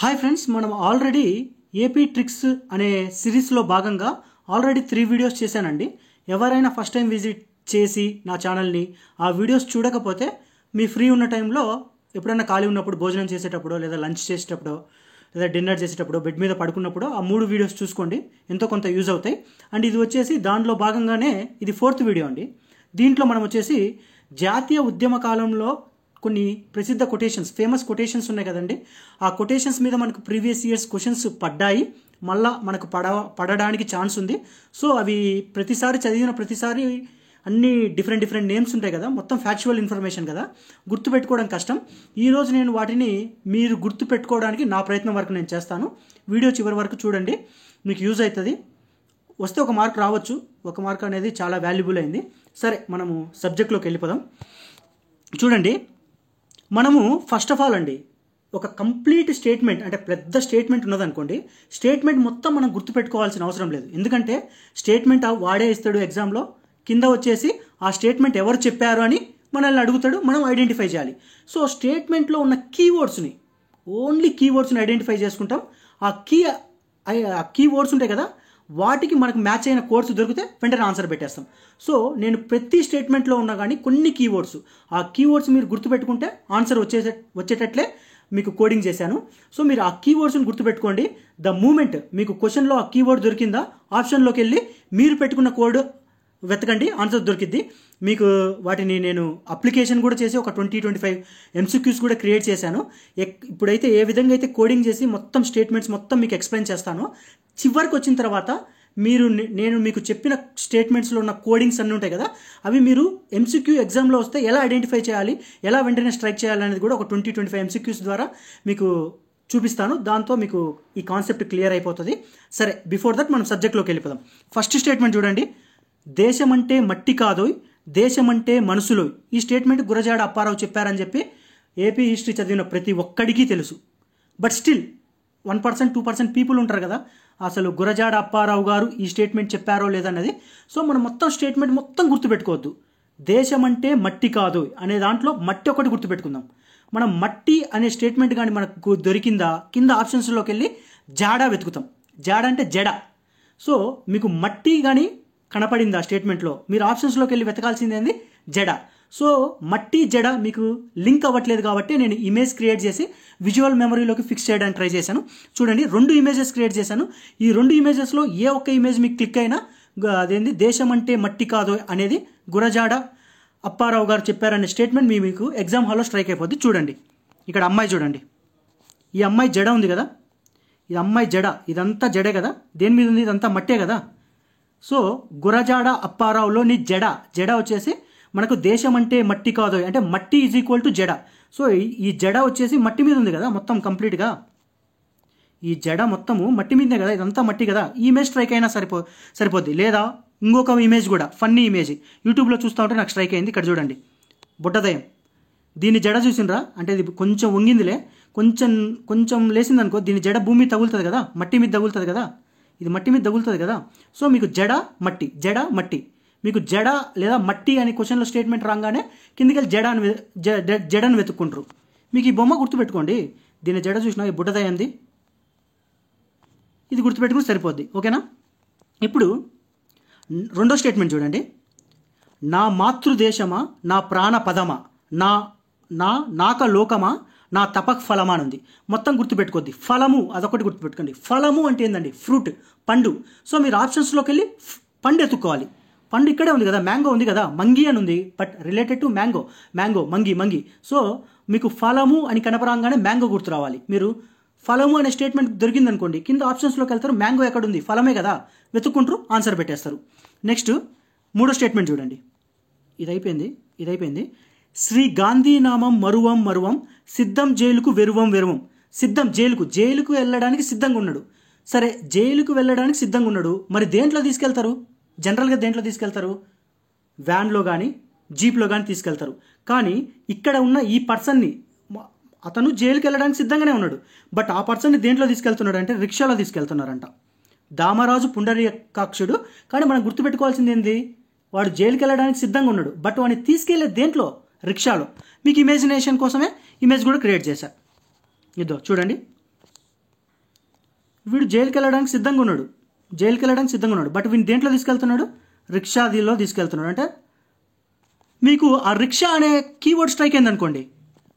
Hi friends, మనం already AP tricks అనే సిరీస్లో భాగంగా ఆల్రెడీ 3 వీడియోస్ చేశానండి. ఎవరైనా ఫస్ట్ టైం విజిట్ చేసి నా ఛానల్ని ఆ వీడియోస్ చూడకపోతే మీ ఫ్రీ ఉన్న టైంలో ఎప్పుడైనా ఖాళీ ఉన్నప్పుడు, భోజనం చేసేటప్పుడు, లేదా లంచ్ చేసేటప్పుడు, లేదా డిన్నర్ చేసేటప్పుడు, బెడ్ మీద పడుకున్నప్పుడు ఆ 3 వీడియోస్ చూసుకోండి, ఎంతో కొంత యూజ్ అవుతాయి. అండ్ ఇది వచ్చేసి దాంట్లో భాగంగానే ఇది 4th వీడియో అండి. దీంట్లో మనం వచ్చేసి జాతీయ ఉద్యమ కాలంలో కొన్ని ప్రసిద్ధ కొటేషన్స్, ఫేమస్ కొటేషన్స్ ఉన్నాయి కదండి. ఆ కొటేషన్స్ మీద మనకు ప్రీవియస్ ఇయర్స్ క్వశ్చన్స్ పడ్డాయి, మళ్ళా మనకు పడడానికి ఛాన్స్ ఉంది. సో అవి ప్రతిసారి చదివిన ప్రతిసారి అన్ని డిఫరెంట్ నేమ్స్ ఉంటాయి కదా, మొత్తం ఫ్యాక్చువల్ ఇన్ఫర్మేషన్ కదా, గుర్తుపెట్టుకోవడం కష్టం. ఈరోజు నేను వాటిని మీరు గుర్తుపెట్టుకోవడానికి నా ప్రయత్నం వరకు నేను చేస్తాను. వీడియో చివరి వరకు చూడండి, మీకు యూజ్ అవుతుంది. వస్తే ఒక మార్క్ రావచ్చు, ఒక మార్క్ అనేది చాలా వాల్యుబుల్ అయింది. సరే, మనము సబ్జెక్ట్లోకి వెళ్ళిపోదాం. చూడండి, మనము ఫస్ట్ ఆఫ్ ఆల్ అండి ఒక కంప్లీట్ స్టేట్మెంట్, అంటే పెద్ద స్టేట్మెంట్ ఉన్నదనుకోండి, స్టేట్మెంట్ మొత్తం మనం గుర్తుపెట్టుకోవాల్సిన అవసరం లేదు. ఎందుకంటే స్టేట్మెంట్ వాడే ఇస్తాడు ఎగ్జామ్లో, కింద వచ్చేసి ఆ స్టేట్మెంట్ ఎవరు చెప్పారు అని మనల్ని అడుగుతాడు, మనం ఐడెంటిఫై చేయాలి. సో స్టేట్మెంట్లో ఉన్న కీవర్డ్స్ని, ఓన్లీ కీవర్డ్స్ని ఐడెంటిఫై చేసుకుంటాం. ఆ కీవర్డ్స్ ఉంటాయి కదా, వాటికి మనకు మ్యాచ్ అయిన కోర్సు దొరికితే వెంటనే ఆన్సర్ పెట్టేస్తాం. సో నేను ప్రతి స్టేట్మెంట్లో ఉన్నా కానీ కొన్ని కీవర్డ్స్, ఆ కీవర్డ్స్ మీరు గుర్తుపెట్టుకుంటే ఆన్సర్ వచ్చేటట్లే మీకు కోడింగ్ చేశాను. సో మీరు ఆ కీవర్డ్స్ని గుర్తుపెట్టుకోండి. ద మూమెంట్ మీకు క్వశ్చన్లో ఆ కీవర్డ్ దొరికిందా, ఆప్షన్లోకి వెళ్ళి మీరు పెట్టుకున్న కోడ్ వెతకండి, ఆన్సర్ దొరికిద్ది. మీకు వాటిని నేను అప్లికేషన్ కూడా చేసి ఒక 20-25 MCQs కూడా క్రియేట్ చేశాను. ఇప్పుడైతే ఏ విధంగా అయితే కోడింగ్ చేసి మొత్తం స్టేట్మెంట్స్ మొత్తం మీకు ఎక్స్ప్లెయిన్ చేస్తాను. చివరికి వచ్చిన తర్వాత నేను మీకు చెప్పిన స్టేట్మెంట్స్లో ఉన్న కోడింగ్స్ అన్నీ ఉంటాయి కదా, అవి మీరు MCQ ఎగ్జామ్లో వస్తే ఎలా ఐడెంటిఫై చేయాలి, ఎలా వెంటనే స్ట్రైక్ చేయాలి అనేది కూడా ఒక 20-25 MCQs ద్వారా మీకు చూపిస్తాను. దాంతో మీకు ఈ కాన్సెప్ట్ క్లియర్ అయిపోతుంది. సరే, బిఫోర్ దట్ మనం సబ్జెక్ట్లోకి వెళ్ళిపోదాం. ఫస్ట్ స్టేట్మెంట్ చూడండి, దేశమంటే మట్టి కాదోయ్, దేశమంటే మనుషులోయ్. ఈ స్టేట్మెంట్ గురజాడ అప్పారావు చెప్పారని చెప్పి ఏపీ హిస్టరీ చదివిన ప్రతి ఒక్కడికి తెలుసు. బట్ స్టిల్ 1%, 2% పీపుల్ ఉంటారు కదా, అసలు గురజాడ అప్పారావు గారు ఈ స్టేట్మెంట్ చెప్పారో లేదన్నది. సో మనం మొత్తం స్టేట్మెంట్ మొత్తం గుర్తుపెట్టుకోవద్దు. దేశమంటే మట్టి కాదు అనే దాంట్లో మట్టి ఒకటి గుర్తుపెట్టుకుందాం. మనం మట్టి అనే స్టేట్మెంట్ కానీ మనకు దొరికిందా, కింద ఆప్షన్స్లోకి వెళ్ళి జాడ వెతుకుతాం. జాడ అంటే జడ. సో మీకు మట్టి కానీ కనపడిందా స్టేట్మెంట్లో, మీరు ఆప్షన్స్లోకి వెళ్ళి వెతకాల్సింది జడ. సో మట్టి జడ మీకు లింక్ అవ్వట్లేదు కాబట్టి నేను ఇమేజ్ క్రియేట్ చేసి విజువల్ మెమరీలోకి ఫిక్స్ చేయడానికి ట్రై చేశాను. చూడండి, 2 ఇమేజెస్ క్రియేట్ చేశాను. ఈ 2 ఇమేజెస్లో ఏ ఒక్క ఇమేజ్ మీకు క్లిక్ అయినా అదేంది దేశం అంటే మట్టి కాదు అనేది గురజాడ అప్పారావు గారు చెప్పారనే స్టేట్మెంట్ మీకు ఎగ్జామ్ హాల్లో స్ట్రైక్ అయిపోద్ది. చూడండి, ఇక్కడ అమ్మాయి చూడండి, ఈ అమ్మాయి జడ ఉంది కదా, ఈ అమ్మాయి జడ, ఇదంతా జడే కదా, దేని మీద ఉంది, ఇదంతా మట్టే కదా. సో గురజాడ అప్పారావులోని జడ వచ్చేసి మనకు దేశం అంటే మట్టి కాదు అంటే మట్టి ఈజ్ ఈక్వల్ టు జడ. సో ఈ జడ వచ్చేసి మట్టి మీద ఉంది కదా, మొత్తం కంప్లీట్గా ఈ జడ మొత్తము మట్టి మీదే కదా, ఇదంతా మట్టి కదా. ఈ ఇమేజ్ స్ట్రైక్ అయినా సరిపోద్ది. లేదా ఇంకొక ఇమేజ్ కూడా, ఫన్నీ ఇమేజ్ యూట్యూబ్లో చూస్తూ ఉంటే నాకు స్ట్రైక్ అయింది. ఇక్కడ చూడండి, బుట్టదయం, దీని జడ చూసిండ్రా, అంటే ఇది కొంచెం వంగిందిలే, కొంచెం లేసిందనుకో, దీని జడ భూమి మీద తగులుతుంది కదా, మట్టి మీద తగులుతుంది కదా, ఇది మట్టి మీద తగులుతుంది కదా. సో మీకు జడ మట్టి, మీకు జడ లేదా మట్టి అని క్వశ్చన్లో స్టేట్మెంట్ రాగానే కిందికి వెళ్ళి జడని వెతుక్కుంటారు. మీకు ఈ బొమ్మ గుర్తుపెట్టుకోండి, దీని జడ చూసినా ఈ బుట్టదయంది, ఇది గుర్తుపెట్టుకుని సరిపోద్ది. ఓకేనా? ఇప్పుడు రెండో స్టేట్మెంట్ చూడండి, నా మాతృదేశమా, నా ప్రాణ పదమా, నాక లోకమా, నా తపక్ ఫలమా అని ఉంది. మొత్తం గుర్తుపెట్టుకోద్ది. ఫలము అదొకటి గుర్తుపెట్టుకోండి. ఫలము అంటే ఏందండి, ఫ్రూట్, పండు. సో మీరు ఆప్షన్స్లోకి వెళ్ళి పండు ఎత్తుక్కోవాలి. పండు ఇక్కడే ఉంది కదా, మ్యాంగో ఉంది కదా, మంగి అని ఉంది, బట్ రిలేటెడ్ టు మ్యాంగో మంగి. సో మీకు ఫలము అని కనపరంగానే మ్యాంగో గుర్తు రావాలి. మీరు ఫలము అనే స్టేట్మెంట్ దొరికిందనుకోండి, కింద ఆప్షన్స్లోకి వెళ్తారు, మ్యాంగో ఎక్కడుంది, ఫలమే కదా, వెతుక్కుంటారు, ఆన్సర్ పెట్టేస్తారు. నెక్స్ట్ 3వ స్టేట్మెంట్ చూడండి, ఇది అయిపోయింది. శ్రీ గాంధీ నామం మరువం, సిద్ధం జైలుకు వెరువం. సిద్ధం జైలుకు వెళ్ళడానికి సిద్ధంగా ఉన్నాడు. సరే, జైలుకు వెళ్ళడానికి సిద్ధంగా ఉన్నాడు, మరి దేంట్లో తీసుకెళ్తారు? జనరల్గా దేంట్లో తీసుకెళ్తారు? వ్యాన్లో కానీ జీప్లో కానీ తీసుకెళ్తారు. కానీ ఇక్కడ ఉన్న ఈ పర్సన్ని, అతను జైలుకి వెళ్ళడానికి సిద్ధంగానే ఉన్నాడు, బట్ ఆ పర్సన్ని దేంట్లో తీసుకెళ్తున్నాడు అంటే రిక్షాలో తీసుకెళ్తున్నారంట. దామరాజు పుండరీకాక్షుడు. కానీ మనం గుర్తుపెట్టుకోవాల్సింది ఏంది, వాడు జైలుకి వెళ్ళడానికి సిద్ధంగా ఉన్నాడు, బట్ వాడిని తీసుకెళ్లే దేంట్లో, రిక్షాలో. మీకు ఇమాజినేషన్ కోసమే ఇమేజ్ కూడా క్రియేట్ చేశా. ఇదో చూడండి, వీడు జైలుకి వెళ్ళడానికి సిద్ధంగా ఉన్నాడు, బట్ వీడిని దేంట్లో తీసుకెళ్తున్నాడు, రిక్షాదిలో తీసుకెళ్తున్నాడు. అంటే మీకు ఆ రిక్షా అనే కీవర్డ్ స్ట్రైక్ అయిందనుకోండి,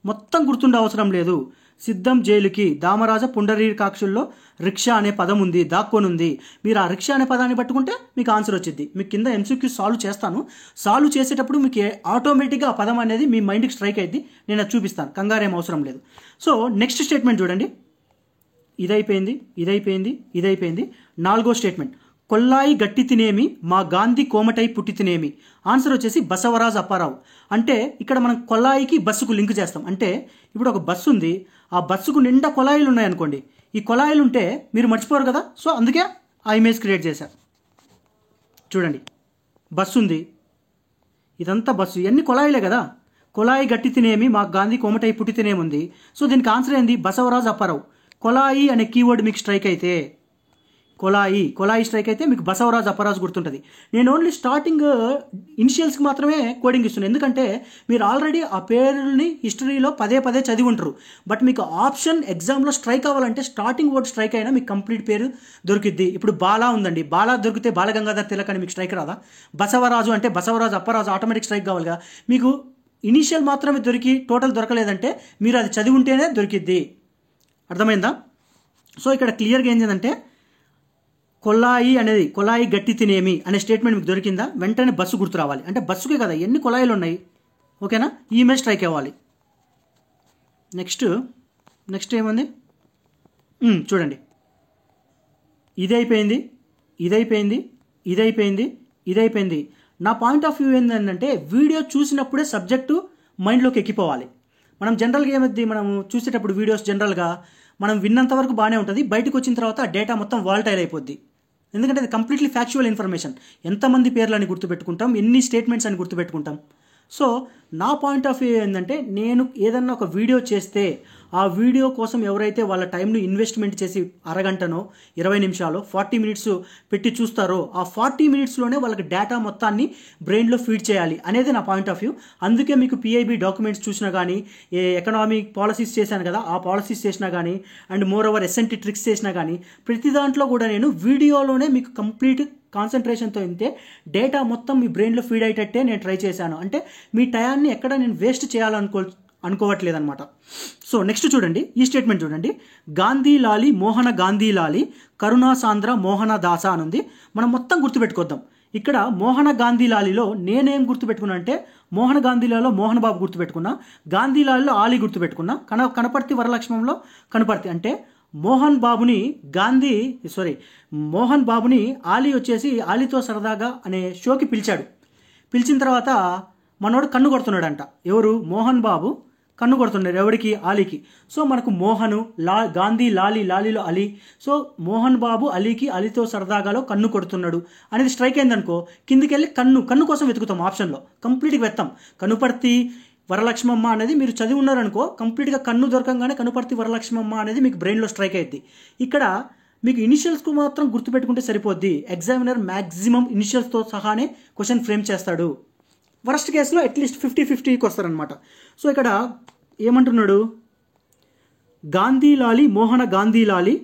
మొత్తం గుర్తుండే అవసరం లేదు. సిద్ధం జైలుకి దామరాజ పుండరీకాక్షుల్లో రిక్షా అనే పదం ఉంది, దాక్కొని ఉంది. మీరు ఆ రిక్షా అనే పదాన్ని పట్టుకుంటే మీకు ఆన్సర్ వచ్చింది. మీకు కింద MCQ సాల్వ్ చేస్తాను. సాల్వ్ చేసేటప్పుడు మీకు ఆటోమేటిక్గా ఆ పదం అనేది మీ మైండ్కి స్ట్రైక్ అయింది. నేను అది చూపిస్తాను, కంగారేం అవసరం లేదు. సో నెక్స్ట్ స్టేట్మెంట్ చూడండి. ఇదైపోయింది. 4వ స్టేట్మెంట్, కొల్లాయి గట్టి తినేమి మా గాంధీ కోమటై పుట్టి తినేమి. ఆన్సర్ వచ్చేసి బసవరాజ్ అప్పారావు. అంటే ఇక్కడ మనం కొల్లాయికి బస్సుకు లింక్ చేస్తాం. అంటే ఇప్పుడు ఒక బస్సు ఉంది, ఆ బస్సుకు నిండా కొలాయిలు ఉన్నాయనుకోండి, ఈ కొలాయిలు ఉంటే మీరు మర్చిపోరు కదా, సో అందుకే ఆ ఇమేజ్ క్రియేట్ చేశారు. చూడండి, బస్సు ఉంది, ఇదంతా బస్సు, ఇవన్నీ కొలాయిలే కదా. కొలాయి గట్టి తినేమి మా గాంధీ కోమటై పుట్టి తినేమి ఉంది. సో దీనికి ఆన్సర్ ఏంది, బసవరాజ్ అప్పారావు. కొలాయి అనే కీవర్డ్ మీకు స్ట్రైక్ అయితే, కొలాయి స్ట్రైక్ అయితే మీకు బసవరాజ్ అప్పరాజు గుర్తుంటుంది. నేను ఓన్లీ స్టార్టింగ్ ఇనిషియల్స్కి మాత్రమే కోడింగ్ ఇస్తున్నాను, ఎందుకంటే మీరు ఆల్రెడీ ఆ పేరుని హిస్టరీలో పదే చదివి ఉంటారు. బట్ మీకు ఆప్షన్ ఎగ్జామ్లో స్ట్రైక్ అవ్వాలంటే స్టార్టింగ్ వర్డ్ స్ట్రైక్ అయినా మీకు కంప్లీట్ పేరు దొరికిద్ది. ఇప్పుడు బాలా ఉందండి, బాలా దొరికితే బాలగంగాధర్ తిలక్ అని మీకు స్ట్రైక్ రాదా. బసవరాజు అంటే బసవరాజు అప్పరాజు ఆటోమేటిక్ స్ట్రైక్ కావాలిగా. మీకు ఇనిషియల్ మాత్రమే దొరికి టోటల్ దొరకలేదంటే మీరు అది చదివి ఉంటేనే దొరికిద్ది. అర్థమైందా. సో ఇక్కడ క్లియర్గా ఏం చేద్దంటే, కొలాయి గట్టి తినేమి అనే స్టేట్మెంట్ మీకు దొరికిందా, వెంటనే బస్సు గుర్తు రావాలి. అంటే బస్సుకే కదా, ఎన్ని కొలాయిలు ఉన్నాయి, ఓకేనా, ఈ ఇమేజ్ స్ట్రైక్ అవ్వాలి. నెక్స్ట్ ఏముంది చూడండి. ఇదైపోయింది. నా పాయింట్ ఆఫ్ వ్యూ ఏంటంటే, వీడియో చూసినప్పుడే సబ్జెక్టు మైండ్లోకి ఎక్కిపోవాలి. మనం జనరల్గా ఏమైంది, మనం చూసేటప్పుడు వీడియోస్ జనరల్గా మనం విన్నంత వరకు బాగానే ఉంటుంది, బయటకు వచ్చిన తర్వాత ఆ డేటా మొత్తం వాల్టైల్ అయిపోద్ది. ఎందుకంటే అది కంప్లీట్లీ ఫ్యాక్చువల్ ఇన్ఫర్మేషన్. ఎంతమంది పేర్లు అని గుర్తుపెట్టుకుంటాం, ఎన్ని స్టేట్మెంట్స్ అని గుర్తుపెట్టుకుంటాం. సో నా పాయింట్ ఆఫ్ వ్యూ ఏంటంటే, నేను ఏదన్నా ఒక వీడియో చేస్తే ఆ వీడియో కోసం ఎవరైతే వాళ్ళ టైంను ఇన్వెస్ట్మెంట్ చేసి అరగంటనో 20 నిమిషాలు 40 మినిట్స్ పెట్టి చూస్తారో, ఆ 40 మినిట్స్లోనే వాళ్ళకి డేటా మొత్తాన్ని బ్రెయిన్లో ఫీడ్ చేయాలి అనేది నా పాయింట్ ఆఫ్ వ్యూ. అందుకే మీకు PIB డాక్యుమెంట్స్ చూసినా కానీ, ఎకనామిక్ పాలసీస్ చేశాను కదా, ఆ పాలసీస్ చేసినా కానీ, and more over SNT tricks చేసినా కానీ, ప్రతి దాంట్లో కూడా నేను వీడియోలోనే మీకు కంప్లీట్ కాన్సన్ట్రేషన్తో ఇంతే డేటా మొత్తం మీ బ్రెయిన్లో ఫీడ్ అయ్యేటట్టే నేను ట్రై చేశాను. అంటే మీ టయాన్ని ఎక్కడ నేను వేస్ట్ అనుకోవట్లేదు అనమాట. సో నెక్స్ట్ చూడండి, ఈ స్టేట్మెంట్ చూడండి. గాంధీ లాలి మోహన గాంధీ లాలి కరుణా సాంద్ర మోహన దాస అని ఉంది. మనం మొత్తం గుర్తుపెట్టుకోద్దాం. ఇక్కడ మోహన గాంధీ లాలిలో నేనేం గుర్తుపెట్టుకున్నా అంటే, మోహన గాంధీలాలో మోహన్ బాబు గుర్తుపెట్టుకున్నా, గాంధీ లాలిలో ఆలీ గుర్తుపెట్టుకున్నా, కనపర్తి వరలక్ష్మంలో కనపర్తి. అంటే మోహన్ బాబుని ఆలీ వచ్చేసి ఆలీతో సరదాగా అనే షోకి పిలిచిన తర్వాత మనోడు కన్ను కొడుతున్నాడంట. ఎవరు, మోహన్ బాబు కన్ను కొడుతున్నాడు ఎవరికి, ఆలీకి. సో మనకు మోహను గాంధీ లాలీలో అలీ. సో మోహన్ బాబు అలీతో సరదాగాలో కన్ను కొడుతున్నాడు అనేది స్ట్రైక్ అయిందనుకో, కిందికి వెళ్ళి కన్ను కోసం వెతుకుతాం, ఆప్షన్లో కంప్లీట్గా వెతాం. కనుపర్తి వరలక్ష్మమ్మ అనేది మీరు చదివి ఉన్నారనుకో, కంప్లీట్గా కన్ను దొరకంగానే కనుపర్తి వరలక్ష్మమ్మ అనేది మీకు బ్రెయిన్లో స్ట్రైక్ అయ్యింది. ఇక్కడ మీకు ఇనిషియల్స్కు మాత్రం గుర్తుపెట్టుకుంటే సరిపోద్ది. ఎగ్జామినర్ మ్యాక్సిమం ఇనిషియల్స్తో సహానే క్వశ్చన్ ఫ్రేమ్ చేస్తాడు. వరస్ట్ కేసులో అట్లీస్ట్ 50-50కి వస్తారనమాట. సో ఇక్కడ ఏమంటున్నాడు, గాంధీ లాలి మోహన గాంధీ లాలి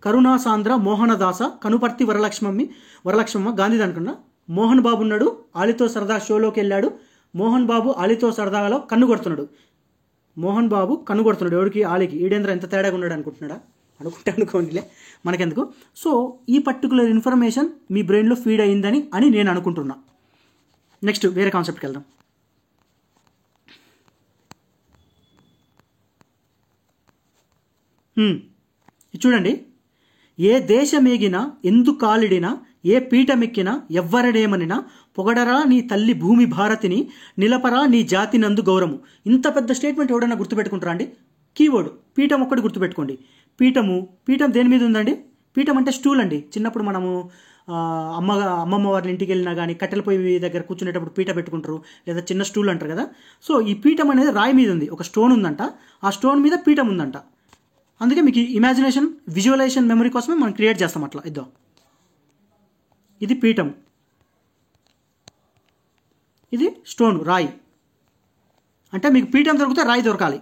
కరుణా సాంద్ర మోహన దాస కనుపర్తి వరలక్ష్మమ్మ గాంధీ అనుకున్నా. మోహన్ బాబు ఉన్నాడు, ఆలితో సరదా షోలోకి వెళ్ళాడు. మోహన్ బాబు ఆలితో సరదాలో కన్ను కొడుతున్నాడు. ఎవరికి, ఆలీకి. ఈడేంద్ర ఎంత తేడాగా ఉన్నాడు అనుకోండిలే, మనకెందుకు. సో ఈ పర్టికులర్ ఇన్ఫర్మేషన్ మీ బ్రెయిన్లో ఫీడ్ అయ్యిందని నేను అనుకుంటున్నా. నెక్స్ట్ వేరే కాన్సెప్ట్కి వెళ్దాం. చూడండి, ఏ దేశమేగినా ఎందు కాలిడినా ఏ పీఠమెక్కినా ఎవ్వరడేమనినా పొగడరా నీ తల్లి భూమి భారతిని నిలపరా నీ జాతి నందు గౌరము. ఇంత పెద్ద స్టేట్మెంట్ ఎవడైనా గుర్తుపెట్టుకుంటారా అండి. కీవర్డ్ పీఠం ఒక్కటి గుర్తుపెట్టుకోండి. పీఠం దేని మీద ఉందండి, పీఠం అంటే స్టూల్ అండి. చిన్నప్పుడు మనము అమ్మమ్మ వారి ఇంటికి వెళ్ళినా కానీ కట్టెల పొయ్యి దగ్గర కూర్చునేటప్పుడు పీఠ పెట్టుకుంటారు, లేదా చిన్న స్టూల్ అంటారు కదా. సో ఈ పీఠం అనేది రాయి మీద ఉంది, ఒక స్టోన్ ఉందంట, ఆ స్టోన్ మీద పీఠం ఉందంట. అందుకే మీకు ఇమాజినేషన్ విజువలైజేషన్ మెమరీ కోసమే మనం క్రియేట్ చేస్తాం అట్లా. ఇద్దాం, ఇది పీఠం, ఇది స్టోన్ రాయి. అంటే మీకు పీఠం దొరికితే రాయి దొరకాలి.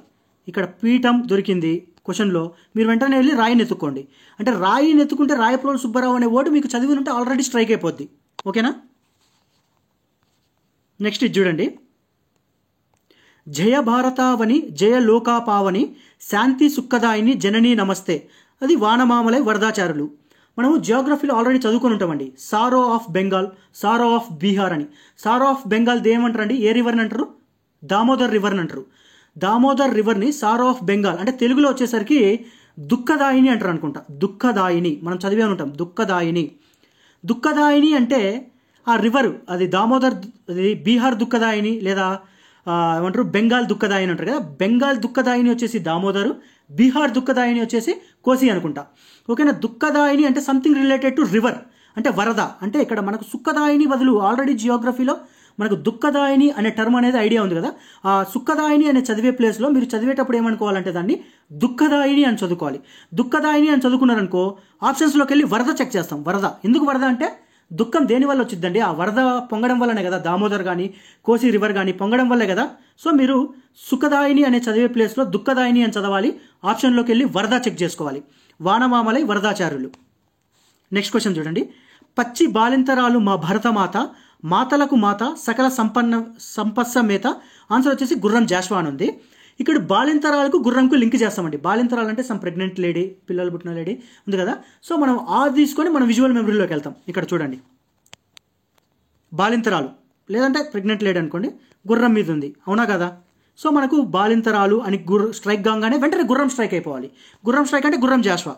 ఇక్కడ పీఠం దొరికింది, క్వశ్చన్లో మీరు వెంటనే వెళ్ళి రాయిని ఎత్తుక్కోండి. అంటే రాయిని ఎత్తుకుంటే రాయప్రోలు సుబ్బారావు అనే వర్డ్ మీకు చదివి ఉంటే ఆల్రెడీ స్ట్రైక్ అయిపోద్ది. ఓకేనా? నెక్స్ట్ ఇది చూడండి. జయ భారతావని జయ లోకాపావని శాంతి సుఖదాయిని జననీ నమస్తే. అది వానమామలై వరదాచారులు. మనము జియోగ్రఫీలో ఆల్రెడీ చదువుకొని ఉంటామండి. Sorrow of Bengal, sorrow of Bihar అని. సారో ఆఫ్ బెంగాల్ ఏమంటారండి? ఏ రివర్ని అంటారు? దామోదర్ రివర్ని అంటారు. దామోదర్ రివర్ని సారో ఆఫ్ బెంగాల్ అంటే తెలుగులో వచ్చేసరికి దుఃఖదాయిని అంటారు అనుకుంటా. దుఃఖదాయిని మనం చదివే ఉంటాం. దుఃఖదాయిని. దుఃఖదాయిని అంటే ఆ రివర్, అది దామోదర్, అది బీహార్ దుఃఖదాయిని లేదా ఏమంటారు బెంగాల్ దుఃఖదాయిని అంటారు కదా. బెంగాల్ దుఃఖదాయిని వచ్చేసి దామోదరు, బీహార్ దుఃఖదాయిని వచ్చేసి కోసి అనుకుంటా. ఓకేనా? దుఃఖదాయిని అంటే సంథింగ్ రిలేటెడ్ టు రివర్, అంటే వరద. అంటే ఇక్కడ మనకు సుఖదాయిని బదులు ఆల్రెడీ జియోగ్రఫీలో మనకు దుఃఖదాయిని అనే టర్మ్ అనేది ఐడియా ఉంది కదా. ఆ సుఖదాయిని అనే చదివే ప్లేస్లో మీరు చదివేటప్పుడు ఏమనుకోవాలంటే దాన్ని దుఃఖదాయిని అని చదువుకోవాలి. దుఃఖదాయిని అని చదువుకున్నారనుకో ఆప్షన్స్లోకి వెళ్ళి వరద చెక్ చేస్తాం. వరద ఎందుకు వరద అంటే దుఃఖం దేని వల్ల వచ్చిందండి? ఆ వరద పొంగడం వల్లనే కదా. దామోదర్ కానీ కోసి రివర్ కానీ పొంగడం వల్లే కదా. సో మీరు సుఖదాయిని అనే చదివే ప్లేస్లో దుఃఖదాయిని అని చదవాలి. ఆప్షన్లోకి వెళ్ళి వరద చెక్ చేసుకోవాలి. వానమామలై వరదాచార్యులు. నెక్స్ట్ క్వశ్చన్ చూడండి. పచ్చి బాలింతరాలు మా భరతమాత, మాతలకు మాత సకల సంపస్సమేత. ఆన్సర్ వచ్చేసి గుర్రం జాష్వా అని ఉంది. ఇక్కడ బాలింతరాలకు గుర్రంకు లింక్ చేస్తామండి. బాలింతరాలు అంటే సమ్ ప్రెగ్నెంట్ లేడీ, పిల్లలు పుట్టిన లేడీ ఉంది కదా. సో మనం ఆ తీసుకొని మనం విజువల్ మెమరీలోకి వెళ్తాం. ఇక్కడ చూడండి, బాలింతరాలు లేదంటే ప్రెగ్నెంట్ లేడీ అనుకోండి, గుర్రం మీద ఉంది, అవునా కదా. సో మనకు బాలింతరాలు అని స్ట్రైక్ కాగానే వెంటనే గుర్రం స్ట్రైక్ అయిపోవాలి. గుర్రం స్ట్రైక్ అంటే గుర్రం జాష్వా.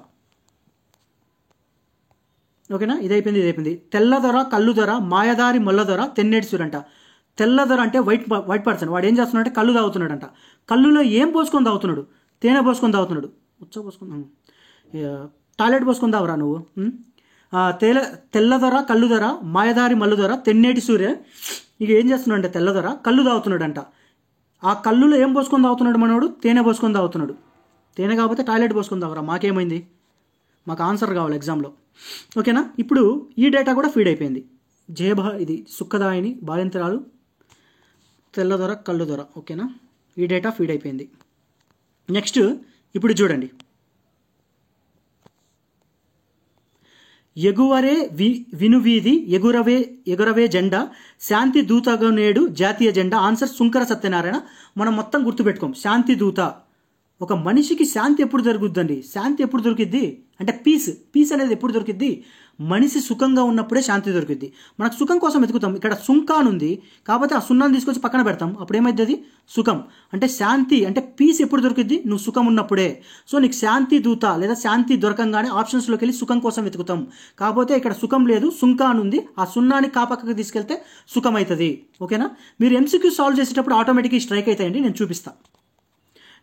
ఓకేనా? ఇదైపోయింది. తెల్లదొర, కళ్ళుదొర, మాయదారి మొల్లదొర, తెన్నేటి సూరంట. తెల్లదొర అంటే వైట్ పర్సన్. వాడు ఏం చేస్తున్నాడంటే కళ్ళు తాగుతున్నాడంట. కళ్ళులో ఏం పోసుకొని తాగుతున్నాడు? తేనె పోసుకొని తాగుతున్నాడు. పోసుకొని టాయిలెట్ పోసుకొని తాగురా నువ్వు. తెల్లదొర, కళ్ళుదొర, మాయదారి మల్లుదొర, తెన్నేటి సూర్య. ఇక ఏం చేస్తున్నాడంటే తెల్లదొర కళ్ళు తాగుతున్నాడంట. ఆ కళ్ళులో ఏం పోసుకొని తాగుతున్నాడు మనోడు? తేనె పోసుకొని తాగుతున్నాడు. తేనె కాకపోతే టాయిలెట్ పోసుకొని తాగురా. మాకేమైంది? మాకు ఆన్సర్ కావాలి ఎగ్జామ్లో. ఓకేనా? ఇప్పుడు ఈ డేటా కూడా ఫీడ్ అయిపోయింది. ఇది సుఖదాయిని, బాలింతరాలు, తెల్లదొర, కళ్ళుదొర. ఓకేనా? ఈ డేటా ఫీడ్ అయిపోయింది. నెక్స్ట్ ఇప్పుడు చూడండి. ఎగువరే వినువీధి ఎగురవే జెండా శాంతి దూతగా నేడు జాతీయ జెండా. ఆన్సర్ శుంకర సత్యనారాయణ. మనం మొత్తం గుర్తుపెట్టుకోం. శాంతి దూత. ఒక మనిషికి శాంతి ఎప్పుడు దొరుకుద్దండి? శాంతి ఎప్పుడు దొరికిద్ది అంటే పీస్ అనేది ఎప్పుడు దొరికిద్ది? మనిషి సుఖంగా ఉన్నప్పుడే శాంతి దొరికిద్ది. మనకు సుఖం కోసం వెతుకుతాం. ఇక్కడ సుంకా అని ఉంది కాబట్టి ఆ సున్నాన్ని తీసుకొచ్చి పక్కన పెడతాం. అప్పుడు ఏమైతుంది? సుఖం. అంటే శాంతి అంటే పీస్ ఎప్పుడు దొరికిద్ది? నువ్వు సుఖం ఉన్నప్పుడే. సో నీకు శాంతి దూత లేదా శాంతి దొరకంగానే ఆప్షన్స్లోకి వెళ్ళి సుఖం కోసం వెతుకుతాం. కాకపోతే ఇక్కడ సుఖం లేదు, సుంకా అని ఉంది. ఆ సున్నాని కాపక్కకి తీసుకెళ్తే సుఖం అవుతుంది. ఓకేనా? మీరు ఎంసీక్యూ సాల్వ్ చేసేటప్పుడు ఆటోమేటిక్గా స్ట్రైక్ అవుతాయండి. నేను చూపిస్తాను.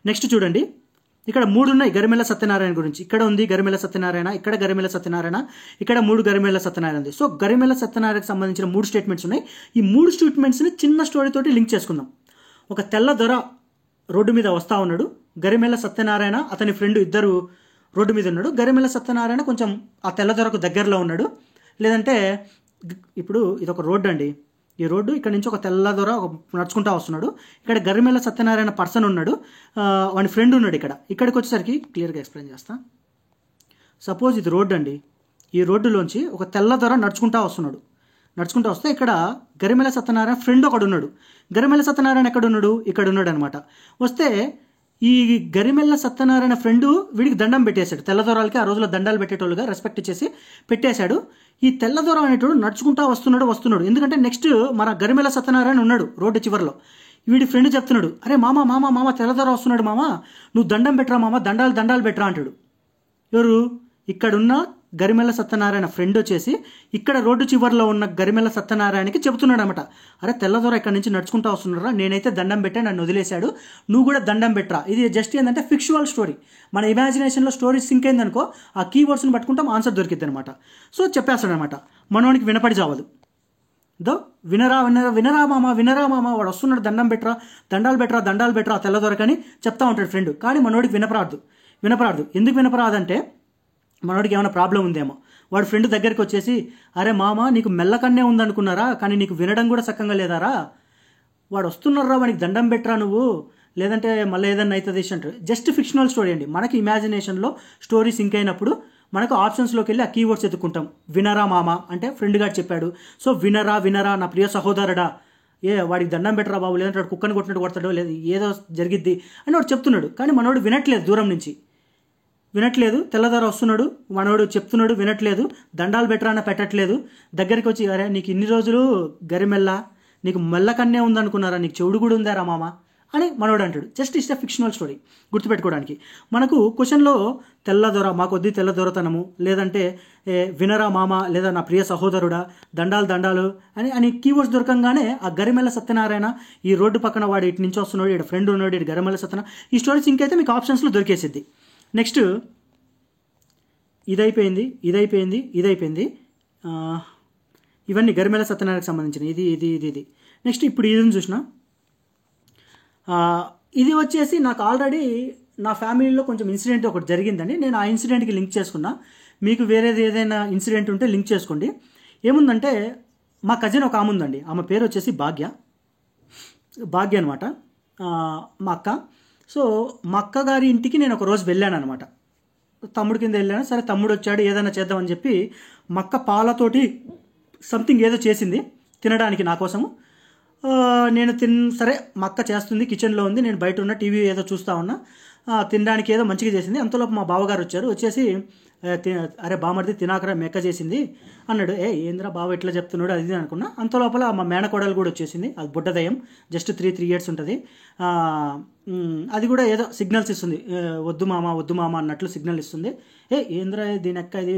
నెక్స్ట్ చూడండి. ఇక్కడ 3 ఉన్నాయి గరిమెల్ల సత్యనారాయణ గురించి. ఇక్కడ ఉంది గరిమెల్ల సత్యనారాయణ, ఇక్కడ గరిమెల్ల సత్యనారాయణ, ఇక్కడ 3 గరిమెల్ల సత్యనారాయణ ఉంది. సో గరిమెల్ల సత్యనారాయణకు సంబంధించిన 3 స్టేట్మెంట్స్ ఉన్నాయి. ఈ 3 స్టేట్మెంట్స్ని చిన్న స్టోరీతోటి లింక్ చేసుకుందాం. ఒక తెల్ల దొర రోడ్డు మీద వస్తూ ఉన్నాడు. గరిమెల్ల సత్యనారాయణ అతని ఫ్రెండ్ ఇద్దరు రోడ్డు మీద ఉన్నాడు. గరిమెల్ల సత్యనారాయణ కొంచెం ఆ తెల్ల దొరకు దగ్గరలో ఉన్నాడు. లేదంటే ఇప్పుడు ఇదొక రోడ్డు అండి. ఈ రోడ్డు ఇక్కడ నుంచి ఒక తెల్ల దొర నడుచుకుంటూ వస్తున్నాడు. ఇక్కడ గరిమెల్ల సత్యనారాయణ పర్సన్ ఉన్నాడు, వాడి ఫ్రెండ్ ఉన్నాడు. ఇక్కడికి వచ్చేసరికి క్లియర్గా ఎక్స్ప్లెయిన్ చేస్తా. సపోజ్ ఇది రోడ్డు అండి. ఈ రోడ్డులోంచి ఒక తెల్ల దొర నడుచుకుంటూ వస్తే ఇక్కడ గరిమెల్ల సత్యనారాయణ ఫ్రెండ్ ఒకడు ఉన్నాడు. గరిమెల్ల సత్యనారాయణ ఎక్కడ ఉన్నాడు? ఇక్కడ ఉన్నాడు అనమాట. వస్తే ఈ గరిమెల్ల సత్యనారాయణ ఫ్రెండు వీడికి దండం పెట్టేశాడు. తెల్లదొరాలకి ఆ రోజుల్లో దండాలు పెట్టేటోళ్ళుగా రెస్పెక్ట్ ఇచ్చేసి పెట్టేశాడు. ఈ తెల్లదొర అనేటోడు నడుచుకుంటా వస్తున్నాడు. ఎందుకంటే నెక్స్ట్ మన గరిమెల్ల సత్యనారాయణ ఉన్నాడు రోడ్డు చివరిలో. వీడి ఫ్రెండ్ చెప్తున్నాడు, అరే మామ తెల్లదొర వస్తున్నాడు మామ, నువ్వు దండం పెట్టరా మామ, దండాలు పెట్టరా అంటాడు. ఎవరు? ఇక్కడున్న గరిమెల్ల సత్యనారాయణ ఫ్రెండ్ వచ్చేసి ఇక్కడ రోడ్డు చివరిలో ఉన్న గరిమెల్ల సత్యనారాయణకి చెబుతున్నాడు అనమాట, అరే తెల్లదొర ఇక్కడి నుంచి నడుచుకుంటా వస్తున్నారా, నేనైతే దండం పెట్టా, నన్ను వదిలేశాడు, నువ్వు కూడా దండం పెట్టరా. ఇది జస్ట్ ఏంటంటే ఫిక్షువల్ స్టోరీ. మన ఇమాజినేషన్లో స్టోరీ సింక్ అయిందనుకో ఆ కీవర్డ్స్ని పట్టుకుంటాం, ఆన్సర్ దొరికిద్ది అనమాట. సో చెప్పేస్తాడు అనమాట, మనోనికి వినపడి చావదు. వినరా మామ వాడు వస్తున్నాడు, దండాలు పెట్టరా తెల్లదొరకని చెప్తా ఉంటాడు ఫ్రెండ్. కానీ మనోడికి వినపరాదు. ఎందుకు వినపరాదంటే మనోడికి ఏమైనా ప్రాబ్లం ఉందేమో. వాడు ఫ్రెండ్ దగ్గరికి వచ్చేసి, అరే మామ నీకు మెల్లకన్నే ఉందనుకున్నారా, కానీ నీకు వినడం కూడా చక్కగా లేదారా, వాడు వస్తున్నారా, వాడికి దండం పెట్టరా, నువ్వు లేదంటే మళ్ళీ ఏదన్నా అవుతుంది అంటారు. జస్ట్ ఫిక్షనల్ స్టోరీ అండి. మనకి ఇమాజినేషన్లో స్టోరీ సింక్ అయినప్పుడు మనకు ఆప్షన్స్లోకి వెళ్ళి ఆ కీవర్డ్స్ ఎత్తుకుంటాం. వినరా మామ అంటే ఫ్రెండ్ గారు చెప్పాడు, సో వినరా నా ప్రియ సహోదరుడా, వాడికి దండం పెట్టరా బాబు, లేదంటే వాడు కుక్కని కొట్టినట్టు కొడతాడో, లేదు ఏదో జరిగిద్ది అని వాడు చెప్తున్నాడు. కానీ మనోడు వినట్లేదు, దూరం నుంచి వినట్లేదు. తెల్లదార వస్తున్నాడు, మనోడు చెప్తున్నాడు, వినట్లేదు. దండాలు బెటరాన పెట్టట్లేదు. దగ్గరికి వచ్చి, అరే నీకు ఇన్ని రోజులు గరిమెల్ల, నీకు మెల్లకన్నే ఉందనుకున్నారా, నీకు చెవుడు కూడా ఉందారా మామ అని మనోడు అంటాడు. Just it's a fictional story గుర్తుపెట్టుకోవడానికి. మనకు క్వశ్చన్లో తెల్లదొర, మాకొద్ది తెల్లదొరతనము, లేదంటే వినరా మామ, లేదా నా ప్రియ సహోదరుడా, దండాలు అని కీవర్డ్స్ దొరకంగానే ఆ గరిమెల్ల సత్యనారాయణ, ఈ రోడ్డు పక్కన వాడు ఇటు నుంచి వస్తున్నాడు, ఇటు ఫ్రెండ్ ఉన్నాడు, ఇటు గరిమెల్ల సత్యనారాయణ, ఈ స్టోరీస్ ఇంకైతే మీకు ఆప్షన్స్లో దొరికేసిద్ది. నెక్స్ట్ ఇదైపోయింది. ఇవన్నీ గరిమెల్ల సత్యనారాయణకి సంబంధించిన ఇది. నెక్స్ట్ ఇప్పుడు ఇది చూసిన, ఇది వచ్చేసి నాకు ఆల్రెడీ నా ఫ్యామిలీలో కొంచెం ఇన్సిడెంట్ ఒకటి జరిగిందండి. నేను ఆ ఇన్సిడెంట్కి లింక్ చేసుకున్నా. మీకు వేరేది ఏదైనా ఇన్సిడెంట్ ఉంటే లింక్ చేసుకోండి. ఏముందంటే, మా కజిన్ ఒక ఆమె ఉందండి. ఆమె పేరు వచ్చేసి భాగ్య అనమాట, మా అక్క. సో మా అక్క గారి ఇంటికి నేను ఒక రోజు వెళ్ళాను అనమాట, తమ్ముడి కింద వెళ్ళాను. సరే తమ్ముడు వచ్చాడు, ఏదైనా చేద్దామని చెప్పి మా అక్క పాలతోటి సంథింగ్ ఏదో చేసింది తినడానికి నా కోసము. నేను సరే మా అక్క చేస్తుంది, కిచెన్లో ఉంది, నేను బయట ఉన్న టీవీ ఏదో చూస్తూ ఉన్నా. తినడానికి ఏదో మంచిగా చేసింది. అంతలోపు మా బావగారు వచ్చేసి, అరే బామర్ది తినాకరా మెక్క చేసింది అన్నాడు. ఏంద్రా బావ ఇట్లా చెప్తున్నాడు అది అనుకున్నా. అంతలోపల మా మేనకోడలు కూడా వచ్చేసింది. అది బుడ్డదయం, జస్ట్ 3 years ఉంటుంది. అది కూడా ఏదో సిగ్నల్స్ ఇస్తుంది, వద్దు మామ అన్నట్లు సిగ్నల్ ఇస్తుంది. ఏంద్రా దీని అక్క, ఇది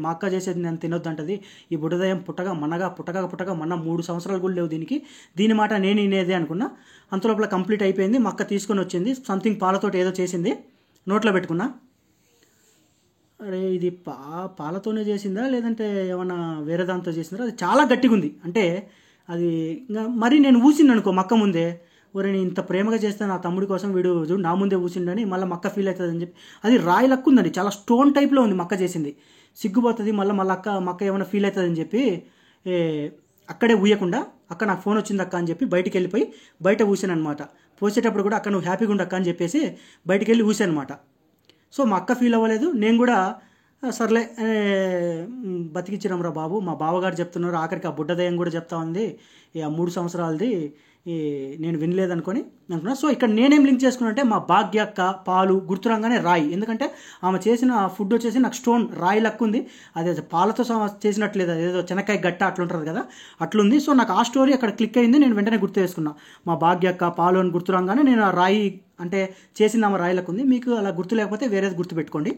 మా అక్క చేసేది నేను తినొద్దు అంటది. ఈ బుడ్డదయం పుట్టగా మొన్న 3 సంవత్సరాలు కూడా లేవు దీని మాట నేను వినేదే అనుకున్నా. అంతలోపల కంప్లీట్ అయిపోయింది. మా అక్క తీసుకొని వచ్చింది సంథింగ్, పాలతోటి ఏదో చేసింది, నోట్లో పెట్టుకున్నా. అరే ఇది పాలతోనే చేసిందా లేదంటే ఏమన్నా వేరే దాంతో చేసిందా, అది చాలా గట్టిగా ఉంది. అంటే అది ఇంకా మరి నేను ఊసిండు అనుకో మక్క ముందే, ఒరే నేను ఇంత ప్రేమగా చేస్తే నా తమ్ముడి కోసం వీడు చూడు నా ముందే ఊసిండని మళ్ళీ మక్క ఫీల్ అవుతుంది అని చెప్పి, అది రాయి లక్కు ఉందండి, చాలా స్టోన్ టైప్లో ఉంది మక్క చేసింది. సిగ్గుపోతుంది మళ్ళీ మక్క ఏమైనా ఫీల్ అవుతుంది అని చెప్పి అక్కడే ఊయకుండా, అక్క నాకు ఫోన్ వచ్చింది అక్క అని చెప్పి బయటికి వెళ్ళిపోయి బయట ఊసాను అనమాట. పోసేటప్పుడు కూడా అక్క నువ్వు హ్యాపీగా ఉండు అక్క అని చెప్పేసి బయటికి వెళ్ళి ఊసాను అనమాట. సో మా అక్క ఫీల్ అవ్వలేదు, నేను కూడా సర్లే బతికిచ్చినాం రా బాబు, మా బావగారు చెప్తున్నారు, ఆఖరికి ఆ బుడ్డదయం కూడా చెప్తా ఉంది, ఆ 3 సంవత్సరాలది నేను వినలేదనుకొని అనుకున్నా. సో ఇక్కడ నేనేం లింక్ చేసుకున్నానంటే, మా భాగ్య అక్క పాలు గుర్తురంగానే రాయి, ఎందుకంటే ఆమె చేసిన ఫుడ్ వచ్చేసి నాకు స్టోన్ రాయి లక్కు ఉంది. అదే పాలతో చేసినట్లేదు, అదేదో చెనక్కాయ గట్ట అట్లుంటుంది కదా అట్లుంది. సో నాకు ఆ స్టోరీ అక్కడ క్లిక్ అయింది, నేను వెంటనే గుర్తు వేసుకున్నా. మా భాగ్య అక్క పాలు అని గుర్తురంగానే నేను ఆ రాయి అంటే చేసిన ఆమె రాయిలకు ఉంది. మీకు అలా గుర్తు లేకపోతే వేరేది గుర్తు పెట్టుకోండి,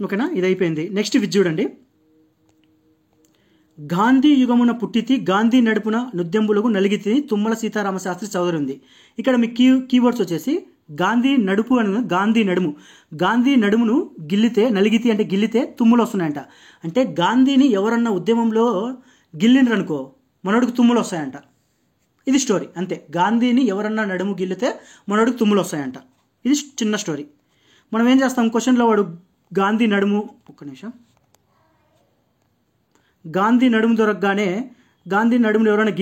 ఓకేనా. ఇది అయిపోయింది. నెక్స్ట్ ఇది చూడండి, గాంధీ యుగమున పుట్టితి గాంధీ నడుపున నుద్దెంబులకు నలిగితి తుమ్మల సీతారామశాస్త్రి చౌదరి ఉంది. ఇక్కడ మీ కీవర్డ్స్ వచ్చేసి గాంధీ నడుపు అని, గాంధీ నడుమును గిల్లితే, నలిగితి అంటే గిల్లితే తుమ్ములు వస్తున్నాయంట. అంటే గాంధీని ఎవరన్నా ఉద్యమంలో గిల్లిండ్రు అనుకో మనోడికి తుమ్ములు వస్తాయంట. ఇది స్టోరీ అంతే. గాంధీని ఎవరన్నా నడుము గిల్లితే మనోడికి తుమ్ములు వస్తాయంట. ఇది చిన్న స్టోరీ. మనం ఏం చేస్తాం, క్వశ్చన్లో వాడు గాంధీ నడుము, ఒక్క నిమిషం, గాంధీ నడుము దొరకగానే గాంధీ నడుమును ఎవరైనా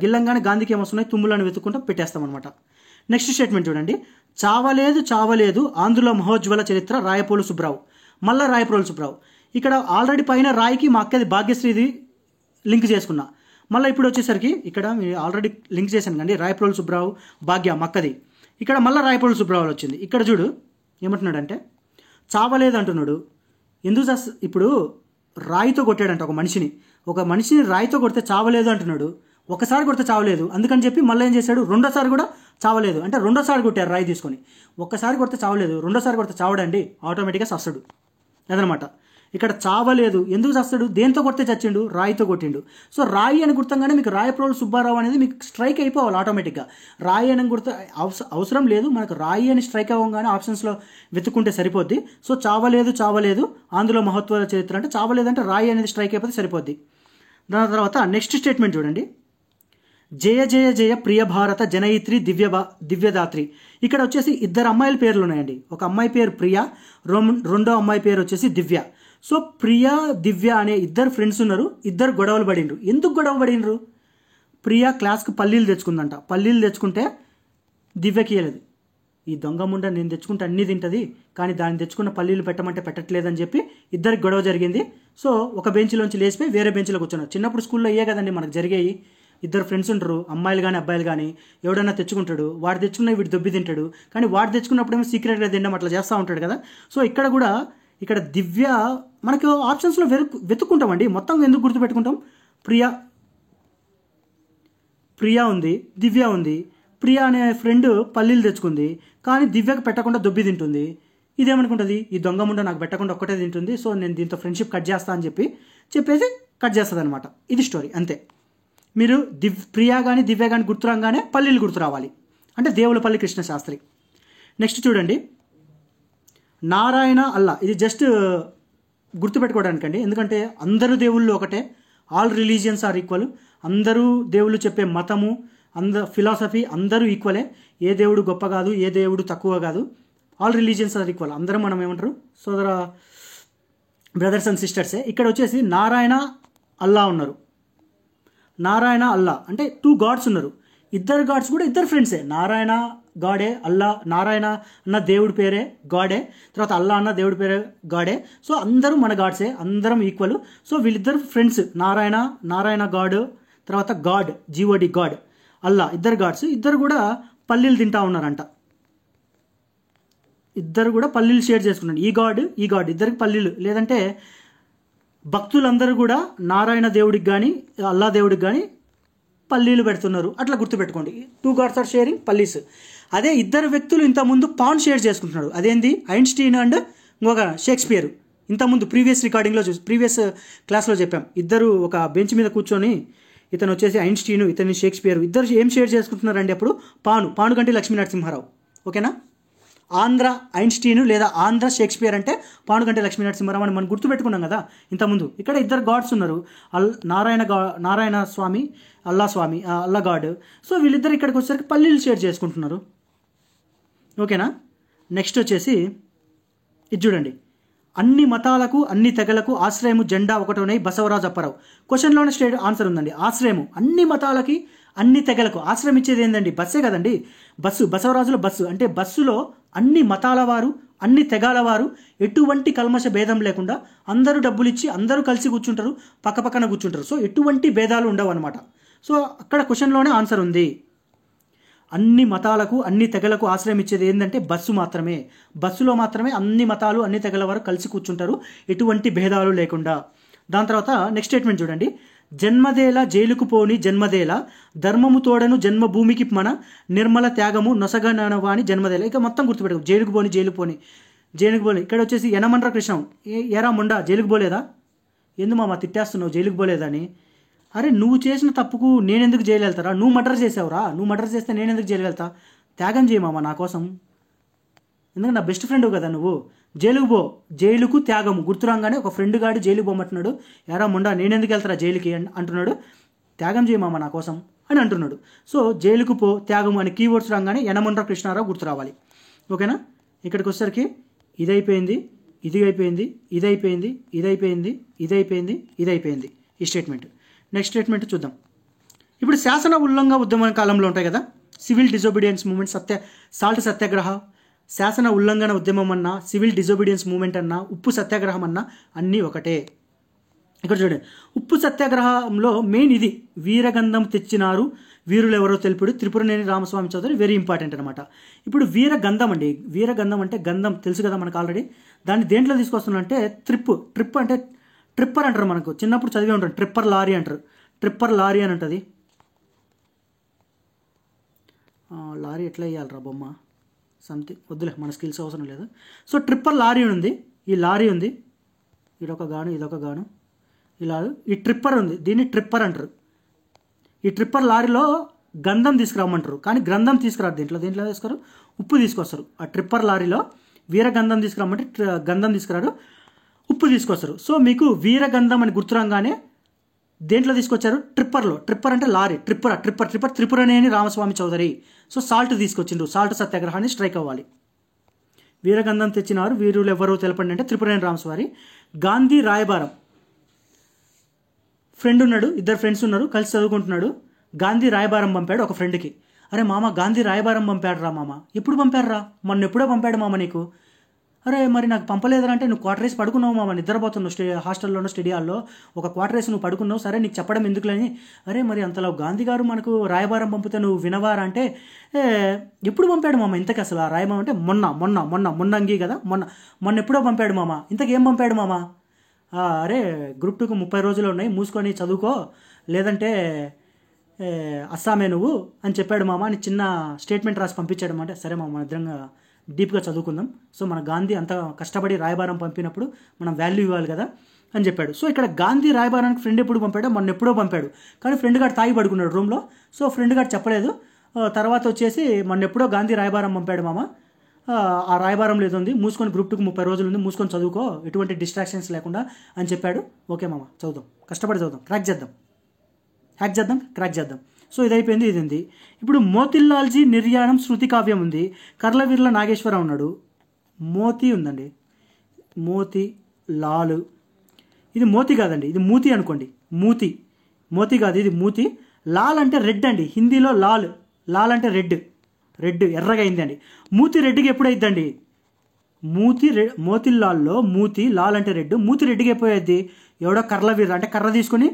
గిల్లంగానే గాంధీకి ఏమొస్తున్నాయి తుమ్ములను వెతుక్కుంటూ పెట్టేస్తాం అనమాట. నెక్స్ట్ స్టేట్మెంట్ చూడండి, చావలేదు ఆంధ్రుల మహోజ్వల చరిత్ర రాయపోలు సుబ్రావు. మళ్ళా రాయపోలు సుబ్రావు. ఇక్కడ ఆల్రెడీ పైన రాయికి మా అక్కది భాగ్యశ్రీది లింక్ చేసుకున్నా. మళ్ళీ ఇప్పుడు వచ్చేసరికి ఇక్కడ ఆల్రెడీ లింక్ చేశాను కండి, రాయపోలు సుబ్రావు భాగ్య మక్కది. ఇక్కడ మళ్ళీ రాయపోలు సుబ్రావు వచ్చింది. ఇక్కడ చూడు ఏమంటున్నాడంటే, చావలేదు అంటున్నాడు. ఎందుకు ఇప్పుడు రాయితో కొట్టాడంట ఒక మనిషిని రాయితో కొడితే చావలేదు అంటున్నాడు. ఒకసారి కొడితే చావలేదు, అందుకని చెప్పి మళ్ళీ ఏం చేశాడు, రెండోసారి కూడా చావలేదు. అంటే రెండోసారి కొట్టారు రాయి తీసుకొని. ఒక్కసారి కొడితే చావలేదు, రెండోసారి కొడితే చావడండి, ఆటోమేటిక్గా చస్తాడు అదనమాట. ఇక్కడ చావలేదు, ఎందుకు చస్తాడు, దేంతో కొడితే చచ్చిండు, రాయితో కొట్టిండు. సో రాయి అని గుర్తంగానే మీకు రాయప్రోలు సుబ్బారావు అనేది మీకు స్ట్రైక్ అయిపోవాలి ఆటోమేటిక్గా. రాయి అని గుర్తు అవసరం లేదు మనకు, రాయి అని స్ట్రైక్ అవ్వగానే ఆప్షన్స్లో వెతుక్కుంటే సరిపోద్ది. సో చావలేదు ఆంధ్రుల మహత్వాల చరిత్ర అంటే చావలేదు అంటే రాయి అనేది స్ట్రైక్ అయిపోతే సరిపోద్ది. దాని తర్వాత నెక్స్ట్ స్టేట్మెంట్ చూడండి, జయ జయ జయ ప్రియ భారత జనయిత్రి దివ్యదాత్రి. ఇక్కడ వచ్చేసి 2 అమ్మాయిల పేర్లు ఉన్నాయండి. ఒక అమ్మాయి పేరు ప్రియ, రెండో అమ్మాయి పేరు వచ్చేసి దివ్య. సో ప్రియ దివ్య అనే 2 ఫ్రెండ్స్ ఉన్నారు. 2 గొడవలు పడిండ్రు. ఎందుకు గొడవ పడిండ్రు, ప్రియ క్లాస్కి పల్లీలు తెచ్చుకుందంట. పల్లీలు తెచ్చుకుంటే దివ్యకి ఇవ్వలేదు. ఈ దొంగ ముండ నేను తెచ్చుకుంటే అన్నీ తింటుంది, కానీ దాన్ని తెచ్చుకున్న పల్లీలు పెట్టమంటే పెట్టట్లేదని చెప్పి ఇద్దరికి గొడవ జరిగింది. సో ఒక బెంచ్లోంచి లేచిపోయి వేరే బెంచ్లో కూర్చున్నారు. చిన్నప్పుడు స్కూల్లో అయ్యే కదండి మనకు జరిగాయి. ఇద్దరు ఫ్రెండ్స్ ఉంటారు, అమ్మాయిలు కానీ అబ్బాయిలు కానీ, ఎవడన్నా తెచ్చుకుంటాడు, వాడు తెచ్చుకున్న వీడు దొబ్బి తింటాడు, కానీ వాడు తెచ్చుకున్నప్పుడేమో సీక్రెట్గా తినడం అట్లా చేస్తూ ఉంటాడు కదా. సో ఇక్కడ దివ్య మనకు ఆప్షన్స్లో వెతుక్కుంటామండి. మొత్తం ఎందుకు గుర్తుపెట్టుకుంటాం? ప్రియా ఉంది, దివ్య ఉంది. ప్రియా అనే ఫ్రెండ్ పల్లీలు తెచ్చుకుంది, కానీ దివ్యకు పెట్టకుండా దొబ్బి తింటుంది. ఇదేమనుకుంటుంది, ఈ దొంగ ముండ నాకు పెట్టకుండా ఒక్కటే తింటుంది, సో నేను దీంతో ఫ్రెండ్షిప్ కట్ చేస్తా అని చెప్పేసి కట్ చేస్తుంది అనమాట. ఇది స్టోరీ అంతే. మీరు ప్రియా కానీ దివ్య కానీ గుర్తురాగానే పల్లీలు గుర్తు రావాలి, అంటే దేవులపల్లి కృష్ణశాస్త్రి. నెక్స్ట్ చూడండి, నారాయణ అల్లా. ఇది జస్ట్ గుర్తుపెట్టుకోవడానికండి, ఎందుకంటే అందరూ దేవుళ్ళు ఒకటే, ఆల్ రిలీజియన్స్ ఆర్ ఈక్వల్. అందరూ దేవుళ్ళు చెప్పే మతము, ఫిలాసఫీ అందరూ ఈక్వలే. ఏ దేవుడు గొప్ప కాదు, ఏ దేవుడు తక్కువ కాదు. All religions are equal. అందరం మనం ఏమంటారు, సోదర బ్రదర్స్ అండ్ సిస్టర్సే. ఇక్కడ వచ్చేసి నారాయణ అల్లా ఉన్నారు. నారాయణ అల్లా అంటే 2 గాడ్స్ ఉన్నారు. ఇద్దరు గాడ్స్ కూడా ఇద్దరు ఫ్రెండ్సే. నారాయణ గాడే, అల్లా నారాయణ అన్న దేవుడి పేరే గాడే, తర్వాత అల్లా అన్న దేవుడి పేరే గాడే. సో అందరూ మన గాడ్సే, అందరం ఈక్వల్. సో వీళ్ళిద్దరు ఫ్రెండ్స్, నారాయణ గాడ్, తర్వాత గాడ్ జీఓడి గాడ్, అల్లా, ఇద్దరు గాడ్స్. ఇద్దరు కూడా పల్లీలు తింటా ఉన్నారంట. ఇద్దరు కూడా పల్లీలు షేర్ చేసుకున్నాడు. ఈ గాడ్ ఇద్దరికి పల్లీలు, లేదంటే భక్తులందరూ కూడా నారాయణ దేవుడికి కానీ అల్లా దేవుడికి కానీ పల్లీలు పెడుతున్నారు. అట్లా గుర్తుపెట్టుకోండి. 2 గాడ్స్ ఆర్ షేరింగ్ పల్లీస్. అదే ఇద్దరు వ్యక్తులు ఇంతకుముందు పాన్ షేర్ చేసుకుంటున్నాడు. అదేంది, ఐన్స్టీన్ అండ్ ఇంకొక షేక్స్పియర్. ఇంతకుముందు ప్రీవియస్ క్లాస్లో చెప్పాం. ఇద్దరు ఒక బెంచ్ మీద కూర్చొని, ఇతను వచ్చేసి ఐన్స్టీన్, ఇతని షేక్స్పియర్. ఇద్దరు ఏం షేర్ చేసుకుంటున్నారండి అప్పుడు? పానుగంటి లక్ష్మీనరసింహారావు. ఓకేనా? ఆంధ్ర ఐన్స్టీన్ లేదా ఆంధ్ర షేక్స్పియర్ అంటే పానుగంటి లక్ష్మీనరసింహారావు అని మనం గుర్తుపెట్టుకున్నాం కదా ఇంతకుముందు. ఇక్కడ ఇద్దరు గాడ్స్ ఉన్నారు, నారాయణ స్వామి, అల్లా గాడ్. సో వీళ్ళిద్దరు ఇక్కడికి వచ్చేసరికి పల్లీలు షేర్ చేసుకుంటున్నారు. ఓకేనా? నెక్స్ట్ వచ్చేసి ఇది చూడండి, అన్ని మతాలకు అన్ని తెగలకు ఆశ్రయము జెండా ఒకటోనై బసవరాజు అప్పారావు. క్వశ్చన్లోనే ఆన్సర్ ఉందండి. ఆశ్రయము అన్ని మతాలకి అన్ని తెగలకు ఆశ్రయం ఇచ్చేది ఏందండి? బస్సే కదండి. బసవరాజుల బస్సు అంటే బస్సులో అన్ని మతాల వారు, అన్ని తెగాల వారు, ఎటువంటి కల్మష భేదం లేకుండా అందరూ డబ్బులు ఇచ్చి అందరూ కలిసి కూర్చుంటారు, పక్కపక్కన కూర్చుంటారు. సో ఎటువంటి భేదాలు ఉండవు అనమాట. సో అక్కడ క్వశ్చన్లోనే ఆన్సర్ ఉంది. అన్ని మతాలకు అన్ని తెగలకు ఆశ్రయం ఇచ్చేది ఏంటంటే బస్సు మాత్రమే. బస్సులో మాత్రమే అన్ని మతాలు అన్ని తెగల వారు కలిసి కూర్చుంటారు, ఎటువంటి భేదాలు లేకుండా. దాని తర్వాత నెక్స్ట్ స్టేట్మెంట్ చూడండి, జన్మదేల జైలుకు పోని జన్మదేల ధర్మము తోడను జన్మభూమికి మన నిర్మల త్యాగము నొసగనవాని జన్మదేల. ఇక మొత్తం గుర్తుపెట్టుకో, జైలుకు పోని. ఇక్కడ వచ్చేసి యనమండ్ర కృష్ణం, ఎరా ముండా జైలుకు పోలేదా? ఎందు మామ తిట్టేస్తున్నావు జైలుకు పోలేదని? అరే నువ్వు చేసిన తప్పుకు నేనెందుకు జైలు వెళ్తారా? నువ్వు మర్డర్ చేసావురా, నువ్వు మర్డర్ చేస్తే నేనెందుకు జైలు వెళ్తా? త్యాగం చేయమామా నా కోసం, ఎందుకంటే నా బెస్ట్ ఫ్రెండ్ కదా నువ్వు. జైలుకు త్యాగము గుర్తురాగానే ఒక ఫ్రెండ్ గాడు జైలుకు పోమంటున్నాడు. ఎరా ముండా నేనెందుకు వెళ్తారా జైలుకి అంటున్నాడు. త్యాగం చేయమామా నా కోసం అని అంటున్నాడు. సో జైలుకు త్యాగము అనే కీవర్డ్స్ రాగానే యనమండ్ర కృష్ణారావు గుర్తు రావాలి. ఓకేనా? ఇక్కడికి వచ్చేసరికి ఇదైపోయింది, ఈ స్టేట్మెంట్. నెక్స్ట్ స్టేట్మెంట్ చూద్దాం. ఇప్పుడు శాసన ఉల్లంఘన ఉద్యమ కాలంలో ఉంటాయి కదా, సివిల్ డిజోబీడియన్స్ మూమెంట్, సాల్ట్ సత్యాగ్రహ, శాసన ఉల్లంఘన ఉద్యమం అన్నా, సివిల్ డిజోబీడియన్స్ మూమెంట్ అన్నా, ఉప్పు సత్యాగ్రహం అన్నా అన్నీ ఒకటే. ఇక్కడ చూడండి, ఉప్పు సత్యాగ్రహంలో మెయిన్ ఇది, వీరగంధం తెచ్చినారు వీరులు ఎవరో తెలుపుడు త్రిపురనేని రామస్వామి చౌదరి. వెరీ ఇంపార్టెంట్ అనమాట. ఇప్పుడు వీరగంధం అండి, వీరగంధం అంటే గంధం తెలుసు కదా మనకు ఆల్రెడీ. దాన్ని దేంట్లో తీసుకొస్తున్నారంటే ట్రిప్ అంటే ట్రిప్పర్ అంటారు, మనకు చిన్నప్పుడు చదివే ఉంటారు, ట్రిప్పర్ లారీ అంటారు. ట్రిప్పర్ లారీ అని ఉంటుంది. లారీ ఎట్లా వేయాలరా బొమ్మ, సంథింగ్ వద్దులే, మన స్కిల్స్ అవసరం లేదు. సో ట్రిప్పర్ లారీ ఉంది, ఈ లారీ ఉంది, ఇదొక గాను, ఇలా ఈ ట్రిప్పర్ ఉంది, దీన్ని ట్రిప్పర్ అంటారు. ఈ ట్రిప్పర్ లారీలో గంధం తీసుకురామంటారు, కానీ గ్రంథం తీసుకురారు. దేంట్లో తీసుకురారు, ఉప్పు తీసుకొస్తారు. ఆ ట్రిప్పర్ లారీలో వీరగంధం తీసుకురామంటే గంధం తీసుకురారు, ఉప్పు తీసుకొస్తారు. సో మీకు వీరగంధం అని గుర్తురాగానే దేంట్లో తీసుకొచ్చారు? ట్రిప్పర్లో. ట్రిప్పర్ అంటే lorry, tripper Tripuraneni Ramaswamy Chowdary. So salt తీసుకొచ్చిండ్రు, సాల్ట్ సత్యాగ్రహాన్ని స్ట్రైక్ అవ్వాలి. వీరగంధం తెచ్చినారు వీరులు ఎవరో తెలపండి అంటే త్రిపురనేని రామస్వామి. గాంధీ రాయబారం, ఫ్రెండ్ ఉన్నాడు, ఇద్దరు ఫ్రెండ్స్ ఉన్నారు, కలిసి చదువుకుంటున్నాడు. గాంధీ రాయబారం పంపాడు ఒక ఫ్రెండ్కి. అరే మామ గాంధీ రాయబారం పంపాడు రా మామ. ఎప్పుడు పంపాడు రా? మొన్న ఎప్పుడో పంపాడు మామ నీకు. అరే మరి నాకు పంపలేదురా అంటే నువ్వు క్వార్టర్ వేసి పడుకున్నావు మామ, నిద్రపోతున్నావు హాస్టల్లోనో స్టడీహాల్లో ఒక క్వార్టర్ వేసి నువ్వు పడుకున్నావు, సరే నీకు చెప్పడం ఎందుకులని. అరే మరి అంతలో గాంధీ గారు మనకు రాయబారం పంపితే నువ్వు వినవారా అంటే ఎప్పుడు పంపాడు మామ ఇంతకు అసలు ఆ రాయబారం అంటే మొన్నంగి కదా, మొన్న ఎప్పుడో పంపాడు మామ. ఇంతకేం పంపాడు మామ? అరే గ్రూప్ 2కు 30 రోజులు ఉన్నాయి, మూసుకొని చదువుకో, లేదంటే అస్సామే నువ్వు అని చెప్పాడు మామ అని చిన్న స్టేట్మెంట్ రాసి పంపించాడు అంటే సరే మామ మన ఇద్దరంగా డీప్గా చదువుకుందాం. సో మన గాంధీ అంత కష్టపడి రాయబారం పంపినప్పుడు మనం వాల్యూ ఇవ్వాలి కదా అని చెప్పాడు. సో ఇక్కడ గాంధీ రాయబారానికి ఫ్రెండ్ ఎప్పుడు పంపాడో మొన్న ఎప్పుడో పంపాడు, కానీ ఫ్రెండ్ గారు తాగి పడుకున్నాడు రూమ్లో. సో ఫ్రెండ్ గారు చెప్పలేదు. తర్వాత వచ్చేసి మొన్న ఎప్పుడో గాంధీ రాయబారం పంపాడు మామ, ఆ రాయబారం లేదు ఉంది, మూసుకొని గ్రూప్ 2కు 30 రోజులు ఉంది, మూసుకొని చదువుకో ఎటువంటి డిస్ట్రాక్షన్స్ లేకుండా అని చెప్పాడు. ఓకే మామ చదువుదాం, కష్టపడి చదువుదాం, హ్యాక్ చేద్దాం, క్రాక్ చేద్దాం. సో ఇది అయిపోయింది. ఇది ఉంది. ఇప్పుడు మోతిలాల్జీ నిర్యాణం శృతి కావ్యం ఉంది, కర్లవిర్ల నాగేశ్వరరావు ఉన్నాడు, మోతి ఉందండి, మోతి లాలు. ఇది మోతి కాదండి, ఇది మూతి అనుకోండి, మోతి కాదు, ఇది మూతి. లాల్ అంటే రెడ్ అండి, హిందీలో లాల్ అంటే రెడ్ ఎర్రగా అయింది అండి. మూతి రెడ్డికి ఎప్పుడు అయిద్దండి? మోతిలాల్లో మూతి, లాల్ అంటే రెడ్, మూతి రెడ్డికి ఎప్పుడు అయింది? ఎవడో కర్లవీర అంటే కర్ర తీసుకొని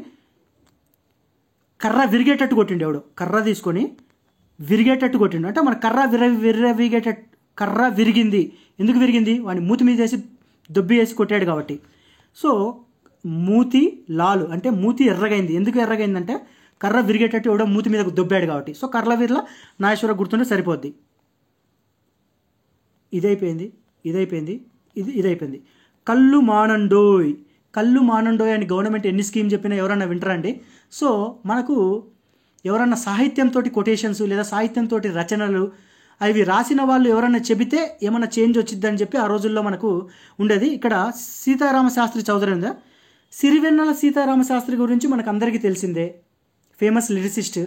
కర్ర విరిగేటట్టు కొట్టిండు, ఎవడో కర్ర తీసుకొని విరిగేటట్టు కొట్టిండు అంటే మన కర్ర విరిగింది. ఎందుకు విరిగింది? వాడిని మూతి మీద వేసి దొబ్బి వేసి కొట్టాడు కాబట్టి. సో మూతి లాలు అంటే మూతి ఎర్రగైంది. ఎందుకు ఎర్రగైందంటే కర్ర విరిగేటట్టు ఎవడో మూతి మీద దొబ్బాడు కాబట్టి. సో కర్లవీర్ల నాగేశ్వరరావు గుర్తుంటే సరిపోద్ది. ఇదైపోయింది. కళ్ళు మానండోయ్ అని గవర్నమెంట్ ఎన్ని స్కీమ్ చెప్పినా ఎవరన్నా వింటారండి? సో మనకు ఎవరన్నా సాహిత్యంతో కొటేషన్స్ లేదా సాహిత్యంతో రచనలు అవి రాసిన వాళ్ళు ఎవరన్నా చెబితే ఏమన్నా చేంజ్ వచ్చిద్దని చెప్పి ఆ రోజుల్లో మనకు ఉండేది. ఇక్కడ సీతారామశాస్త్రి చౌదరి ఉందా, సిరివెన్నెల సీతారామశాస్త్రి గురించి మనకు అందరికీ తెలిసిందే, ఫేమస్ లిరిసిస్ట్.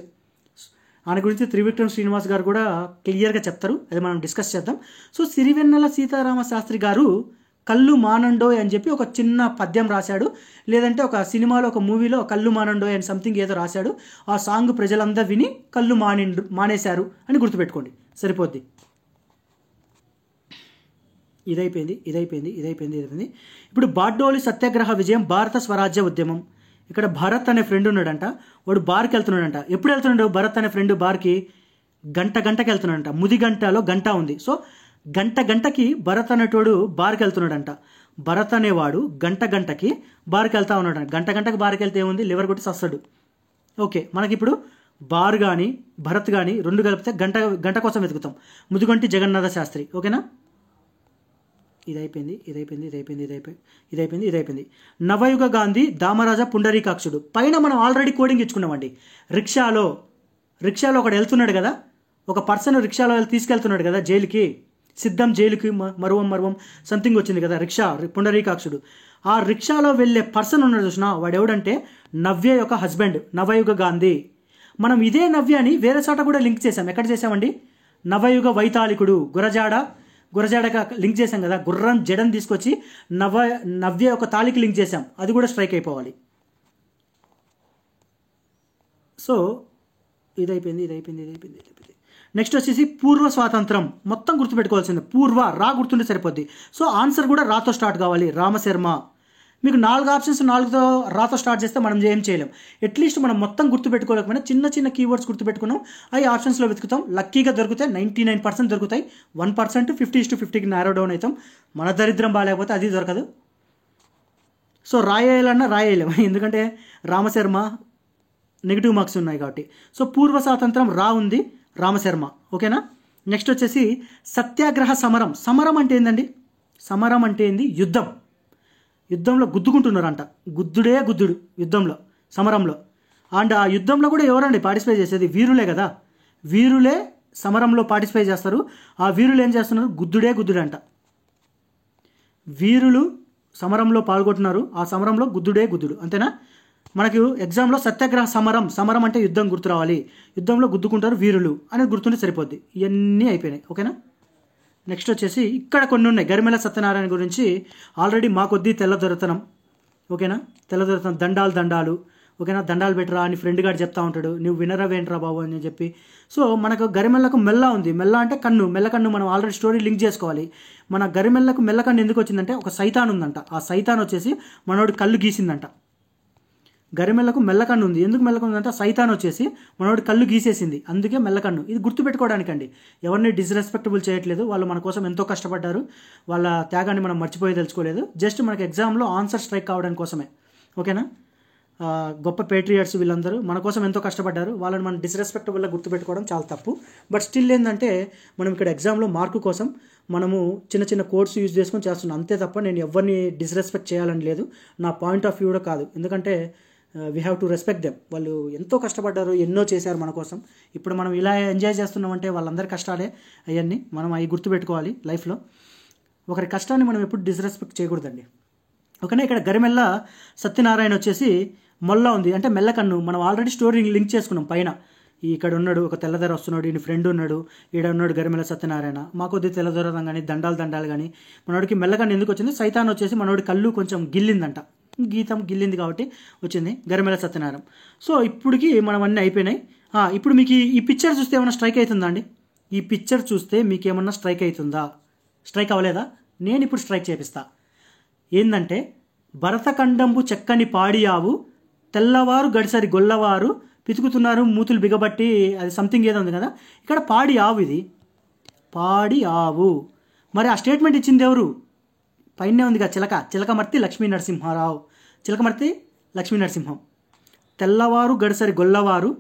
ఆయన గురించి త్రివిక్రమ్ శ్రీనివాస్ గారు కూడా క్లియర్గా చెప్తారు, అది మనం డిస్కస్ చేద్దాం. సో సిరివెన్నెల సీతారామశాస్త్రి గారు కళ్ళు మానండోయ్ అని చెప్పి ఒక చిన్న పద్యం రాశాడు, లేదంటే ఒక సినిమాలో ఒక మూవీలో కళ్ళు మానండోయ్ అని సంథింగ్ ఏదో రాశాడు. ఆ సాంగ్ ప్రజలందరూ విని కళ్ళు మానేశారు అని గుర్తుపెట్టుకోండి, సరిపోద్ది. ఇదైపోయింది. ఇప్పుడు బార్డోలి సత్యాగ్రహ విజయం, భారత స్వరాజ్య ఉద్యమం. ఇక్కడ భరత్ అనే ఫ్రెండ్ ఉన్నాడంట, వాడు బార్కి వెళ్తున్నాడంట. ఎప్పుడు వెళ్తున్నాడు భరత్ అనే ఫ్రెండ్ బార్కి? గంటకి వెళ్తున్నాడంట. ముది గంటలో గంట ఉంది. సో గంటకి భరత్ అనేటోడు బార్కి వెళ్తున్నాడంట. భరత్ అనేవాడు గంటకి బార్కి వెళ్తా ఉన్నాడు. గంటకి బార్కి వెళ్తే ఏముంది, లివర్ కొట్టి సస్తాడు. ఓకే, మనకిప్పుడు బార్ కానీ భరత్ కానీ రెండు కలిపితే గంట కోసం వెతుకుతాం. ముదిగొంటి జగన్నాథ శాస్త్రి. ఓకేనా? ఇదైపోయింది. నవయుగ గాంధీ, దామరాజ పుండరీకాక్షుడు. పైన మనం ఆల్రెడీ కోడింగ్ ఇచ్చుకున్నామండి. రిక్షాలో ఒకడు వెళ్తున్నాడు కదా, ఒక పర్సన్ రిక్షాలో తీసుకెళ్తున్నాడు కదా జైలుకి, సిద్ధం జైలుకి మరువం సంథింగ్ వచ్చింది కదా, రిక్షా పుండరీకాక్షుడు. ఆ రిక్షాలో వెళ్ళే పర్సన్ ఉన్నాడు చూసినా, వాడు ఎవడంటే నవ్య యొక్క హస్బెండ్ నవయుగ గాంధీ. మనం ఇదే నవ్యాని వేరే చోట కూడా లింక్ చేసాం. ఎక్కడ చేసామండి? నవయుగ వైతాళికుడు, గురజాడగా లింక్ చేసాం కదా, గుర్రం జడని తీసుకొచ్చి నవ్య యొక్క తాళికి లింక్ చేసాం, అది కూడా స్ట్రైక్ అయిపోవాలి. సో ఇదైపోయింది. నెక్స్ట్ వచ్చేసి పూర్వ స్వాతంత్రం. మొత్తం గుర్తుపెట్టుకోవాల్సింది పూర్వ, రా గుర్తుంటే సరిపోద్ది. సో ఆన్సర్ కూడా రాతో స్టార్ట్ కావాలి. రామశర్మ. మీకు 4 ఆప్షన్స్ 4తో రాతో స్టార్ట్ చేస్తే మనం ఏం చేయలేం. అట్లీస్ట్ మనం మొత్తం గుర్తుపెట్టుకోలేకపోయినా చిన్న కీవర్డ్స్ గుర్తుపెట్టుకున్నాం, అవి ఆప్షన్స్లో వెతుకుతాం. లక్కీగా దొరుకుతాయి, 99% దొరుకుతాయి. 1% 50:50కి నారో డౌన్ అవుతాం. మన దరిద్రం బాగాలేకపోతే అది దొరకదు. సో రాయలేము, ఎందుకంటే రామశర్మ నెగిటివ్ మార్క్స్ ఉన్నాయి కాబట్టి. సో పూర్వ స్వాతంత్రం రా ఉంది, రామశర్మ. ఓకేనా? నెక్స్ట్ వచ్చేసి సత్యాగ్రహ సమరం. సమరం అంటే ఏందండి? సమరం అంటే ఏంది? యుద్ధంలో గుద్దుకుంటున్నారంట. గుద్దుడు యుద్ధంలో, సమరంలో. అండ్ ఆ యుద్ధంలో కూడా ఎవరండి పార్టిసిపేట్ చేసేది? వీరులే కదా. వీరులే సమరంలో పార్టిసిపేట్ చేస్తారు. ఆ వీరులు ఏం చేస్తున్నారు? గుద్దుడే అంట. వీరులు సమరంలో పాల్గొంటున్నారు, ఆ సమరంలో గుద్దుడు. అంతేనా? మనకు ఎగ్జామ్లో సత్యాగ్రహ సమరం అంటే యుద్ధం గుర్తు రావాలి. యుద్ధంలో గుద్దుకుంటారు వీరులు అనేది గుర్తుంటే సరిపోద్ది. ఇవన్నీ అయిపోయినాయి. ఓకేనా? నెక్స్ట్ వచ్చేసి ఇక్కడ కొన్ని ఉన్నాయి. గరిమెల సత్యనారాయణ గురించి ఆల్రెడీ మా కొద్దీ తెల్లదొరతనం. ఓకేనా? తెల్లదొరతనం, దండాలు, ఓకేనా, దండాలు పెట్టరా అని ఫ్రెండ్ గారు చెప్తా ఉంటాడు, నువ్వు వినరా వేంట్రా బాబు అని చెప్పి. సో మనకు గరిమెల్లకు మెల్ల ఉంది, మెల్ల అంటే కన్ను, మెల్లకన్ను మనం ఆల్రెడీ స్టోరీ లింక్ చేసుకోవాలి. మన గరిమెల్లకు మెల్లకన్ను ఎందుకు వచ్చిందంటే ఒక సైతాన్ ఉందంట, ఆ సైతాన్ వచ్చేసి మనోడి కళ్ళు గీసిందంట. గరిమెల్లకు మెల్లకన్ను ఉంది, ఎందుకు మెల్లకన్ను ఉందంటే సైతాన్ వచ్చేసి మనోడి కళ్ళు గీసేసింది, అందుకే మెల్లకన్ను. ఇది గుర్తుపెట్టుకోవడానికండి, ఎవరిని డిస్రెస్పెక్టబుల్ చేయట్లేదు, వాళ్ళు మన కోసం ఎంతో కష్టపడ్డారు, వాళ్ళ త్యాగాన్ని మనం మర్చిపోయి తెలుసుకోలేదు, జస్ట్ మనకి ఎగ్జామ్లో ఆన్సర్ స్ట్రైక్ కావడానికి కోసమే. ఓకేనా, గొప్ప పేట్రియట్స్ వీళ్ళందరూ మన కోసం ఎంతో కష్టపడ్డారు, వాళ్ళని మనం డిస్రెస్పెక్టబుల్గా గుర్తుపెట్టుకోవడం చాలా తప్పు. బట్ స్టిల్ ఏంటంటే మనం ఇక్కడ ఎగ్జామ్లో మార్కు కోసం మనము చిన్న చిన్న కోడ్స్ యూజ్ చేసుకొని చేస్తున్నాం, అంతే తప్ప నేను ఎవరిని డిస్రెస్పెక్ట్ చేయాలని లేదు, నా పాయింట్ ఆఫ్ వ్యూ కూడా కాదు. ఎందుకంటే we have to respect them, వాళ్ళు ఎంతో కష్టపడ్డారు, ఎన్నో చేశారు మన కోసం. ఇప్పుడు మనం ఇలా ఎంజాయ్ చేస్తున్నామంటే వాళ్ళందరి కష్టాలే అవన్నీ, మనం అవి గుర్తుపెట్టుకోవాలి లైఫ్లో. ఒకరి కష్టాన్ని మనం ఎప్పుడు డిస్రెస్పెక్ట్ చేయకూడదండి. ఓకేనా, ఇక్కడ గరిమెల్ల సత్యనారాయణ వచ్చేసి మొల్ల ఉంది అంటే మెల్లకన్ను. మనం ఆల్రెడీ స్టోరీ లింక్ చేసుకున్నాం పైన, ఇక్కడ ఉన్నాడు ఒక తెల్లదొర వస్తున్నాడు, ఈయన ఫ్రెండ్ ఉన్నాడు, ఈడ ఉన్నాడు గరిమెల్ల సత్యనారాయణ, మా కొద్ది తెల్లదొరదం కానీ దండాలు కానీ మనోడికి మెల్లకన్ను ఎందుకు వచ్చింది, సైతాన్ వచ్చేసి మనోడి కళ్ళు కొంచెం గిల్లిందంట, గీతం గిల్లింది కాబట్టి వచ్చింది గరిమెల్ల సత్యనారాయణ. సో ఇప్పటికి మనం అన్నీ అయిపోయినాయి. ఇప్పుడు మీకు ఈ పిక్చర్ చూస్తే ఏమైనా స్ట్రైక్ అవుతుందా అండి? ఈ పిక్చర్ చూస్తే మీకు ఏమన్నా స్ట్రైక్ అవుతుందా? స్ట్రైక్ అవ్వలేదా? నేను ఇప్పుడు స్ట్రైక్ చేపిస్తా. ఏంటంటే భరతఖండంబు చెక్కని పాడియావు, తెల్లవారు గడిసరి గొల్లవారు పితుకుతున్నారు మూతులు బిగబట్టి, అది సంథింగ్ ఏదో ఉంది కదా, ఇక్కడ పాడి ఆవు, ఇది పాడి ఆవు. మరి ఆ స్టేట్మెంట్ ఇచ్చింది ఎవరు? పైనే ఉంది కదా చిలకమర్తి లక్ష్మీ నరసింహారావు, చిలకమర్తి లక్ష్మీ నరసింహం. తెల్లవారు గడిసరి గొల్లవారు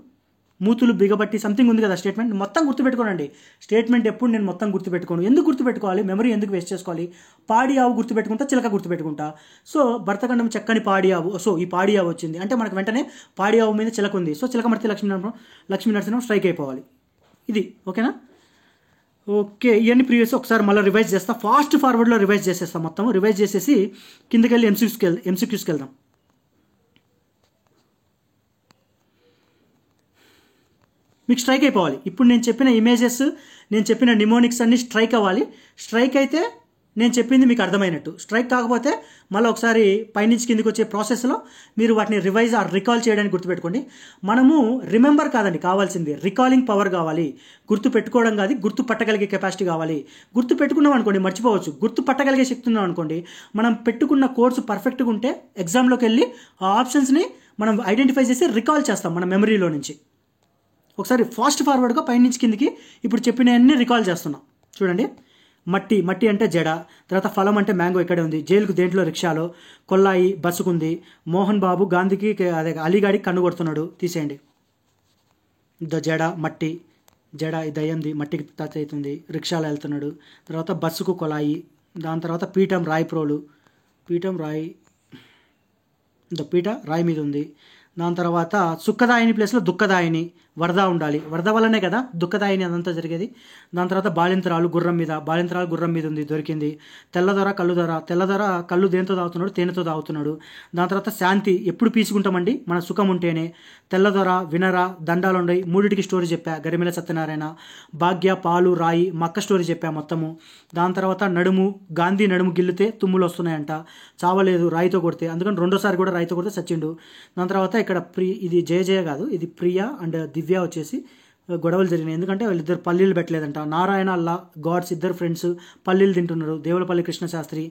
మూతులు బిగబట్టి సంథింగ్ ఉంది కదా స్టేట్మెంట్, మొత్తం గుర్తుపెట్టుకోనండి. స్టేట్మెంట్ ఎప్పుడు నేను మొత్తం గుర్తుపెట్టుకోను, ఎందుకు గుర్తుపెట్టుకోవాలి, మెమరీ ఎందుకు వేస్ట్ చేసుకోవాలి? పాడి ఆవు గుర్తుపెట్టుకుంటా, చిలక గుర్తుపెట్టుకుంటా. సో భరతఖండం చెక్కని పాడి ఆవు, సో ఈ పాడి ఆవు వచ్చింది అంటే మనకు వెంటనే పాడి ఆవు మీద చిలక ఉంది, సో చిలకమర్తి లక్ష్మీ నరసింహం స్ట్రైక్ అయిపోవాలి. ఇది ఓకేనా? ఓకే, ఇవన్నీ ప్రీవియస్ ఒకసారి మళ్ళీ రివైజ్ చేస్తా, ఫాస్ట్ ఫార్వర్డ్లో రివైజ్ చేసేస్తాం, మొత్తం రివైజ్ చేసేసి కిందకి వెళ్ళి ఎంసీక్యూస్కి వెళ్దాం. మీకు స్ట్రైక్ అయిపోవాలి. ఇప్పుడు నేను చెప్పిన ఇమేజెస్, నేను చెప్పిన నిమోనిక్స్ అన్నీ స్ట్రైక్ అవ్వాలి. స్ట్రైక్ అయితే నేను చెప్పింది మీకు అర్థమైనట్టు, స్ట్రైక్ కాకపోతే మళ్ళీ ఒకసారి పైనుంచి కిందికి వచ్చే ప్రాసెస్లో మీరు వాటిని రివైజ్ ఆర్ రికాల్ చేయడానికి గుర్తుపెట్టుకోండి. మనము రిమెంబర్ కాదండి కావాల్సింది, రికాలింగ్ పవర్ కావాలి. గుర్తు పెట్టుకోవడం కాదు, గుర్తు పట్టగలిగే కెపాసిటీ కావాలి. గుర్తు పెట్టుకున్నాం అనుకోండి మర్చిపోవచ్చు, గుర్తు పట్టగలిగే శక్తి ఉన్నాం అనుకోండి, మనం పెట్టుకున్న కోర్సు పర్ఫెక్ట్గా ఉంటే ఎగ్జామ్లోకి వెళ్ళి ఆ ఆప్షన్స్ని మనం ఐడెంటిఫై చేసి రికాల్ చేస్తాం మన మెమరీలో నుంచి. ఒకసారి ఫాస్ట్ ఫార్వర్డ్గా పైనుంచి కిందికి ఇప్పుడు చెప్పినవన్నీ రికాల్ చేస్తున్నాం. చూడండి, మట్టి అంటే జడ, తర్వాత ఫలం అంటే మ్యాంగో ఇక్కడే ఉంది, జైలుకు దేంట్లో రిక్షాలో, కొల్లాయి బస్సుకుంది, మోహన్ బాబు గాంధీకి అదే అలీగాడికి కన్ను కొడుతున్నాడు, తీసేయండి. జడ మట్టి, జడ దయ్యంది, మట్టికి టచ్ అవుతుంది, రిక్షాలో వెళ్తున్నాడు, తర్వాత బస్సుకు కొలాయి, దాని తర్వాత పీఠం రాయి ప్రోలు, పీఠం రాయి రాయి మీద ఉంది, దాని తర్వాత సుఖదాయిని ప్లేస్లో దుఃఖదాయిని, వరద ఉండాలి, వరద వల్లనే కదా దుఃఖదాయిని అదంతా జరిగేది. దాని తర్వాత బాలింతరాలు గుర్రం మీద ఉంది, దొరికింది. తెల్లదొర తెల్లదొర కళ్ళు దేంతో తాగుతున్నాడు, తేనెతో తాగుతున్నాడు. దాని తర్వాత శాంతి, ఎప్పుడు పీసుకుంటామండి మన సుఖం ఉంటేనే. తెల్లదొర, వినర, దండాలు ఉండయి, మూడిటికి స్టోరీ చెప్పా, గరిమెల సత్యనారాయణ. భాగ్య, పాలు, రాయి, మక్క స్టోరీ చెప్పా మొత్తము. దాని తర్వాత నడుము, గాంధీ నడుము గిల్లితే తుమ్ములు వస్తున్నాయంట, చావలేదు రాయితో కొడితే, అందుకని రెండోసారి కూడా రాయితో కొడితే చచ్చిండు. దాని తర్వాత ఇక్కడ ఇది జయ కాదు, ఇది ప్రియ అండ్ దివ్య వచ్చేసి గొడవలు జరిగినాయి, ఎందుకంటే వాళ్ళిద్దరు పల్లీలు పెట్టలేదంట. నారాయణ అల్లా గాడ్స్ ఇద్దరు ఫ్రెండ్స్ పల్లీలు తింటున్నారు. దేవులపల్లి కృష్ణశాస్త్రి,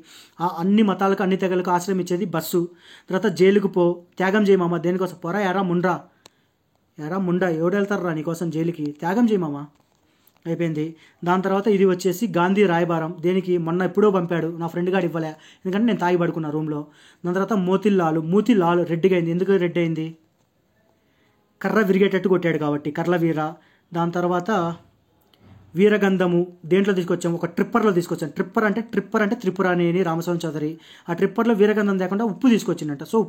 అన్ని మతాలకు అన్ని తెగలకు ఆశ్రయం ఇచ్చేది బస్సు. తర్వాత జైలుకు త్యాగం చేయమామ, దేనికోసం పొరా ఎరా ముండా ఎవడెళ్తారా నీకోసం జైలుకి, త్యాగం చేయమామ, అయిపోయింది. దాని తర్వాత ఇది వచ్చేసి గాంధీ రాయబారం, దేనికి మొన్న ఎప్పుడో పంపాడు, నా ఫ్రెండ్ గారు ఇవ్వలే, ఎందుకంటే నేను తాగి పడుకున్నా రూమ్లో. దాని తర్వాత మూతిలాలు రెడ్డిగా అయింది, ఎందుకు రెడ్డి అయింది, కర్ర విరిగేటట్టు కొట్టాడు కాబట్టి కర్ల వీర. దాని తర్వాత వీరగంధము దేంట్లో తీసుకొచ్చాము, ఒక ట్రిప్పర్లో తీసుకొచ్చాను. ట్రిప్పర్ అంటే త్రిపురానేని రామస్వామి చౌదరి. ఆ ట్రిప్పర్లో వీరగంధం లేకుండా ఉప్పు తీసుకొచ్చిందంట, సో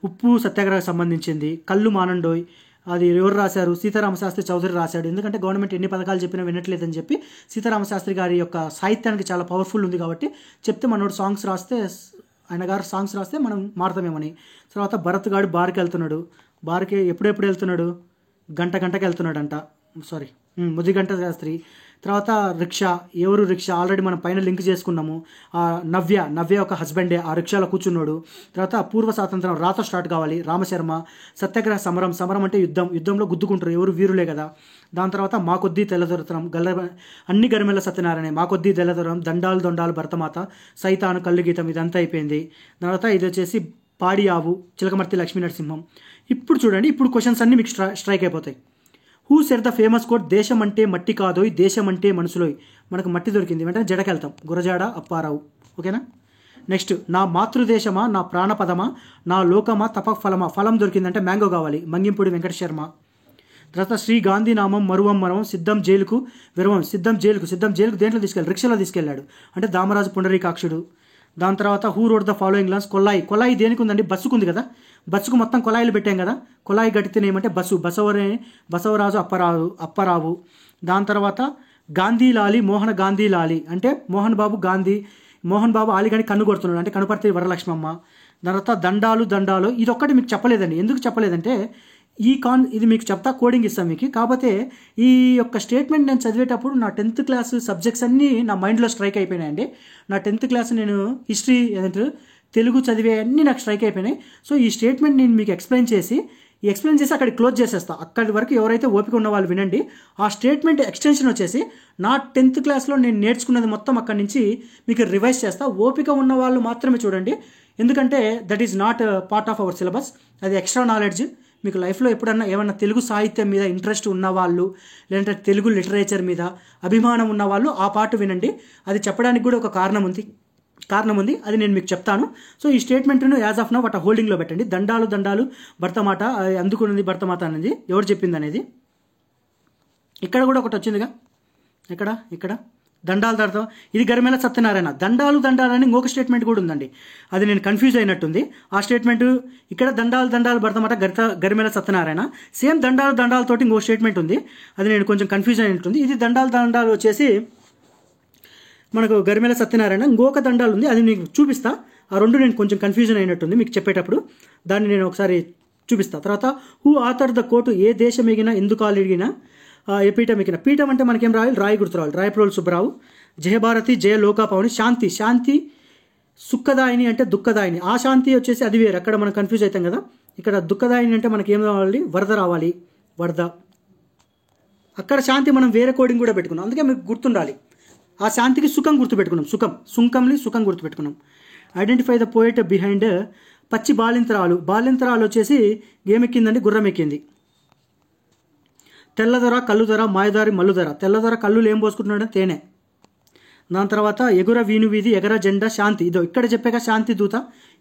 ఉప్పు సత్యాగ్రహం సంబంధించింది. కళ్ళు మానండోయ్, అది ఎవరు రాశారు, సీతారామశాస్త్రి చౌదరి రాశాడు, ఎందుకంటే గవర్నమెంట్ ఎన్ని పథకాలు చెప్పినా వినట్లేదని చెప్పి సీతారామశాస్త్రి గారి యొక్క సాహిత్యానికి చాలా పవర్ఫుల్ ఉంది కాబట్టి చెప్తే మనోడు ఆయన గారు సాంగ్స్ రాస్తే మనం మారుతామేమని. తర్వాత భరత్ గాడు బార్కి వెళ్తున్నాడు, బార్కి ఎప్పుడెప్పుడు వెళ్తున్నాడు, గంటకి వెళ్తున్నాడంట, ముదిగంట శాస్త్రి. తర్వాత రిక్షా, ఎవరు రిక్షా ఆల్రెడీ మనం పైన లింక్ చేసుకున్నాము. నవ్య ఒక హస్బెండే ఆ రిక్షాలో కూర్చున్నాడు. తర్వాత పూర్వ స్వాతంత్రం రాతో స్టార్ట్ కావాలి, రామశర్మ. సత్యాగ్రహ సమరం అంటే యుద్ధంలో గుద్దుకుంటారు, ఎవరు వీరులే కదా. దాని తర్వాత మా కొద్దీ తెల్లదొరతనం, అన్ని గరిమెల్ల సత్యనారాయణ, మా కొద్దీ తెల్లదొరం, దండాలు భరతమాత, సైతాను, కళ్ళు గీతం, ఇదంతా అయిపోయింది. తర్వాత ఇది వచ్చేసి పాడి ఆవు, చిలకమర్తి లక్ష్మీ నరసింహం. ఇప్పుడు చూడండి, ఇప్పుడు క్వశ్చన్స్ అన్నీ మీకు స్ట్రైక్ అయిపోతాయి. Who set the famous coat, దేశం అంటే మట్టి కాదోయ్, దేశం అంటే మనుషులోయ్. మనకు మట్టి దొరికింది, వెంటనే జడకెళ్తాం, గురజాడ అప్పారావు. ఓకేనా. నెక్స్ట్, నా మాతృదేశమా, నా ప్రాణపదమా, నా లోకమా, తపఫలమా. ఫలం దొరికిందంటే మ్యాంగో కావాలి, మంగింపూడి వెంకట శర్మ. తర్వాత శ్రీ గాంధీ నామం మరువం మరవం, సిద్ధం జైలుకు విరవం. సిద్ధం జైలుకు దేంట్లో తీసుకెళ్ళాడు, రిక్షాలో తీసుకెళ్ళాడు, అంటే దామరాజు పుండరీకాక్షుడు. దాని తర్వాత who wrote the following lines, కొలాయి దేనికి ఉందండి, బస్సుకు ఉంది కదా. బస్సుకు మొత్తం కొలాయిలు పెట్టాం కదా, కొలాయి గట్టితేనే ఏమంటే బసవరాజు అప్పారావు. దాని తర్వాత గాంధీ లాలి, మోహన గాంధీ లాలి అంటే మోహన్ బాబు ఆలిగాని కన్ను కొడుతున్నాడు, అంటే కనుపర్తి వరలక్ష్మమ్మ. దాని తర్వాత దండాలు ఇది ఒక్కటి మీకు చెప్పలేదండి. ఎందుకు చెప్పలేదంటే ఇది మీకు చెప్తా, కోడింగ్ ఇస్తాం మీకు. కాకపోతే ఈ యొక్క స్టేట్మెంట్ నేను చదివేటప్పుడు నా 10th క్లాస్ సబ్జెక్ట్స్ అన్నీ నా మైండ్లో స్ట్రైక్ అయిపోయినాయండి. నా 10th క్లాస్ నేను హిస్టరీ తెలుగు చదివే అన్నీ నాకు స్ట్రైక్ అయిపోయినాయి. సో ఈ స్టేట్మెంట్ నేను మీకు ఎక్స్ప్లెయిన్ చేసి అక్కడికి క్లోజ్ చేసేస్తా. అక్కడి వరకు ఎవరైతే ఓపిక ఉన్న వాళ్ళు వినండి. ఆ స్టేట్మెంట్ ఎక్స్టెన్షన్ వచ్చేసి నా 10th క్లాస్లో నేను నేర్చుకున్నది మొత్తం అక్కడి నుంచి మీకు రివైజ్ చేస్తా. ఓపిక ఉన్న వాళ్ళు మాత్రమే చూడండి, ఎందుకంటే that is not part of our syllabus, అది ఎక్స్ట్రా నాలెడ్జ్. మీకు లైఫ్లో ఎప్పుడన్నా ఏమన్నా తెలుగు సాహిత్యం మీద ఇంట్రెస్ట్ ఉన్నవాళ్ళు, లేదంటే తెలుగు లిటరేచర్ మీద అభిమానం ఉన్నవాళ్ళు ఆ పార్ట్ వినండి. అది చెప్పడానికి కూడా ఒక కారణం ఉంది, అది నేను మీకు చెప్తాను. సో ఈ స్టేట్మెంట్ను యాజ్ ఆఫ్ నౌ అట్లా హోల్డింగ్లో పెట్టండి. దండాలు భర్తమాట, అందుకున్నది భర్తమాత అనేది ఎవరు చెప్పింది అనేది. ఇక్కడ కూడా ఒకటి వచ్చిందిగా, ఇక్కడ దండాలు ఇది గరిమెల్ల సత్యనారాయణ. దండాలు అని ఇంకొక స్టేట్మెంట్ కూడా ఉందండి, అది నేను కన్ఫ్యూజ్ అయినట్టుంది. ఆ స్టేట్మెంట్ ఇక్కడ దండాలు భర్తమాట గరిమెల్ల సత్యనారాయణ. సేమ్ దండాలతోటి ఇంకో స్టేట్మెంట్ ఉంది, అది నేను కొంచెం కన్ఫ్యూజ్ అయినట్టుంది. ఇది దండాలు వచ్చేసి మనకు గరిమెల్ల సత్యనారాయణ. ఇంకొక దండాలు ఉంది, అది మీకు చూపిస్తా. ఆ రెండు నేను కొంచెం కన్ఫ్యూజన్ అయినట్టుంది మీకు చెప్పేటప్పుడు, దాన్ని నేను ఒకసారి చూపిస్తా. తర్వాత హూ ఆథర్ ద కోర్టు, ఏ దేశం ఎగినా ఎందుకు అడిగినా ఏ పీఠం ఎక్కిన. పీఠం అంటే మనకేం రాయాలి, రాయి గుర్తు రావాలి, రాయప్రోలు సుబ్బరావు. జయభారతి జయ లోకాపవని. శాంతి సుఖదాయిని అంటే దుఃఖదాయిని. ఆ శాంతి వచ్చేసి అది వేరు, అక్కడ మనం కన్ఫ్యూజ్ అవుతాం కదా. ఇక్కడ దుఃఖదాయిని అంటే మనకి ఏం రావాలి, వరద రావాలి, వరద. అక్కడ శాంతి మనం వేరే కోడింగ్ కూడా పెట్టుకున్నాం, అందుకే మీకు గుర్తుండాలి. ఆ శాంతికి సుఖం గుర్తుపెట్టుకున్నాం, సుఖం గుర్తుపెట్టుకున్నాం. Identify the poet behind. పచ్చి బాలింతరాలు వచ్చేసి ఏమెక్కిందండి, గుర్రం ఎక్కింది. తెల్లదొర కళ్ళుదొర మాయదారి మల్లుదొర. తెల్లదొర కళ్ళు ఏం పోసుకుంటున్నాడు, తేనె. దాని తర్వాత ఎగుర వీణు వీధి ఎగర జెండా శాంతి. ఇదో ఇక్కడ చెప్పాక శాంతి దూత,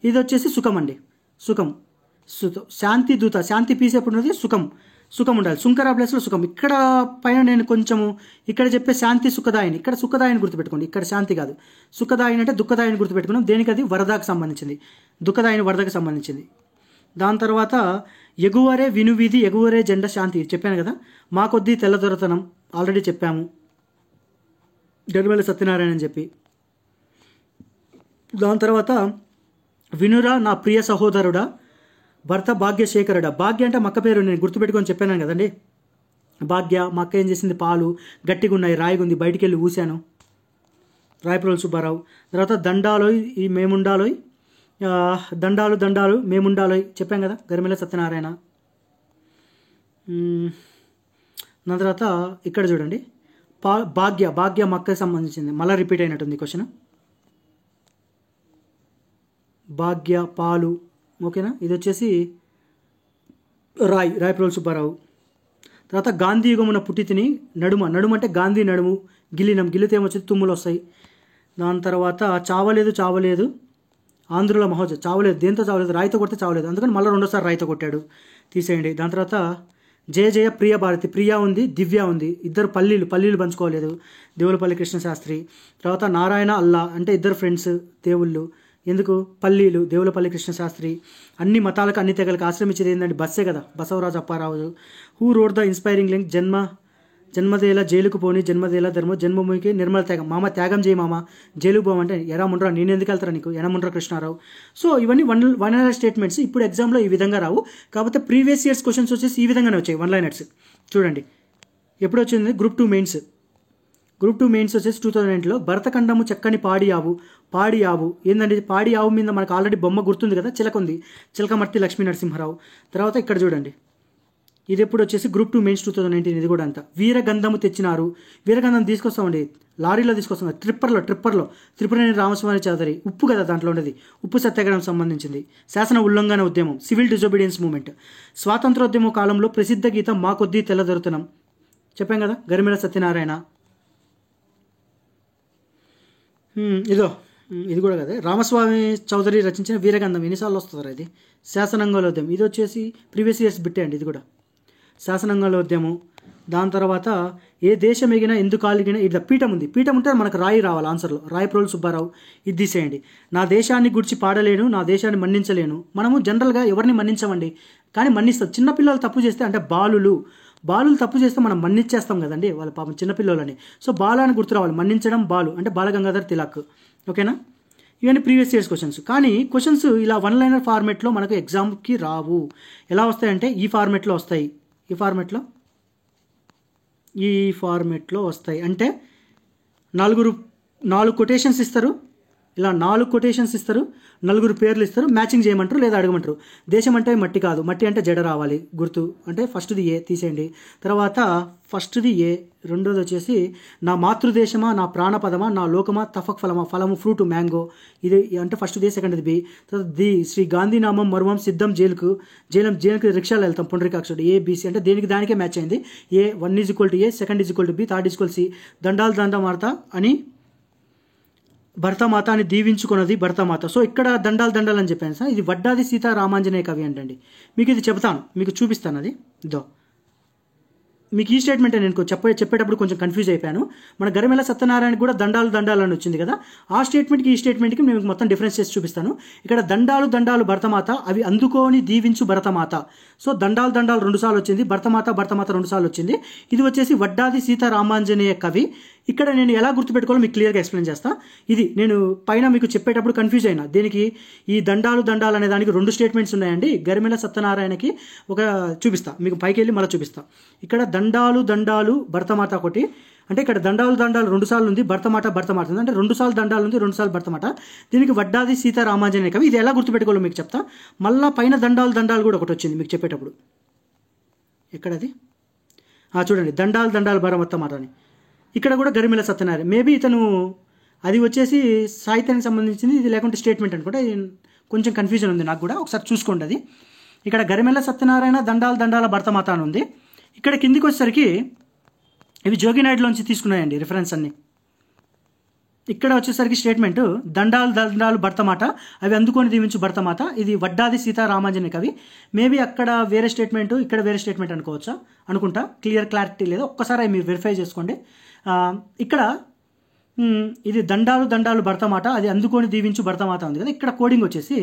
ఇది వచ్చేసి సుఖం అండి, శాంతి దూత. శాంతి పీస్ ఎప్పుడు ఉన్నది, సుఖం ఉండాలి, సుంకర ప్లేస్లో సుఖం. ఇక్కడ పైన నేను కొంచెము ఇక్కడ చెప్పే శాంతి సుఖదాయిని, ఇక్కడ సుఖదాయిని గుర్తుపెట్టుకోండి, ఇక్కడ శాంతి కాదు. సుఖదాయిని అంటే దుఃఖదాయిని గుర్తుపెట్టుకున్నాం, దేనికి అది వరదకు సంబంధించింది, దుఃఖదాయిని వరదకు సంబంధించింది. దాని తర్వాత ఎగువరే వినువీధి ఎగువరే జెండా శాంతి చెప్పాను కదా. మా కొద్దీ తెల్లదొరతనం ఆల్రెడీ చెప్పాము, గరిమెల్ల సత్యనారాయణ అని చెప్పి. దాని తర్వాత వినురా నా ప్రియ సహోదరుడా, భర్త భాగ్యశేఖరుడా. భాగ్య అంటే మక్క పేరు, నేను గుర్తుపెట్టుకొని చెప్పాను కదండి. భాగ్య మా అక్క ఏం చేసింది, పాలు గట్టిగా ఉన్నాయి, రాయిగుంది, బయటికి వెళ్ళి ఊశాను, రాయప్రోలు సుబ్బారావు. తర్వాత దండాలోయ్ ఈ మేముండాలోయ్, దండాలు మేముండాలోయ్ చెప్పాం కదా, గరిమెల్ల సత్యనారాయణ. దాని తర్వాత ఇక్కడ చూడండి, భాగ్య మక్కకి సంబంధించింది, మళ్ళీ రిపీట్ అయినట్టుంది క్వశ్చన్. భాగ్య పాలు, ఓకేనా. ఇది వచ్చేసి రాయప్రోలు సుబ్బారావు. తర్వాత గాంధీ యుగమున పుట్టితిని నడుమ అంటే గాంధీ నడుము, గిల్లితే ఏమొచ్చింది, తుమ్ములు వస్తాయి. దాని తర్వాత చావలేదు ఆంధ్రుల మహోజ. దేంతో చావలేదు, రాయితో కొడితే చావలేదు, అందుకని మళ్ళీ రెండోసారి రాయితో కొట్టాడు, తీసేయండి. దాని తర్వాత జయ ప్రియ భారతి, ప్రియా ఉంది, దివ్య ఉంది, ఇద్దరు పల్లీలు పంచుకోలేదు, దేవులపల్లి కృష్ణశాస్త్రి. తర్వాత నారాయణ అల్లా అంటే ఇద్దరు ఫ్రెండ్స్ దేవుళ్ళు, ఎందుకు పల్లీలు, దేవులపల్లి కృష్ణశాస్త్రి. అన్ని మతాలకు అన్ని తెగలకు ఆశ్రమించేది ఏంటంటే బస్సే కదా, Basavaraju Apparao. Who wrote the inspiring link, జన్మదేల జైలుకు పోని, జన్మదేల జన్మభూమికి నిర్మల త్యాగం. మామ త్యాగం చేయి మామ, జైలుకు పోమంటే ఎరా ముండ్రా, నేను ఎందుకు వెళ్తారా నీకు, ఎనముండ్రా కృష్ణారావు. సో ఇవన్నీ వన్ లైనర్ స్టేట్మెంట్స్. ఇప్పుడు ఎగ్జామ్లో ఈ విధంగా రావు, కాకపోతే ప్రీవియస్ ఇయర్స్ క్వశ్చన్స్ వచ్చేసి ఈ విధంగానే వచ్చాయి, వన్ లైనర్స్. చూడండి ఎప్పుడు వచ్చింది, గ్రూప్ 2 మెయిన్స్ గ్రూప్ 2 మెయిన్స్ వచ్చేసి 2008లో భరతఖండము చక్కని పాడి ఆవు ఏంటంటే పాడి ఆవు మీద మనకు ఆల్రెడీ బొమ్మ గుర్తుంది కదా, చిలక ఉంది, చిలకమర్తి లక్ష్మీ నరసింహారావు. తర్వాత ఇక్కడ చూడండి, ఇది ఎప్పుడు వచ్చేసి గ్రూప్ 2 మెయిన్స్ 2019, ఇది కూడా అంతా. వీరగంధము తెచ్చినారు, వీరగంధం తీసుకొస్తామండి, లారీలో తీసుకొస్తాం, ట్రిప్పర్లో త్రిపురనేని రామస్వామి చౌదరి. ఉప్పు కదా దాంట్లో ఉండేది, ఉప్పు సత్యాగ్రహం సంబంధించింది. శాసన ఉల్లంఘన ఉద్యమం, సివిల్ డిజోబీడియన్స్ మూవ్మెంట్. స్వాతంత్రోద్యమ కాలంలో ప్రసిద్ధ గీతం మా కొద్దీ తెల్లదొరుతనం, చెప్పాం కదా, గరిమెల సత్యనారాయణ. ఇది కూడా కదా, రామస్వామి చౌదరి రచించిన వీరగంధం, ఎన్నిసార్లు వస్తుందో ఇది. శాసనాంగోలోద్యమం, ఇది వచ్చేసి ప్రీవియస్ ఇయర్స్ బిట్టే అండి, ఇది కూడా శాసనాంగోలోద్యమం. దాని తర్వాత ఏ దేశం ఎగినా ఎందుకు కాలిగిన, ఇది పీఠం ఉంది, పీఠం ఉంటే మనకు రాయి రావాలి ఆన్సర్లో, రాయప్రోలు సుబ్బారావు. ఇది తీసేయండి. నా దేశాన్ని గురించి పాడలేను, నా దేశాన్ని మన్నించలేను. మనము జనరల్గా ఎవరిని మన్నించమండి, కానీ మన్నిస్తాం. చిన్నపిల్లలు తప్పు చేస్తే, అంటే బాలులు తప్పు చేస్తే మనం మన్నించేస్తాం కదండి, వాళ్ళ పాపం చిన్నపిల్లలని. సో బాలు అని గుర్తు రావాలి, మన్నించడం బాలు అంటే బాలగంగాధర్ తిలక్. ఓకేనా, ఇవన్నీ ప్రీవియస్ ఇయర్స్ క్వశ్చన్స్. కానీ క్వశ్చన్స్ ఇలా వన్ లైనర్ ఫార్మేట్లో మనకు ఎగ్జామ్కి రావు. ఎలా వస్తాయంటే ఈ ఫార్మేట్లో వస్తాయి, ఈ ఫార్మేట్లో వస్తాయి. అంటే 4 కొటేషన్స్ ఇస్తారు, ఇలా 4 కొటేషన్స్ ఇస్తారు, 4 పేర్లు ఇస్తారు, మ్యాచింగ్ చేయమంటారు లేదా అడగమంటారు. దేశం అంటే మట్టి కాదు, మట్టి అంటే జడ రావాలి గుర్తు, అంటే ఫస్ట్ది ఏ తీసేయండి. తర్వాత ఫస్ట్ది ఏ, రెండోది వచ్చేసి నా మాతృదేశమా, నా ప్రాణపదమా, నా లోకమా, తఫక్ ఫలమా, ఫలము ఫ్రూట్ మ్యాంగో, ఇది అంటే ఫస్ట్ది. సెకండ్ది బి. తర్వాత ది శ్రీ గాంధీనామం మర్మం సిద్ధం జైలుకు రిక్షాలో వెళ్తాం పుండరీకాక్షుడు, ఏబిసి అంటే దానికే మ్యాచ్ అయింది. ఏ 1 = ఏ, సెకండ్ = బి, థర్డ్ = సి. దండాలు దండమాత అని భరతమాత అని దీవించుకున్నది భరతమాత. సో ఇక్కడ దండాలు అని చెప్పాను సార్. ఇది వడ్డాది సీతారామాంజనేయ కవి అంటండి. మీకు ఇది చెప్తాను, మీకు చూపిస్తాను. అది ఇదో మీకు ఈ స్టేట్మెంట్ నేను చెప్పేటప్పుడు కొంచెం కన్ఫ్యూజ్ అయిపోయాను. మన గరిమెల సత్యనారాయణ కూడా దండాలు అని వచ్చింది కదా, ఆ స్టేట్మెంట్కి ఈ స్టేట్మెంట్కి నేను మొత్తం డిఫరెన్స్ చేసి చూపిస్తాను. ఇక్కడ దండాలు భరతమాత, అవి అందుకోని దీవించు భరతమాత. సో దండాలు 2 సార్లు వచ్చింది, భరతమాత 2 సార్లు వచ్చింది. ఇది వచ్చేసి వడ్డాది సీతారామాంజనేయ కవి. ఇక్కడ నేను ఎలా గుర్తుపెట్టుకోవాలో మీకు క్లియర్గా ఎక్స్ప్లెయిన్ చేస్తా. ఇది నేను పైన మీకు చెప్పేటప్పుడు కన్ఫ్యూజ్ అయినా, దీనికి ఈ దండాలు అనే దానికి 2 స్టేట్మెంట్స్ ఉన్నాయండి. గరిమెల సత్యనారాయణకి ఒక చూపిస్తా, మీకు పైకి వెళ్ళి మళ్ళీ చూపిస్తా. ఇక్కడ దండాలు భరతమాత ఒకటి, అంటే ఇక్కడ దండాలు 2 సార్లు ఉంది, భరతమాత ఉంది, అంటే 2 సార్లు దండాలు ఉంది, 2 సార్లు భరతమాత. దీనికి వడ్డాది సీతారామాంజనేయ కవి. ఇది ఎలా గుర్తుపెట్టుకోవాలో మీకు చెప్తా. మళ్ళీ పైన దండాలు కూడా ఒకటి వచ్చింది మీకు చెప్పేటప్పుడు. ఎక్కడది చూడండి, దండాలు భరతమాత అని. ఇక్కడ కూడా గరిమెల సత్యనారాయణ. మేబీ ఇతను అది వచ్చేసి సాహిత్యానికి సంబంధించింది, ఇది లేకుంటే స్టేట్మెంట్ అనుకుంటే. కొంచెం కన్ఫ్యూజన్ ఉంది నాకు కూడా, ఒకసారి చూసుకోండి. అది ఇక్కడ గరిమెల సత్యనారాయణ దండాల భరతమాత అని ఉంది. ఇక్కడ కిందికి వచ్చేసరికి ఇవి జోగినాయుడులోంచి తీసుకున్నాయండి రిఫరెన్స్ అన్ని. ఇక్కడ వచ్చేసరికి స్టేట్మెంట్ దండాలు భరతమాత, అవి అందుకొని దీవించు భరతమాత. ఇది వడ్డాది సీతారామాంజనేయ కవి. మేబీ అక్కడ వేరే స్టేట్మెంట్, ఇక్కడ వేరే స్టేట్మెంట్ అనుకుంటా. క్లారిటీ లేదు, ఒక్కసారి మీరు వెరిఫై చేసుకోండి. ఇక్కడ ఇది దండాలు భరతమాత, అది అందుకొని దీవించు భరతమాత ఉంది కదా. ఇక్కడ కోడింగ్ వచ్చేసి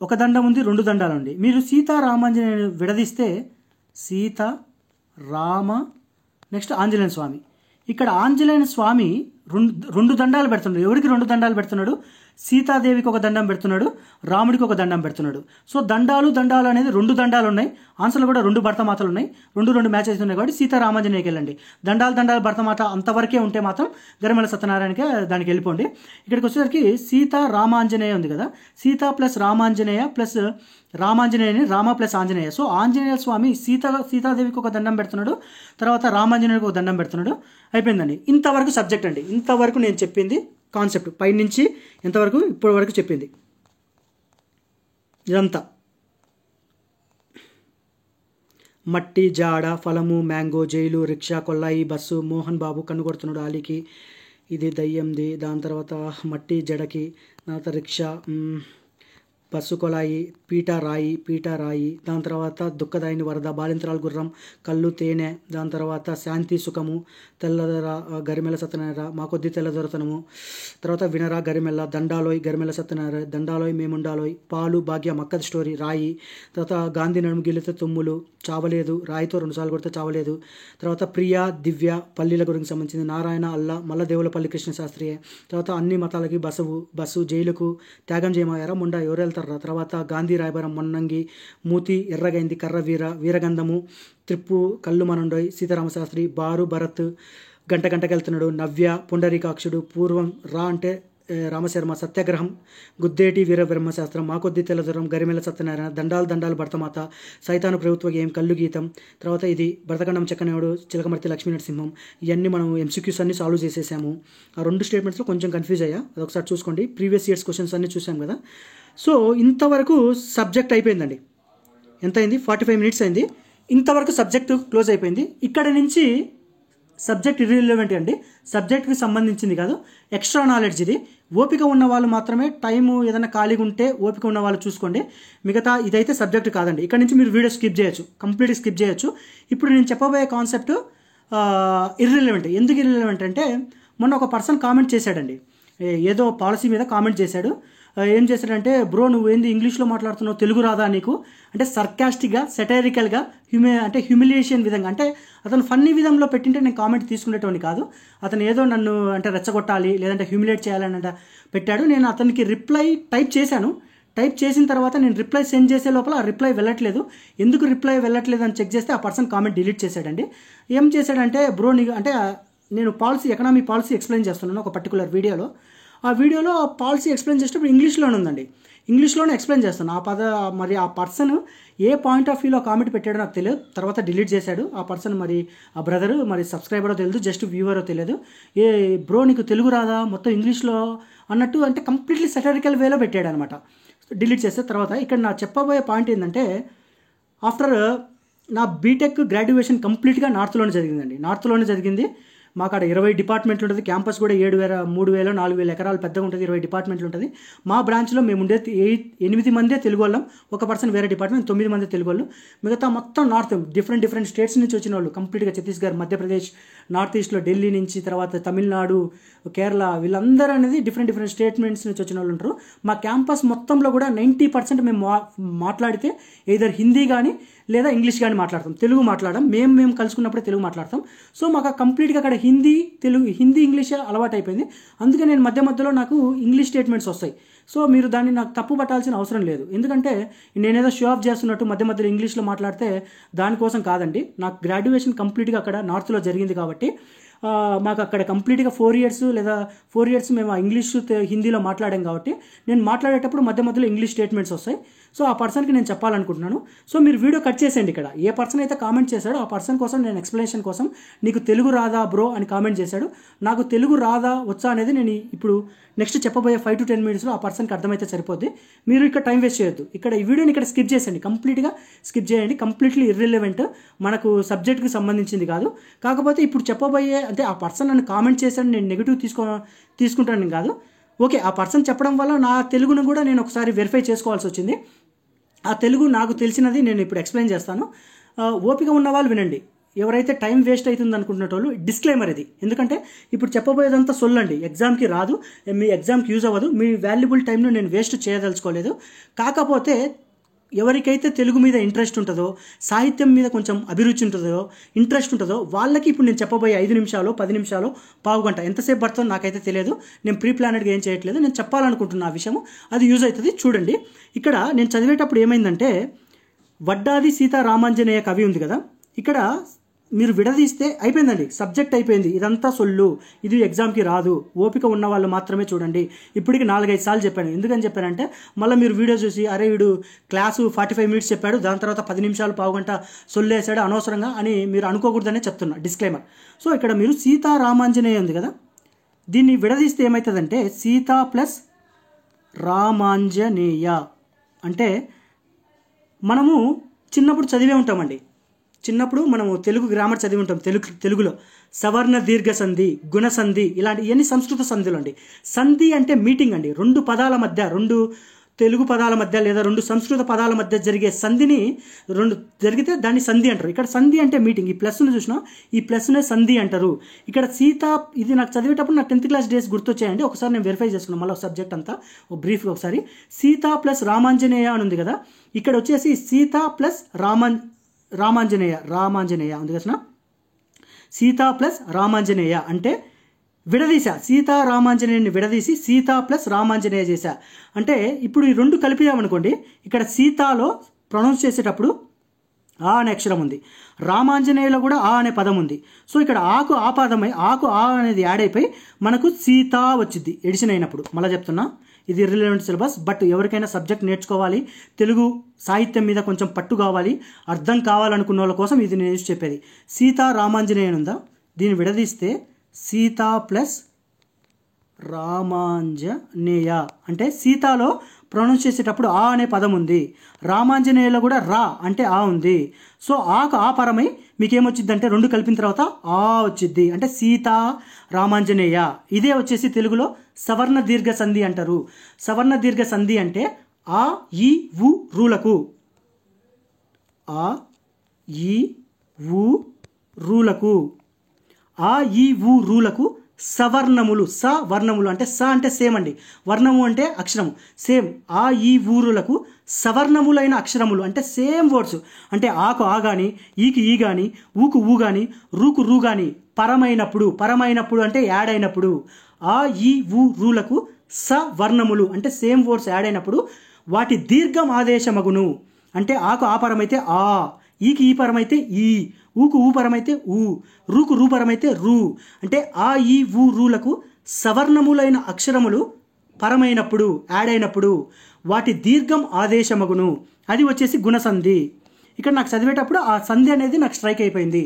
ఒక దండం ఉంది, 2 దండాలు ఉంది. మీరు సీతారామాంజనేయుని విడదీస్తే సీత రామ, నెక్స్ట్ ఆంజనేయ స్వామి. ఇక్కడ ఆంజనేయ స్వామి రెండు దండాలు పెడుతున్నాడు. ఎవరికి 2 దండాలు పెడుతున్నాడు? సీతాదేవికి ఒక దండం పెడుతున్నాడు, రాముడికి ఒక దండం పెడుతున్నాడు. సో దండాలు అనేది 2 దండాలు ఉన్నాయి. ఆన్సర్లు కూడా 2 భరతమాతలు ఉన్నాయి, 2 మ్యాచ్ అవుతున్నాయి. కాబట్టి సీతారామాంజనేయకి వెళ్ళండి. దండాలు భరతమాత అంతవరకే ఉంటే మాత్రం గరిమెల సత్యనారాయణకే దానికి వెళ్ళిపోండి. ఇక్కడికి వచ్చేసరికి సీతారామాంజనేయ ఉంది కదా, సీత ప్లస్ రామాంజనేయ ప్లస్ రామాంజనేయని రామ ప్లస్ ఆంజనేయ. సో ఆంజనేయ స్వామి సీతాదేవికి ఒక దండం పెడుతున్నాడు, తర్వాత రామాంజనేయుడికి ఒక దండం పెడుతున్నాడు. అయిపోయిందండి. ఇంతవరకు సబ్జెక్ట్ అండి. ఇంతవరకు నేను చెప్పింది కాన్సెప్ట్, పైనుంచి ఎంతవరకు ఇప్పటి వరకు చెప్పింది ఇదంతా. మట్టి, జాడ, ఫలము, మ్యాంగో, జైలు, రిక్షా, కొల్లాయి, బస్సు, మోహన్ బాబు కన్ను కొడుతున్నాడు ఆలీకి, ఇది దయ్యంది. దాని తర్వాత మట్టి జడకి, తర్వాత రిక్షా, బస్సు కొలాయి, పీట రాయి. దాని తర్వాత దుఃఖదాయిని వరద, బాలింతరాలు గుర్రం, కళ్ళు తేనె. దాని తర్వాత శాంతి సుఖము, తెల్లదొర గరిమెల సత్యనారాయణ, మా కొద్ది తెల్లదొరతనము. తర్వాత వినరా గరిమెల్ల, దండాలోయ్ గరిమెల సత్యనారాయణ, దండాలోయ్ మేముండాలోయ్, పాలు భాగ్య మక్కది స్టోరీ, రాయి. తర్వాత గాంధీ నడుము గిలితే తుమ్ములు, చావలేదు, రాయితో 2 సార్లు కొడితే చావలేదు. తర్వాత ప్రియా దివ్య, పల్లీల గురించి సంబంధించింది, నారాయణ అల్లా, మల్ల దేవులపల్లి కృష్ణ శాస్త్రియే. తర్వాత అన్ని మతాలకి బస్సు, జైలుకు, త్యాగం చేయమయ్యారా ముండా ఎవరు వెళ్తారా. తర్వాత గాంధీ రాయబారం, మొన్నంగి, మూతి ఎర్రగైంది, కర్ర వీరగంధము, త్రిప్పు, కళ్ళు మనుండోయ్, సీతారామశాస్త్రి, బారు భరత్, గంట గంటకి వెళ్తున్నాడు, నవ్య, పుండరీకాక్షుడు, పూర్వం, రా అంటే రామశర్మ, సత్యాగ్రహం, గుద్దేటి వీరబ్రహ్మశాస్త్రం, మా కొద్ది తెల్లదూరం, గరిమెల సత్యనారాయణ, దండాలు దండాలు భర్తమాత, సైతాను ప్రభుత్వ గేయం, కల్లు గీతం, తర్వాత ఇది భరతఖండం చెక్కనేవాడు, చిలకమర్తి లక్ష్మీ నరసింహం. ఇవన్నీ మనం ఎంసీక్యూస్ అన్ని సాల్వ్ చేసేసాము. ఆ 2 స్టేట్మెంట్స్లో కొంచెం కన్ఫ్యూజ్ అయ్యా, అదొకసారి చూసుకోండి. ప్రీవియస్ ఇయర్స్ క్వశ్చన్స్ అన్ని చూసాం కదా. సో ఇంతవరకు సబ్జెక్ట్ అయిపోయిందండి. ఎంత అయింది? 45 మినిట్స్ అయింది. ఇంతవరకు సబ్జెక్టు క్లోజ్ అయిపోయింది. ఇక్కడ నుంచి సబ్జెక్ట్ ఇర్రిలెవెంట్ అండి, సబ్జెక్ట్కి సంబంధించింది కాదు, ఎక్స్ట్రా నాలెడ్జ్ ఇది. ఓపిక ఉన్న వాళ్ళు మాత్రమే, టైము ఏదైనా ఖాళీగా ఉంటే ఓపిక ఉన్న వాళ్ళు చూసుకోండి. మిగతా ఇదైతే సబ్జెక్ట్ కాదండి. ఇక్కడ నుంచి మీరు వీడియో స్కిప్ చేయొచ్చు, కంప్లీట్గా స్కిప్ చేయొచ్చు. ఇప్పుడు నేను చెప్పబోయే కాన్సెప్ట్ ఇర్రిలెవెంట్. ఎందుకు ఇర్రిలెవెంట్ అంటే, మొన్న ఒక పర్సన్ కామెంట్ చేశాడండి, ఏదో పాలసీ మీద కామెంట్ చేశాడు. ఏం చేశాడంటే, బ్రో నువ్వు ఏంది ఇంగ్లీష్లో మాట్లాడుతున్నావు, తెలుగు రాదా నీకు అంటే, సర్కాస్టిక్గా, సెటైరికల్గా, హ్యూమిలియేషన్ విధంగా, అంటే అతను ఫన్నీ విధంలో పెట్టింటే నేను కామెంట్ తీసుకునేటోని కాదు. అతను ఏదో నన్ను అంటే రెచ్చగొట్టాలి లేదంటే హ్యూమిలేట్ చేయాలని అంటే పెట్టాడు. నేను అతనికి రిప్లై టైప్ చేశాను. టైప్ చేసిన తర్వాత నేను రిప్లై సెండ్ చేసే లోపల ఆ రిప్లై వెళ్ళట్లేదు. ఎందుకు రిప్లై వెళ్ళట్లేదు అని చెక్ చేస్తే ఆ పర్సన్ కామెంట్ డిలీట్ చేశాడండి. ఏం చేశాడంటే, బ్రో నీకు అంటే నేను ఎకనామీ పాలసీ ఎక్స్ప్లెయిన్ చేస్తున్నాను ఒక పర్టికులర్ వీడియోలో. ఆ వీడియోలో పాలసీ ఎక్స్ప్లెయిన్ చేసేటప్పుడు ఇంగ్లీష్లోనే ఉందండి, ఇంగ్లీష్లోనే ఎక్స్ప్లెయిన్ చేస్తాను. మరి ఆ పర్సన్ ఏ పాయింట్ ఆఫ్ వ్యూలో కామెంట్ పెట్టాడో నాకు తెలియదు. తర్వాత డిలీట్ చేశాడు ఆ పర్సన్. మరి ఆ బ్రదరు మరి సబ్స్క్రైబరో తెలియదు, జస్ట్ వ్యూవరో తెలియదు. ఏ బ్రో నీకు తెలుగు రాదా మొత్తం ఇంగ్లీష్లో అన్నట్టు, అంటే కంప్లీట్లీ సెటరికల్ వేలో పెట్టాడు అనమాట. డిలీట్ చేస్తే తర్వాత ఇక్కడ నా చెప్పబోయే పాయింట్ ఏంటంటే, ఆఫ్టర్ నా బీటెక్ గ్రాడ్యుయేషన్ కంప్లీట్గా నార్త్లోనే జరిగిందండి. నార్త్లోనే జరిగింది. మాకు అక్కడ 20 డిపార్ట్మెంట్లు ఉంటుంది. క్యాంపస్ కూడా 7,000, 3,000, 4,000 ఎకరాలు పెద్దగా ఉంటుంది. 20 డిపార్ట్మెంట్లు ఉంటుంది. మా బ్రాంచ్లో మేము ఉండే 8 మందే తెలుగు వాళ్ళం. ఒక పర్సన్ వేరే డిపార్ట్మెంట్, 9 మంది తెలుగు వాళ్ళు. మిగతా మొత్తం నార్త్ డిఫరెంట్ స్టేట్స్ నుంచి వచ్చిన వాళ్ళు కంప్లీట్గా, ఛత్తీస్గఢ్, మధ్యప్రదేశ్, నార్త్ ఈస్ట్లో ఢిల్లీ నుంచి, తర్వాత తమిళనాడు, కేరళ, వీళ్ళందరూ అనేది డిఫరెంట్ స్టేట్మెంట్స్ నుంచి వచ్చిన వాళ్ళు ఉంటారు. మా క్యాంపస్ మొత్తంలో కూడా 90% మేము మాట్లాడితే ఎయిదర్ హిందీ కానీ లేదా ఇంగ్లీష్ కానీ మాట్లాడతాం, తెలుగు మాట్లాడడం. మేము కలుసుకున్నప్పుడే తెలుగు మాట్లాడతాం. సో మాకు కంప్లీట్గా అక్కడ హిందీ ఇంగ్లీషే అలవాటు అయిపోయింది. అందుకే నేను మధ్యలో నాకు ఇంగ్లీష్ స్టేట్మెంట్స్ వస్తాయి. సో మీరు దాన్ని నాకు తప్పు పట్టాల్సిన అవసరం లేదు. ఎందుకంటే నేనేదో షో ఆఫ్ చేస్తున్నట్టు మధ్యలో ఇంగ్లీష్లో మాట్లాడితే దానికోసం కాదండి. నాకు గ్రాడ్యుయేషన్ కంప్లీట్గా అక్కడ నార్త్లో జరిగింది కాబట్టి మాకు అక్కడ కంప్లీట్గా 4 ఇయర్స్ మేము ఇంగ్లీష్ హిందీలో మాట్లాడాం కాబట్టి నేను మాట్లాడేటప్పుడు మధ్యలో ఇంగ్లీష్ స్టేట్మెంట్స్ వస్తాయి. సో ఆ పర్సన్కి నేను చెప్పాలనుకుంటున్నాను. సో మీరు వీడియో కట్ చేసేయండి. ఇక్కడ ఏ పర్సన్ అయితే కామెంట్ చేశాడో ఆ పర్సన్ కోసం నేను ఎక్స్ప్లెనేషన్ కోసం, నీకు తెలుగు రాదా బ్రో అని కామెంట్ చేశాడు. నాకు తెలుగు రాదా వచ్చా అనేది నేను ఇప్పుడు నెక్స్ట్ చెప్పబోయే 5 to 10 minutesలో ఆ పర్సన్కి అర్థమైతే సరిపోద్ది. మీరు ఇక్కడ టైం వేస్ట్ చేయొద్దు. ఇక్కడ ఈ వీడియోని ఇక్కడ స్కిప్ చేసేయండి, కంప్లీట్గా స్కిప్ చేయండి. కంప్లీట్లీ ఇర్రిలెవెంట్, మనకు సబ్జెక్ట్కి సంబంధించింది కాదు. కాకపోతే ఇప్పుడు చెప్పబోయే, అంటే ఆ పర్సన్ నన్ను కామెంట్ చేశాడు నేను నెగిటివ్ తీసుకుంటాను కాదు. ఓకే, ఆ పర్సన్ చెప్పడం వల్ల నా తెలుగును కూడా నేను ఒకసారి వెరిఫై చేసుకోవాల్సి వచ్చింది. ఆ తెలుగు నాకు తెలిసినది నేను ఇప్పుడు ఎక్స్ప్లెయిన్ చేస్తాను. ఓపిక ఉన్న వాళ్ళు వినండి. ఎవరైతే టైం వేస్ట్ అవుతుంది అనుకుంటున్నటోళ్ళు డిస్క్లైమర్ ఇది. ఎందుకంటే ఇప్పుడు చెప్పబోయేదంతా సొల్లండి, ఎగ్జామ్కి రాదు, మీ ఎగ్జామ్కి యూజ్ అవ్వదు. మీ వాల్యుబుల్ టైంను నేను వేస్ట్ చేయదలుచుకోలేదు. కాకపోతే ఎవరికైతే తెలుగు మీద ఇంట్రెస్ట్ ఉంటుందో, సాహిత్యం మీద కొంచెం అభిరుచి ఉంటుందో, ఇంట్రెస్ట్ ఉంటుందో వాళ్ళకి ఇప్పుడు నేను చెప్పబోయే 5 నిమిషాలు, 10 నిమిషాలు, పావు గంట ఎంతసేపు పడుతుందో నాకైతే తెలియదు. నేను ప్రీ ప్లానెడ్గా ఏం చేయట్లేదు, నేను చెప్పాలనుకుంటున్న ఆ విషయం అది యూజ్ అవుతుంది. చూడండి, ఇక్కడ నేను చదివేటప్పుడు ఏమైందంటే, వడ్డాది సీతారామాంజనేయ కవి ఉంది కదా, ఇక్కడ మీరు విడదీస్తే అయిపోయిందండి, సబ్జెక్ట్ అయిపోయింది. ఇదంతా సొల్లు, ఇది ఎగ్జామ్కి రాదు, ఓపిక ఉన్న వాళ్ళు మాత్రమే చూడండి. ఇప్పటికి 4-5 సార్లు చెప్పాను. ఎందుకని చెప్పానంటే మళ్ళీ మీరు వీడియో చూసి అరే వీడు క్లాసు 45 minutes చెప్పాడు, దాని తర్వాత 10 నిమిషాలు, పావు గంట సొల్లేసాడు అనవసరంగా అని మీరు అనుకోకూడదనే చెప్తున్నా, డిస్క్లైమర్. సో ఇక్కడ మీరు సీతారామాంజనేయ ఉంది కదా, దీన్ని విడదీస్తే ఏమవుతుందంటే సీతా ప్లస్ రామాంజనేయ అంటే మనము చిన్నప్పుడు చదివే ఉంటామండి. చిన్నప్పుడు మనము తెలుగు గ్రామర్ చదివి ఉంటాం. తెలుగులో సవర్ణ దీర్ఘ సంధి, గుణ సంధి, ఇలాంటి ఇవన్నీ సంస్కృత సంధులు అండి. సంధి అంటే మీటింగ్ అండి. 2 పదాల మధ్య, 2 తెలుగు పదాల మధ్య లేదా 2 సంస్కృత పదాల మధ్య జరిగే సంధిని 2 జరిగితే దాన్ని సంధి అంటారు. ఇక్కడ సంధి అంటే మీటింగ్. ఈ ప్లస్ను చూసినా, ఈ ప్లస్నే సంధి అంటారు. ఇక్కడ సీత, ఇది నాకు చదివేటప్పుడు నా 10th class డేస్ గుర్తొచ్చాయండి. ఒకసారి నేను వెరిఫై చేసుకున్నాను మళ్ళీ సబ్జెక్ట్ అంతా బ్రీఫ్గా ఒకసారి. సీత ప్లస్ రామాంజనేయ అని ఉంది కదా, ఇక్కడ వచ్చేసి సీత ప్లస్ రామాంజనేయ ఉంది కదా, సీతా ప్లస్ రామాంజనేయ అంటే విడదీశా, సీతారామాంజనేయుని విడదీసి సీతా ప్లస్ రామాంజనేయ చేశా. అంటే ఇప్పుడు ఈ 2 కలిపిదామనుకోండి, ఇక్కడ సీతాలో ప్రొనౌన్స్ చేసేటప్పుడు ఆ అనే అక్షరం ఉంది. రామాంజనేయులో కూడా ఆ అనే పదం ఉంది. సో ఇక్కడ ఆకు ఆ పదమై ఆకు ఆ అనేది యాడ్ అయిపోయి మనకు సీత వచ్చింది ఎడిషన్ అయినప్పుడు. మళ్ళీ చెప్తున్నా, ఇది రిలవెంట్ సిలబస్. బట్ ఎవరికైనా సబ్జెక్ట్ నేర్చుకోవాలి, తెలుగు సాహిత్యం మీద కొంచెం పట్టు కావాలి, అర్థం కావాలనుకున్న వాళ్ళ కోసం ఇది నేను చెప్పేది. సీత రామాంజనేయుని ఉందా, దీన్ని విడదీస్తే సీత ప్లస్ రామాంజనేయ అంటే సీతాలో ప్రొనౌన్స్ చేసేటప్పుడు ఆ అనే పదం ఉంది, రామాంజనేయులో కూడా రా అంటే ఆ ఉంది. సో ఆకు ఆ పరమై మీకేమొచ్చిద్ది అంటే రెండు కలిపిన తర్వాత ఆ వచ్చిద్ది అంటే సీత రామాంజనేయ. ఇదే వచ్చేసి తెలుగులో సవర్ణ దీర్ఘ సంధి అంటారు. సవర్ణ దీర్ఘ సంధి అంటే ఆ ఈ ఊ రూలకు, ఆ ఈ ఊ రూలకు, ఆ ఈ ఊ రూలకు సవర్ణములు, సవర్ణములు అంటే స అంటే సేమ్ అండి, వర్ణము అంటే అక్షరము సేమ్. ఆ ఈ ఊరులకు సవర్ణములైన అక్షరములు అంటే సేమ్ వర్డ్స్ అంటే ఆకు ఆ కానీ, ఈకి ఈ కానీ, ఊకు ఊ కానీ, రూకు రూ కానీ పరమైనప్పుడు, పరమైనప్పుడు అంటే యాడ్ అయినప్పుడు ఆ ఈ ఊ రూలకు సవర్ణములు అంటే సేమ్ వర్డ్స్ యాడ్ అయినప్పుడు వాటి దీర్ఘం ఆదేశమగును. అంటే ఆకు ఆ పరమైతే ఆ, ఈకి ఈ పరమైతే ఈ, ఊకు ఊ పరమైతే ఊ, రూకు రూ పరమైతే రూ. అంటే ఆ ఈ ఊ రూలకు సవర్ణములైన అక్షరములు పరమైనప్పుడు యాడ్ అయినప్పుడు వాటి దీర్ఘం ఆదేశమగును. అది వచ్చేసి గుణసంధి. ఇక్కడ నాకు చదివేటప్పుడు ఆ సంధి అనేది నాకు స్ట్రైక్ అయిపోయింది.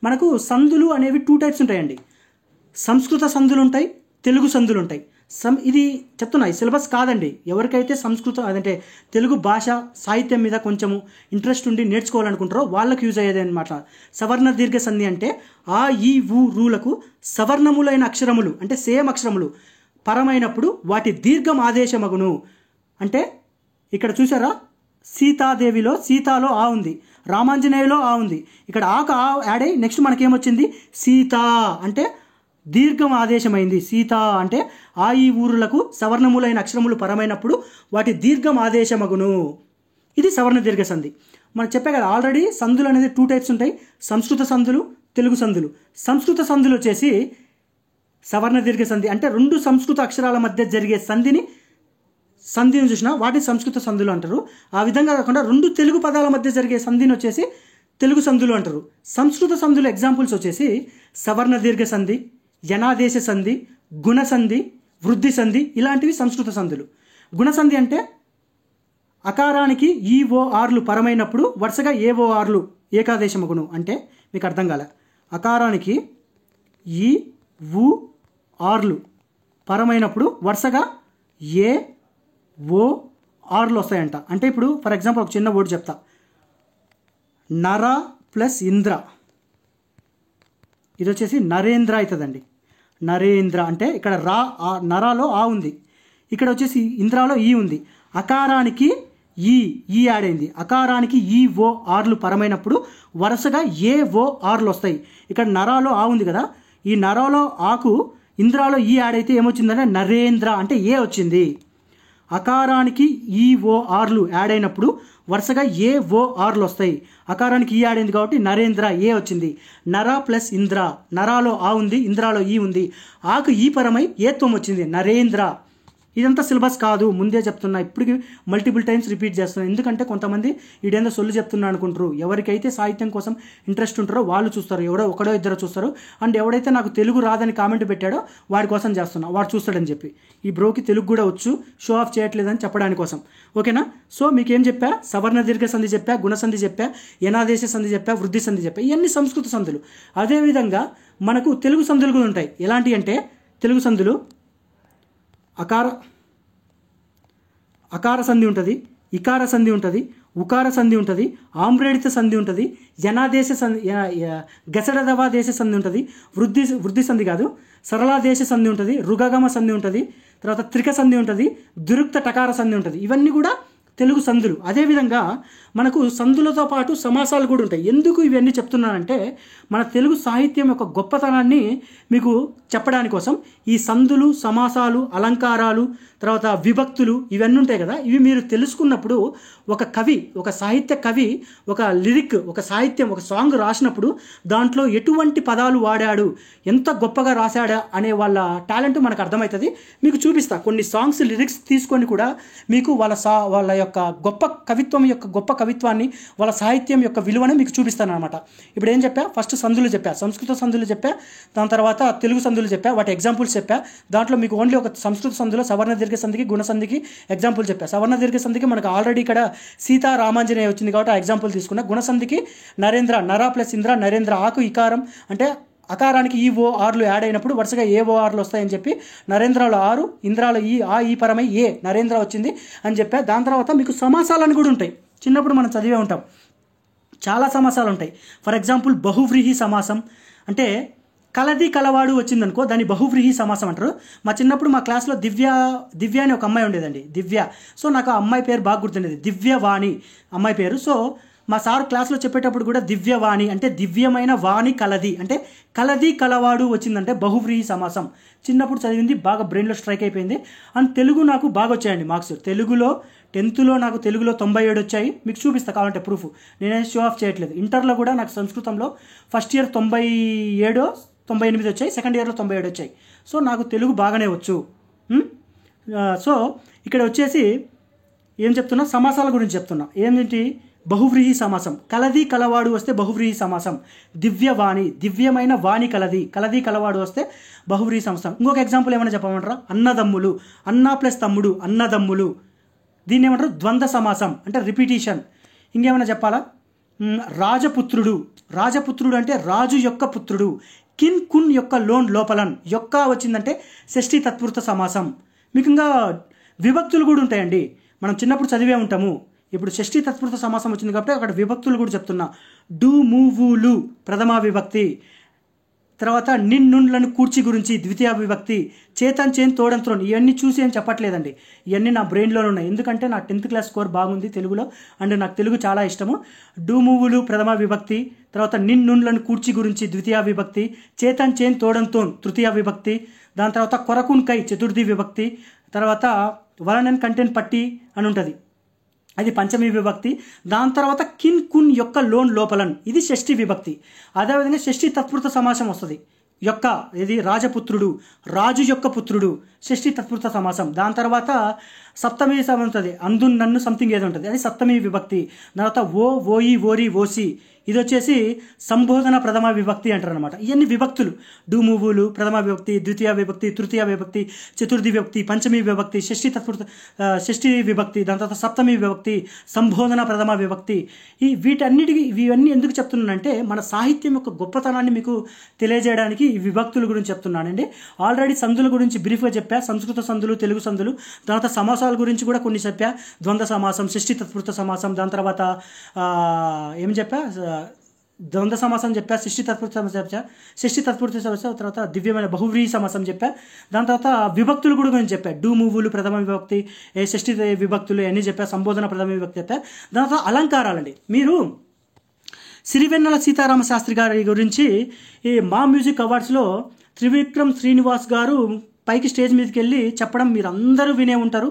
మనకు సంధులు అనేవి 2 టైప్స్ ఉంటాయండి. సంస్కృత సంధులు ఉంటాయి, తెలుగు సంధులు ఉంటాయి. ఇది చెప్తున్నా, ఈ సిలబస్ కాదండి. ఎవరికైతే సంస్కృతం అదంటే తెలుగు భాష సాహిత్యం మీద కొంచెము ఇంట్రెస్ట్ ఉండి నేర్చుకోవాలనుకుంటారో వాళ్ళకి యూజ్ అయ్యేది అనమాట. సవర్ణ దీర్ఘ సంధి అంటే ఆ ఈ ఊ రూలకు సవర్ణములైన అక్షరములు అంటే సేమ్ అక్షరములు పరమైనప్పుడు వాటి దీర్ఘం ఆదేశమగును. అంటే ఇక్కడ చూసారా, సీతాదేవిలో సీతాలో ఆ ఉంది, రామాంజనేయులో ఆ ఉంది, ఇక్కడ ఆకు ఆ యాడ్ అయ్యి నెక్స్ట్ మనకేమొచ్చింది సీత అంటే దీర్ఘం ఆదేశమైంది. సీత అంటే ఆ ఈ ఊరులకు సవర్ణములైన అక్షరములు పరమైనప్పుడు వాటి దీర్ఘం ఆదేశమగును. ఇది సవర్ణ దీర్ఘ సంధి. మనం చెప్పే కదా ఆల్రెడీ సంధులు అనేది 2 టైప్స్ ఉంటాయి, సంస్కృత సంధులు, తెలుగు సంధులు. సంస్కృత సంధులు వచ్చేసి సవర్ణ దీర్ఘ సంధి అంటే 2 సంస్కృత అక్షరాల మధ్య జరిగే సంధిని చూసినా వాటిని సంస్కృత సంధులు అంటారు. ఆ విధంగా కాకుండా 2 తెలుగు పదాల మధ్య జరిగే సంధిని వచ్చేసి తెలుగు సంధులు అంటారు. సంస్కృత సంధుల ఎగ్జాంపుల్స్ వచ్చేసి సవర్ణ దీర్ఘ సంధి, యనాదేశ సంధి, గుణసంధి, వృద్ధి సంధి ఇలాంటివి సంస్కృత సంధులు. గుణసంధి అంటే అకారానికి ఈఓఆర్లు పరమైనప్పుడు వరుసగా ఏఓఆర్లు ఏకాదేశమగును. అంటే మీకు అర్థం కాలే, అకారానికి ఈ ఊ ఆర్లు పరమైనప్పుడు వరుసగా ఏ ఓ ఆర్లు వస్తాయంట. అంటే ఇప్పుడు ఫర్ ఎగ్జాంపుల్ ఒక చిన్న వర్డ్ చెప్తా, నర ప్లస్ ఇంద్ర, ఇది వచ్చేసి నరేంద్ర అవుతుందండి. నరేంద్ర అంటే ఇక్కడ నరాలో ఆ ఉంది, ఇక్కడ వచ్చేసి ఇంద్రాలో ఈ ఉంది. అకారానికి ఈ యాడ్ అయింది, అకారానికి ఈ ఓ ఆర్లు పరమైనప్పుడు వరుసగా ఏ ఓ ఆర్లు వస్తాయి. ఇక్కడ నరాలో ఆ ఉంది కదా, ఈ నరాలో ఆకు ఇంద్రాలో ఈ యాడ్ అయితే ఏమొచ్చిందంటే నరేంద్ర అంటే ఏ వచ్చింది. అకారానికి ఈ ఓ ఆర్లు యాడ్ అయినప్పుడు వరుసగా ఏ ఓ ఆర్లు వస్తాయి. అకారానికి ఈ యాడ్ అయింది కాబట్టి నరేంద్ర ఏ వచ్చింది. నర ప్లస్ ఇంద్ర, నరాలో ఆ ఉంది, ఇంద్రాలో ఈ ఉంది, ఆకు ఈ పరమై ఏత్వం వచ్చింది నరేంద్ర. ఇదంతా సిలబస్ కాదు, ముందే చెప్తున్నా, ఇప్పటికి మల్టిపుల్ టైమ్స్ రిపీట్ చేస్తున్నాను. ఎందుకంటే కొంతమంది ఈడేందో సొల్లు చెప్తున్నా అనుకుంటారు. ఎవరికైతే సాహిత్యం కోసం ఇంట్రెస్ట్ ఉంటారో వాళ్ళు చూస్తారు, ఒకడో ఇద్దరు చూస్తారు. అండ్ ఎవడైతే నాకు తెలుగు రాదని కామెంట్ పెట్టాడో వాడి కోసం చేస్తున్నా, వాడు చూస్తాడని చెప్పి. ఈ బ్రోకి తెలుగు కూడా వచ్చు, షో ఆఫ్ చేయట్లేదని చెప్పడానికి కోసం. ఓకేనా? సో మీకేం చెప్పా, సవర్ణ దీర్ఘ సంధి చెప్పా, గుణసంధి చెప్పా, యనాదేశ సంధి చెప్పా, వృద్ధి సంధి చెప్పా. ఇవన్నీ సంస్కృత సంధులు. అదేవిధంగా మనకు తెలుగు సంధులు కూడా ఉంటాయి. ఎలాంటి అంటే తెలుగు సంధులు అకార సంధి ఉంటుంది, ఇకార సంధి ఉంటుంది, ఉకార సంధి ఉంటుంది, ఆమ్రేడిత సంధి ఉంటుంది, యనాదేశ సంధి, గసడదవా దేశ సంధి ఉంటుంది, వృద్ధి సంధి కాదు, సరళాదేశ సంధి ఉంటుంది, రుగగమ సంధి ఉంటుంది, తర్వాత త్రిక సంధి ఉంటుంది, దురుక్త టకార సంధి ఉంటుంది. ఇవన్నీ కూడా తెలుగు సంధులు. అదేవిధంగా మనకు సంధులతో పాటు సమాసాలు కూడా ఉంటాయి. ఎందుకు ఇవన్నీ చెప్తున్నానంటే మన తెలుగు సాహిత్యం యొక్క గొప్పతనాన్ని మీకు చెప్పడానికి కోసం. ఈ సంధులు, సమాసాలు, అలంకారాలు, తర్వాత విభక్తులు ఇవన్నీ ఉంటాయి కదా, ఇవి మీరు తెలుసుకున్నప్పుడు ఒక కవి, ఒక సాహిత్య కవి ఒక లిరిక్, ఒక సాహిత్యం, ఒక సాంగ్ రాసినప్పుడు దాంట్లో ఎటువంటి పదాలు వాడాడు, ఎంత గొప్పగా రాశాడా అనే వాళ్ళ టాలెంట్ మనకు అర్థమవుతుంది. మీకు చూపిస్తా కొన్ని సాంగ్స్ లిరిక్స్ తీసుకొని కూడా మీకు వాళ్ళ యొక్క యొక్క గొప్ప కవిత్వాన్ని, వాళ్ళ సాహిత్యం యొక్క విలువను మీకు చూపిస్తాను అనమాట. ఇప్పుడు ఏం చెప్పా, ఫస్ట్ సందులు చెప్పా, సంస్కృత సందులు చెప్పా, దాని తర్వాత తెలుగు సందులు చెప్పా, వాటి ఎగ్జాంపుల్స్ చెప్పా. దాంట్లో మీకు ఓన్లీ ఒక సంస్కృత సందులో సవర్ణ దీర్ఘ సంధికి గుణ సంధికి ఎగ్జాంపుల్ చెప్పా. సవర్ణ దీర్ఘ సంధికి మనకు ఆల్రెడీ ఇక్కడ సీతారామాంజనేయ వచ్చింది కాబట్టి ఆ ఎగ్జాంపుల్ తీసుకున్నా. గుణ సంధికి నరేంద్ర, నర ప్లస్ ఇంద్ర, నరేంద్ర, ఆకు ఇకారం అంటే అకారానికి ఈ ఆర్లు యాడ్ అయినప్పుడు వరుసగా ఆర్లు వస్తాయని చెప్పి నరేంద్రాలు 6, ఇంద్రాలు ఈ పరమై నరేంద్ర వచ్చింది అని చెప్పా. దాని తర్వాత మీకు సమాసాలను కూడా ఉంటాయి. చిన్నప్పుడు మనం చదివే ఉంటాం, చాలా సమాసాలు ఉంటాయి. ఫర్ ఎగ్జాంపుల్ బహువ్రీహి సమాసం అంటే కలది కలవాడు వచ్చిందనుకో, దాన్ని బహువ్రీహి సమాసం అంటారు. మా చిన్నప్పుడు మా క్లాస్లో దివ్య అని ఒక అమ్మాయి ఉండేదండి, దివ్య. సో నాకు ఆ అమ్మాయి పేరు బాగా గుర్తుండేది, దివ్యవాణి అమ్మాయి పేరు. సో మా సార్ క్లాస్లో చెప్పేటప్పుడు కూడా దివ్యవాణి అంటే దివ్యమైన వాణి కలది అంటే కలది కలవాడు వచ్చిందంటే బహువ్రీహి సమాసం. చిన్నప్పుడు చదివింది బాగా బ్రెయిన్లో స్ట్రైక్ అయిపోయింది. అండ్ తెలుగు నాకు బాగా వచ్చాయండి మార్క్స్. తెలుగులో 10th నాకు తెలుగులో 97 వచ్చాయి. మీకు చూపిస్తా కావాలంటే ప్రూఫ్, నేనే షో ఆఫ్ చేయట్లేదు. ఇంటర్లో కూడా నాకు సంస్కృతంలో ఫస్ట్ ఇయర్ 97, 98 వచ్చాయి, సెకండ్ ఇయర్లో 97 వచ్చాయి. సో నాకు తెలుగు బాగానే వచ్చు. సో ఇక్కడ వచ్చేసి ఏం చెప్తున్నా, సమాసాల గురించి చెప్తున్నా. ఏంటి, బహువ్రీహి సమాసం, కలది కలవాడు వస్తే బహువ్రీహి సమాసం. దివ్యవాణి, దివ్యమైన వాణి కలది, కలది కలవాడు వస్తే బహువ్రీహి సమాసం. ఇంకొక ఎగ్జాంపుల్ ఏమైనా చెప్పమంటారా, అన్నదమ్ములు, అన్న ప్లస్ తమ్ముడు, అన్నదమ్ములు. దీన్ని ఏమంటారు, ద్వంద్వ సమాసం అంటే రిపిటీషన్. ఇంకేమైనా చెప్పాలా, రాజపుత్రుడు, రాజపుత్రుడు అంటే రాజు యొక్క పుత్రుడు. కిన్ కున్ యొక్క లోపలన్ యొక్క వచ్చిందంటే షష్ఠీ తత్పురుష సమాసం. మీకు ఇంకా విభక్తులు కూడా ఉంటాయండి, మనం చిన్నప్పుడు చదివే ఉంటాము. ఇప్పుడు షష్ఠీ తత్పురుష సమాసం వచ్చింది కాబట్టి అక్కడ విభక్తులు కూడా చెప్తున్నా. డు మూవులు ప్రథమా విభక్తి, తర్వాత నిన్నుండ్లను కూర్చి గురించి ద్వితీయ విభక్తి, చేతన్ చేన్ తోడన్ త్రోన్. ఇవన్నీ చూసి ఏం చెప్పట్లేదండి, ఇవన్నీ నా బ్రెయిన్లో ఉన్నాయి. ఎందుకంటే నా 10th క్లాస్ స్కోర్ బాగుంది తెలుగులో, అండ్ నాకు తెలుగు చాలా ఇష్టము. డు మూవులు ప్రథమ విభక్తి, తర్వాత నిన్నుండ్లను కూర్చి గురించి ద్వితీయ విభక్తి, చేతన్ చేన్ తోడన్ తోన్ తృతీయ విభక్తి, దాని తర్వాత కొరకున్ కై చతుర్థి విభక్తి, తర్వాత వలనన్ కంటెన్ పట్టి అని ఉంటుంది, అది పంచమి విభక్తి. దాని తర్వాత కిన్ కున్ యొక్క లోపలన్, ఇది షష్ఠి విభక్తి. అదేవిధంగా షష్ఠి తత్పురుష సమాసం వస్తుంది. యొక్క ఇది రాజపుత్రుడు, రాజు యొక్క పుత్రుడు, షష్ఠి తత్పురుష సమాసం. దాని తర్వాత సప్తమి ఉంటుంది, అందు నన్ను సంథింగ్ ఏదో ఉంటుంది, అది సప్తమి విభక్తి. తర్వాత ఓయి ఓరి ఓసి, ఇది వచ్చేసి సంబోధన ప్రథమ విభక్తి అంటారు అనమాట. ఇవన్నీ విభక్తులు, డూమువులు ప్రథమ విభక్తి, ద్వితీయ విభక్తి, తృతీయ విభక్తి, చతుర్థి విభక్తి, పంచమి విభక్తి, షష్ఠి విభక్తి, దాని తర్వాత సప్తమి విభక్తి, సంబోధన ప్రథమ విభక్తి. ఇవన్నీ ఎందుకు చెప్తున్నానంటే మన సాహిత్యం యొక్క గొప్పతనాన్ని మీకు తెలియజేయడానికి ఈ విభక్తుల గురించి చెప్తున్నానండి. ఆల్రెడీ సందుల గురించి బ్రీఫ్గా చెప్పా, సంస్కృత సందులు, తెలుగు సందులు. దాని తర్వాత సమాసాల గురించి కూడా కొన్ని చెప్పా, ద్వంద్వ సమాసం, షష్ఠి తత్పురుష సమాసం. దాని తర్వాత ఏం చెప్పా, ద్వంద్వ సమాసం చెప్పా, షష్ఠి తత్పురుష సమాసం చెప్పా, షష్ఠి తత్పురుష సమాసం, తర్వాత దివ్యమైన బహువ్రీహి సమాసం చెప్పా. దాని తర్వాత విభక్తులు కూడా నేను చెప్పా, డు మూవులు ప్రథమ విభక్తి, షష్ఠి విభక్తులు అన్నీ చెప్పా, సంబోధన ప్రథమ విభక్తి చెప్పా. దాని తర్వాత అలంకారాలండి. మీరు సిరివెన్నెల సీతారామ శాస్త్రి గారి గురించి ఈ మా మ్యూజిక్ అవార్డ్స్లో త్రివిక్రమ్ శ్రీనివాస్ గారు పైకి స్టేజ్ మీదకి వెళ్ళి చెప్పడం మీరు అందరూ వినే ఉంటారు.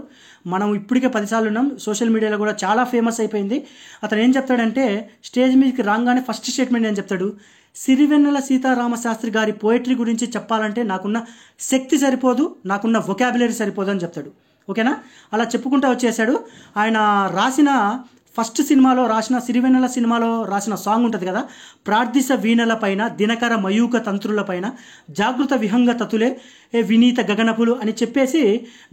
మనం ఇప్పటికే 10 సార్లు ఉన్నాం, సోషల్ మీడియాలో కూడా చాలా ఫేమస్ అయిపోయింది. అతను ఏం చెప్తాడంటే స్టేజ్ మీదకి రాగానే ఫస్ట్ స్టేట్మెంట్ ఏం చెప్తాడు, సిరివెన్నెల సీతారామ శాస్త్రి గారి పోయిటరీ గురించి చెప్పాలంటే నాకున్న శక్తి సరిపోదు, నాకున్న వొకాబులరీ సరిపోదు అని చెప్తాడు. ఓకేనా, అలా చెప్పుకుంటూ వచ్చేసాడు. ఆయన రాసిన ఫస్ట్ సినిమాలో రాసిన సిరివెన్నెల సినిమాలో రాసిన సాంగ్ ఉంటుంది కదా, ప్రార్థిస వీణల పైన దినకర మయూక తంత్రుల పైన జాగృత విహంగ తతులే వినీత గగనపులు అని చెప్పేసి,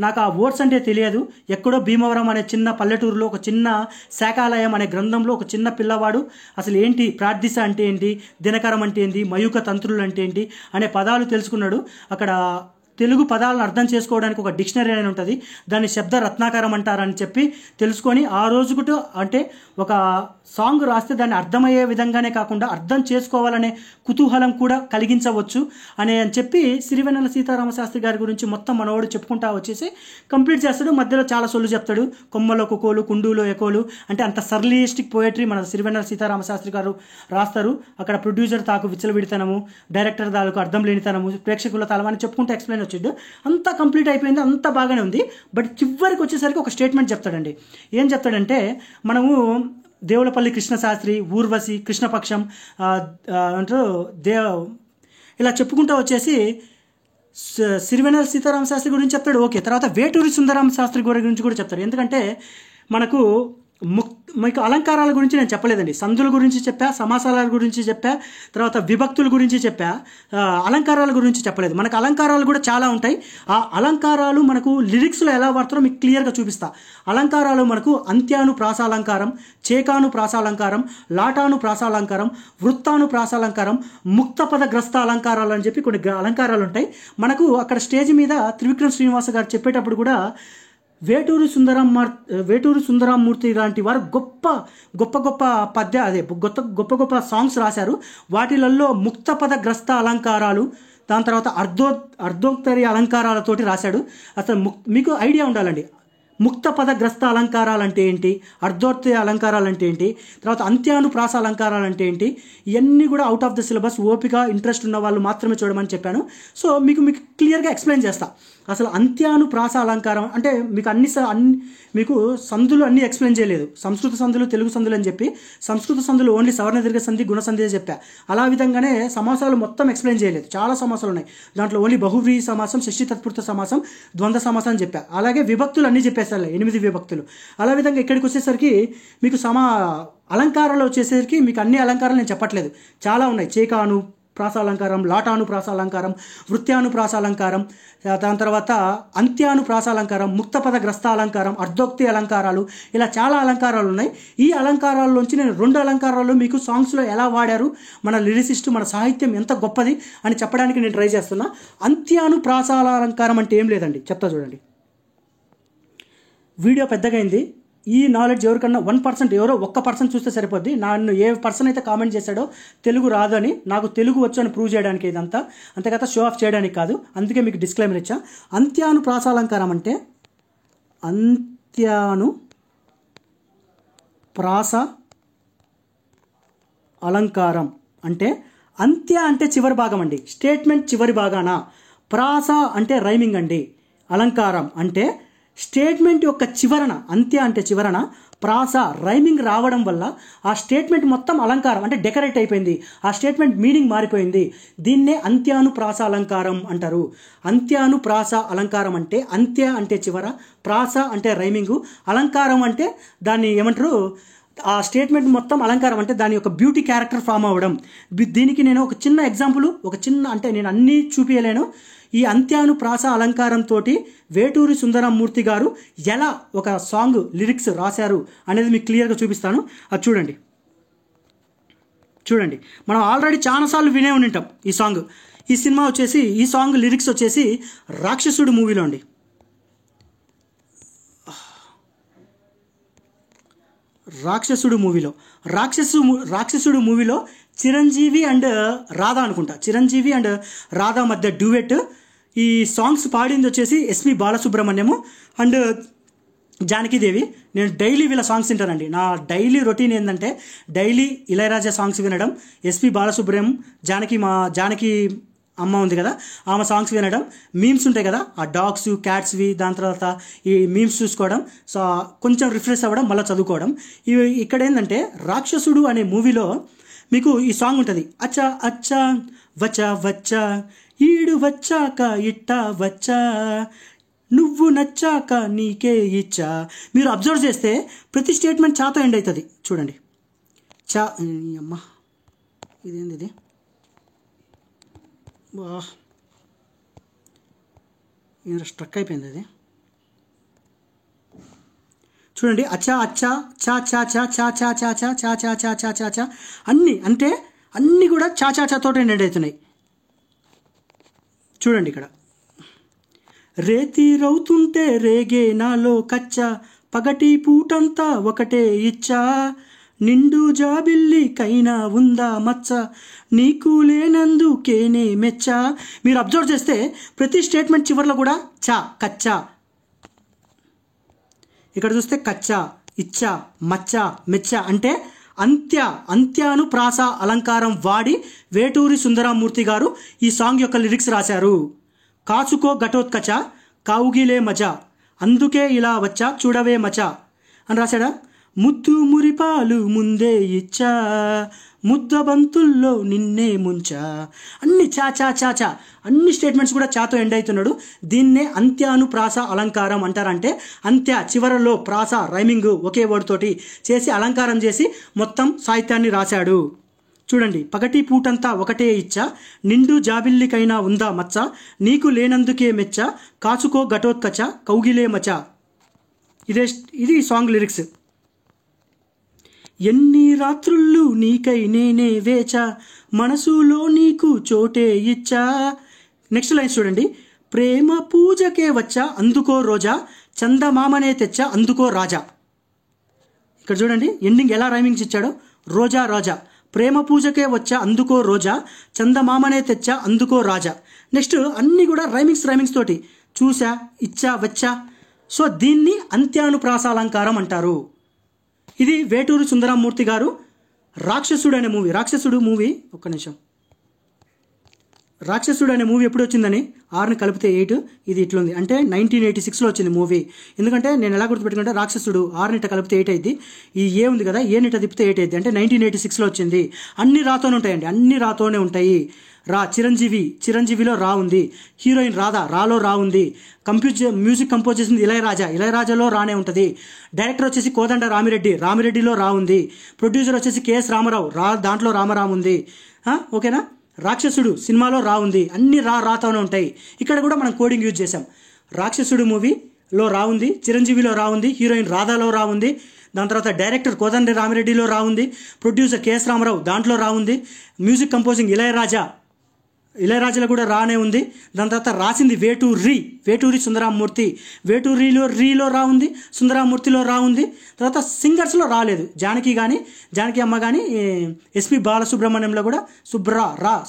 నాకు ఆ వర్డ్స్ అంటే తెలియదు. ఎక్కడో భీమవరం అనే చిన్న పల్లెటూరులో ఒక చిన్న శాఖాలయం అనే గ్రంథంలో ఒక చిన్న పిల్లవాడు అసలు ఏంటి ప్రార్థిస అంటే ఏంటి, దినకరం అంటే ఏంటి, మయూక తంత్రులు అంటే ఏంటి అనే పదాలు తెలుసుకున్నాడు. అక్కడ తెలుగు పదాలను అర్థం చేసుకోవడానికి ఒక డిక్షనరీ అని ఉంటుంది, దాన్ని శబ్ద రత్నాకరం అంటారని చెప్పి తెలుసుకొని ఆ రోజుకు అంటే ఒక సాంగ్ రాస్తే దాన్ని అర్థమయ్యే విధంగానే కాకుండా అర్థం చేసుకోవాలనే కుతూహలం కూడా కలిగించవచ్చు అని చెప్పి సిరివెన్నెల సీతారామ శాస్త్రి గారి గురించి మొత్తం మనవాడు చెప్పుకుంటా వచ్చేసి కంప్లీట్ చేస్తాడు. మధ్యలో చాలా సొల్లు చెప్తాడు, కొమ్మలో కుకోలు కుండూలో ఎకోలు అంటే అంత సర్లియస్టిక్ పోయట్రీ మన సిరివెన్నెల సీతారామ శాస్త్రి గారు రాస్తారు. అక్కడ ప్రొడ్యూసర్ తాకు విచ్చలవిడితనము, డైరెక్టర్ తాలకు అర్థం లేనితనము, ప్రేక్షకుల తలమని చెప్పుకుంటూ ఎక్స్ప్లెయిన్ వచ్చిండు. అంతా కంప్లీట్ అయిపోయింది, అంతా బాగానే ఉంది. బట్ చివరికి వచ్చేసరికి ఒక స్టేట్మెంట్ చెప్తాడండి. ఏం చెప్తాడంటే, మనము దేవులపల్లి కృష్ణశాస్త్రి, ఊర్వశి, కృష్ణపక్షం అంటారు ఇలా చెప్పుకుంటూ వచ్చేసి సిరివెన్నెల సీతారామ శాస్త్రి గురించి చెప్తాడు. ఓకే, తర్వాత వేటూరి సుందరరామ శాస్త్రి గురించి కూడా చెప్తాడు. ఎందుకంటే మనకు మీకు అలంకారాల గురించి నేను చెప్పలేదండి. సందుల గురించి చెప్పా, సమాసాల గురించి చెప్పా, తర్వాత విభక్తుల గురించి చెప్పా, అలంకారాల గురించి చెప్పలేదు. మనకు అలంకారాలు కూడా చాలా ఉంటాయి. ఆ అలంకారాలు మనకు లిరిక్స్లో ఎలా వాడతారో మీకు క్లియర్గా చూపిస్తా. అలంకారాలు మనకు అంత్యాను ప్రాసాలంకారం, చేకాను ప్రాసాలంకారం, లాటాను ప్రాసాలంకారం, వృత్తాను ప్రాసాలంకారం, ముక్తపద గ్రస్త అలంకారాలు అని చెప్పి కొన్ని అలంకారాలు ఉంటాయి. మనకు అక్కడ స్టేజ్ మీద త్రివిక్రమ్ శ్రీనివాస గారు చెప్పేటప్పుడు కూడా వేటూరి సుందరరామూర్తి లాంటి వారు గొప్ప గొప్ప గొప్ప గొప్ప సాంగ్స్ రాశారు. వాటిలలో ముక్తపద గ్రస్త అలంకారాలు, దాని తర్వాత అర్ధోత్తరి అలంకారాలతోటి రాశాడు. అసలు మీకు ఐడియా ఉండాలండి, ముక్తపద గ్రస్త అలంకారాలు అంటే ఏంటి, అర్ధోత్తరి అలంకారాలు అంటే ఏంటి, తర్వాత అంత్యానుప్రాస అలంకారాలు అంటే ఏంటి, ఇవన్నీ కూడా అవుట్ ఆఫ్ ద సిలబస్. ఓపిక ఇంట్రెస్ట్ ఉన్న వాళ్ళు మాత్రమే చూడమని చెప్పాను. సో మీకు క్లియర్గా ఎక్స్ప్లెయిన్ చేస్తా. అసలు అంత్యానుప్రాస అలంకారం అంటే మీకు సందులు అన్నీ ఎక్స్ప్లెయిన్ చేయలేదు. సంస్కృత సందులు, తెలుగు సందులు అని చెప్పి సంస్కృత సందులు ఓన్లీ సవర్ణ దీర్ఘ సంధి, గుణ సంధి చెప్పా. అలా విధంగానే సమాసాలు మొత్తం ఎక్స్ప్లెయిన్ చేయలేదు. చాలా సమాసాలు ఉన్నాయి దాంట్లో. ఓన్లీ బహువ్రీహి సమాసం, షష్ఠీ తత్పురుష సమాసం, ద్వంద్వ సమాసం అని చెప్పా. అలాగే విభక్తులు అన్నీ చెప్పేసారు, 8 విభక్తులు. అలా విధంగా ఇక్కడికి వచ్చేసరికి మీకు అలంకారాలు వచ్చేసరికి మీకు అన్ని అలంకారాలు నేను చెప్పట్లేదు, చాలా ఉన్నాయి. చేకాను ప్రాసాలంకారం, లాటాను ప్రాసాలంకారం, వృత్యాను ప్రాసాలంకారం, దాని తర్వాత అంత్యాను ప్రాసాలంకారం, ముక్తపద గ్రస్త అలంకారం, అర్ధోక్తి అలంకారాలు, ఇలా చాలా అలంకారాలు ఉన్నాయి. ఈ అలంకారాల్లోంచి నేను 2 అలంకారాలు మీకు సాంగ్స్లో ఎలా వాడారు, మన లిరిసిస్ట్, మన సాహిత్యం ఎంత గొప్పది అని చెప్పడానికి నేను ట్రై చేస్తున్నా. అంత్యాను ప్రాసాలంకారం అంటే ఏం లేదండి, చెప్తా చూడండి. వీడియో పెద్దగైంది. ఈ నాలెడ్జ్ ఎవరికన్నా 1%, ఎవరో 1% చూస్తే సరిపోద్ది. నన్ను ఏ పర్సన్ అయితే కామెంట్ చేశాడో తెలుగు రాదు అని, నాకు తెలుగు వచ్చు అని ప్రూవ్ చేయడానికి ఇదంతా, అంతేకాక షో ఆఫ్ చేయడానికి కాదు. అందుకే మీకు డిస్క్లైమర్ ఇచ్చా. అంత్యాను ప్రాసాలంకారం అంటే అంత్యాను ప్రాస అలంకారం అంటే అంత్య అంటే చివరి భాగం అండి, స్టేట్మెంట్ చివరి భాగాన. ప్రాస అంటే రైమింగ్ అండి. అలంకారం అంటే స్టేట్మెంట్ యొక్క చివరన, అంత్య అంటే చివరన ప్రాస రైమింగ్ రావడం వల్ల ఆ స్టేట్మెంట్ మొత్తం అలంకారం అంటే డెకరేట్ అయిపోయింది, ఆ స్టేట్మెంట్ మీనింగ్ మారిపోయింది. దీన్నే అంత్యానుప్రాస అలంకారం అంటారు. అంత్యానుప్రాస అలంకారం అంటే అంత్య అంటే చివర, ప్రాస అంటే రైమింగు, అలంకారం అంటే దాన్ని ఏమంటారు, ఆ స్టేట్మెంట్ మొత్తం అలంకారం అంటే దాని యొక్క బ్యూటీ క్యారెక్టర్ ఫామ్ అవ్వడం. దీనికి నేను ఒక చిన్న ఎగ్జాంపుల్, అంటే నేను అన్నీ చూపించలేను. ఈ అంత్యానుప్రాస అలంకారంతో వేటూరి సుందరరామూర్తి గారు ఎలా ఒక సాంగ్ లిరిక్స్ రాశారు అనేది మీకు క్లియర్గా చూపిస్తాను. అది చూడండి. మనం ఆల్రెడీ చాలాసార్లు వినే ఉంటాం ఈ సాంగ్. ఈ సాంగ్ లిరిక్స్ వచ్చేసి రాక్షసుడు మూవీలో అండి. రాక్షసుడు మూవీలో చిరంజీవి అండ్ రాధా అనుకుంటా, చిరంజీవి అండ్ రాధా మధ్య డ్యూయెట్. ఈ సాంగ్స్ పాడింది వచ్చేసి ఎస్పి బాలసుబ్రహ్మణ్యము అండ్ జానకీదేవి. నేను డైలీ వీళ్ళ సాంగ్స్ వింటానండి. నా డైలీ రొటీన్ ఏంటంటే డైలీ ఇళయరాజా సాంగ్స్ వినడం, ఎస్పి బాలసుబ్రహ్మణ్యం, జానకి అమ్మ ఉంది కదా, ఆమె సాంగ్స్ వినడం, మీమ్స్ ఉంటాయి కదా ఆ డాగ్స్ క్యాట్స్వి, దాని తర్వాత ఈ మీమ్స్ చూసుకోవడం, సో కొంచెం రిఫ్రెష్ అవ్వడం, మళ్ళీ చదువుకోవడం. ఇక్కడ ఏంటంటే రాక్షసుడు అనే మూవీలో మీకు ఈ సాంగ్ ఉంటుంది. అచ్చా అచ్చా వచ్చా వచ్చా ఈడు వచ్చాక ఇట్టా వచ్చా నువ్వు నచ్చాక నీకే ఇచ్చా. మీరు అబ్జర్వ్ చేస్తే ప్రతి స్టేట్మెంట్ చాతో ఎండ్ అవుతుంది. చూడండి, అమ్మా ఇదేంది ఇది, స్ట్రక్ అయిపోయింది అది. చూడండి, అచ్చా అచ్చా చా చా చా చా చా చా చా చా చా చా చా చా చా అన్నీ కూడా చా చా చా తోట ఎండ్ అవుతున్నాయి. చూడండి, ఇక్కడ రేతి రౌతుంటే రేగే నాలో కచ్చా పగటి పూటంతా ఒకటే ఇచ్చా నిండు జాబిల్లి కైనా ఉందా మచ్చ నీకు లేనందుకేనే మెచ్చా. మీరు అబ్జర్వ్ చేస్తే ప్రతి స్టేట్మెంట్ చివరిలో కూడా చా కచ్చా, ఇక్కడ చూస్తే కచ్చా ఇచ్చా మచ్చా మెచ్చా అంటే అంత్యానుప్రాస అలంకారం వాడి వేటూరి సుందరరామూర్తి గారు ఈ సాంగ్ యొక్క లిరిక్స్ రాశారు. కాచుకో ఘటోత్కచ కావుగిలే మజా అందుకే ఇలా వచ్చా చూడవే మచా అని రాశాడా. ముద్దు మురిపాలు ముందే ఇచ్చా, ముద్ద బంతుల్లో నిన్నే ముంచా. అన్ని చా చా చా చా, అన్ని స్టేట్మెంట్స్ కూడా చాతో ఎండ్ అవుతున్నాడు. దీన్నే అంత్యానుప్రాస అలంకారం అంటారంటే అంత్య చివరలో ప్రాస రైమింగ్ ఒకే వర్డ్ తోటి చేసి అలంకారం చేసి మొత్తం సాహిత్యాన్ని రాశాడు. చూడండి, పగటి పూటంతా ఒకటే ఇచ్చ, నిండు జాబిల్లికైనా ఉందా మచ్చ, నీకు లేనందుకే మెచ్చ, కాచుకో ఘటోత్కచ కౌగిలే మచ. ఇది సాంగ్ లిరిక్స్. ఎన్ని రాత్రుళ్ళు నీకై నేనే వేచా, మనసులో నీకు చోటే ఇచ్చా. నెక్స్ట్ లైన్స్ చూడండి, ప్రేమ పూజకే వచ్చా అందుకో రోజా, చందమామనే తెచ్చా అందుకో రాజా. ఇక్కడ చూడండి ఎండింగ్ ఎలా రైమింగ్స్ ఇచ్చాడో. రోజా రాజా, ప్రేమ పూజకే వచ్చా అందుకో రోజా, చందమామనే తెచ్చా అందుకో రాజా. నెక్స్ట్ అన్నీ కూడా రైమింగ్స్ తోటి చూసా, ఇచ్చా, వచ్చా. సో దీన్ని అంత్యానుప్రాసాలంకారం అంటారు. ఇది వేటూరి సుందరమూర్తి గారు రాక్షసుడు అనే మూవీ. ఒక్క నిమిషం. రాక్షసుడు అనే మూవీ ఎప్పుడు వచ్చిందని 6ని కలిపితే 8, ఇది ఇట్లుంది అంటే 1986లో వచ్చింది మూవీ. ఎందుకంటే నేను ఎలా గుర్తుపెట్టుకుంటే రాక్షసుడు 6 కలిపితే 8 అయింది, ఈ ఏ ఉంది కదా ఏ నిట తిప్పితే 8 అయింది అంటే 1986లో వచ్చింది. అన్ని రాతోనే ఉంటాయండి, అన్ని రాతోనే ఉంటాయి. చిరంజీవిలో రా ఉంది, హీరోయిన్ రాలో రా ఉంది, మ్యూజిక్ కంపోజ్ చేసింది ఇళయరాజాలో రానే ఉంటుంది, డైరెక్టర్ వచ్చేసి కోదండ రామిరెడ్డిలో రా ఉంది, ప్రొడ్యూసర్ వచ్చేసి కేఎస్ రామారావు దాంట్లో రామారావు ఉంది. ఓకేనా. రాక్షసుడు సినిమాలో రా ఉంది, అన్ని రాతోనే ఉంటాయి. ఇక్కడ కూడా మనం కోడింగ్ యూజ్ చేసాం. రాక్షసుడు మూవీలో రా ఉంది, చిరంజీవిలో రా ఉంది, హీరోయిన్ రాధాలో రా ఉంది, దాని తర్వాత డైరెక్టర్ కోదండ రామిరెడ్డిలో రా ఉంది, ప్రొడ్యూసర్ కేఎస్ రామారావు దాంట్లో రా ఉంది, మ్యూజిక్ కంపోజింగ్ ఇళయరాజాలో కూడా రానే ఉంది. దాని తర్వాత రాసింది వేటూరి సుందరమూర్తి, వేటూరిలో రా ఉంది, సుందరమూర్తిలో రా ఉంది. తర్వాత సింగర్స్లో రాలేదు, జానకి అమ్మ కానీ ఎస్పి బాలసుబ్రహ్మణ్యంలో కూడా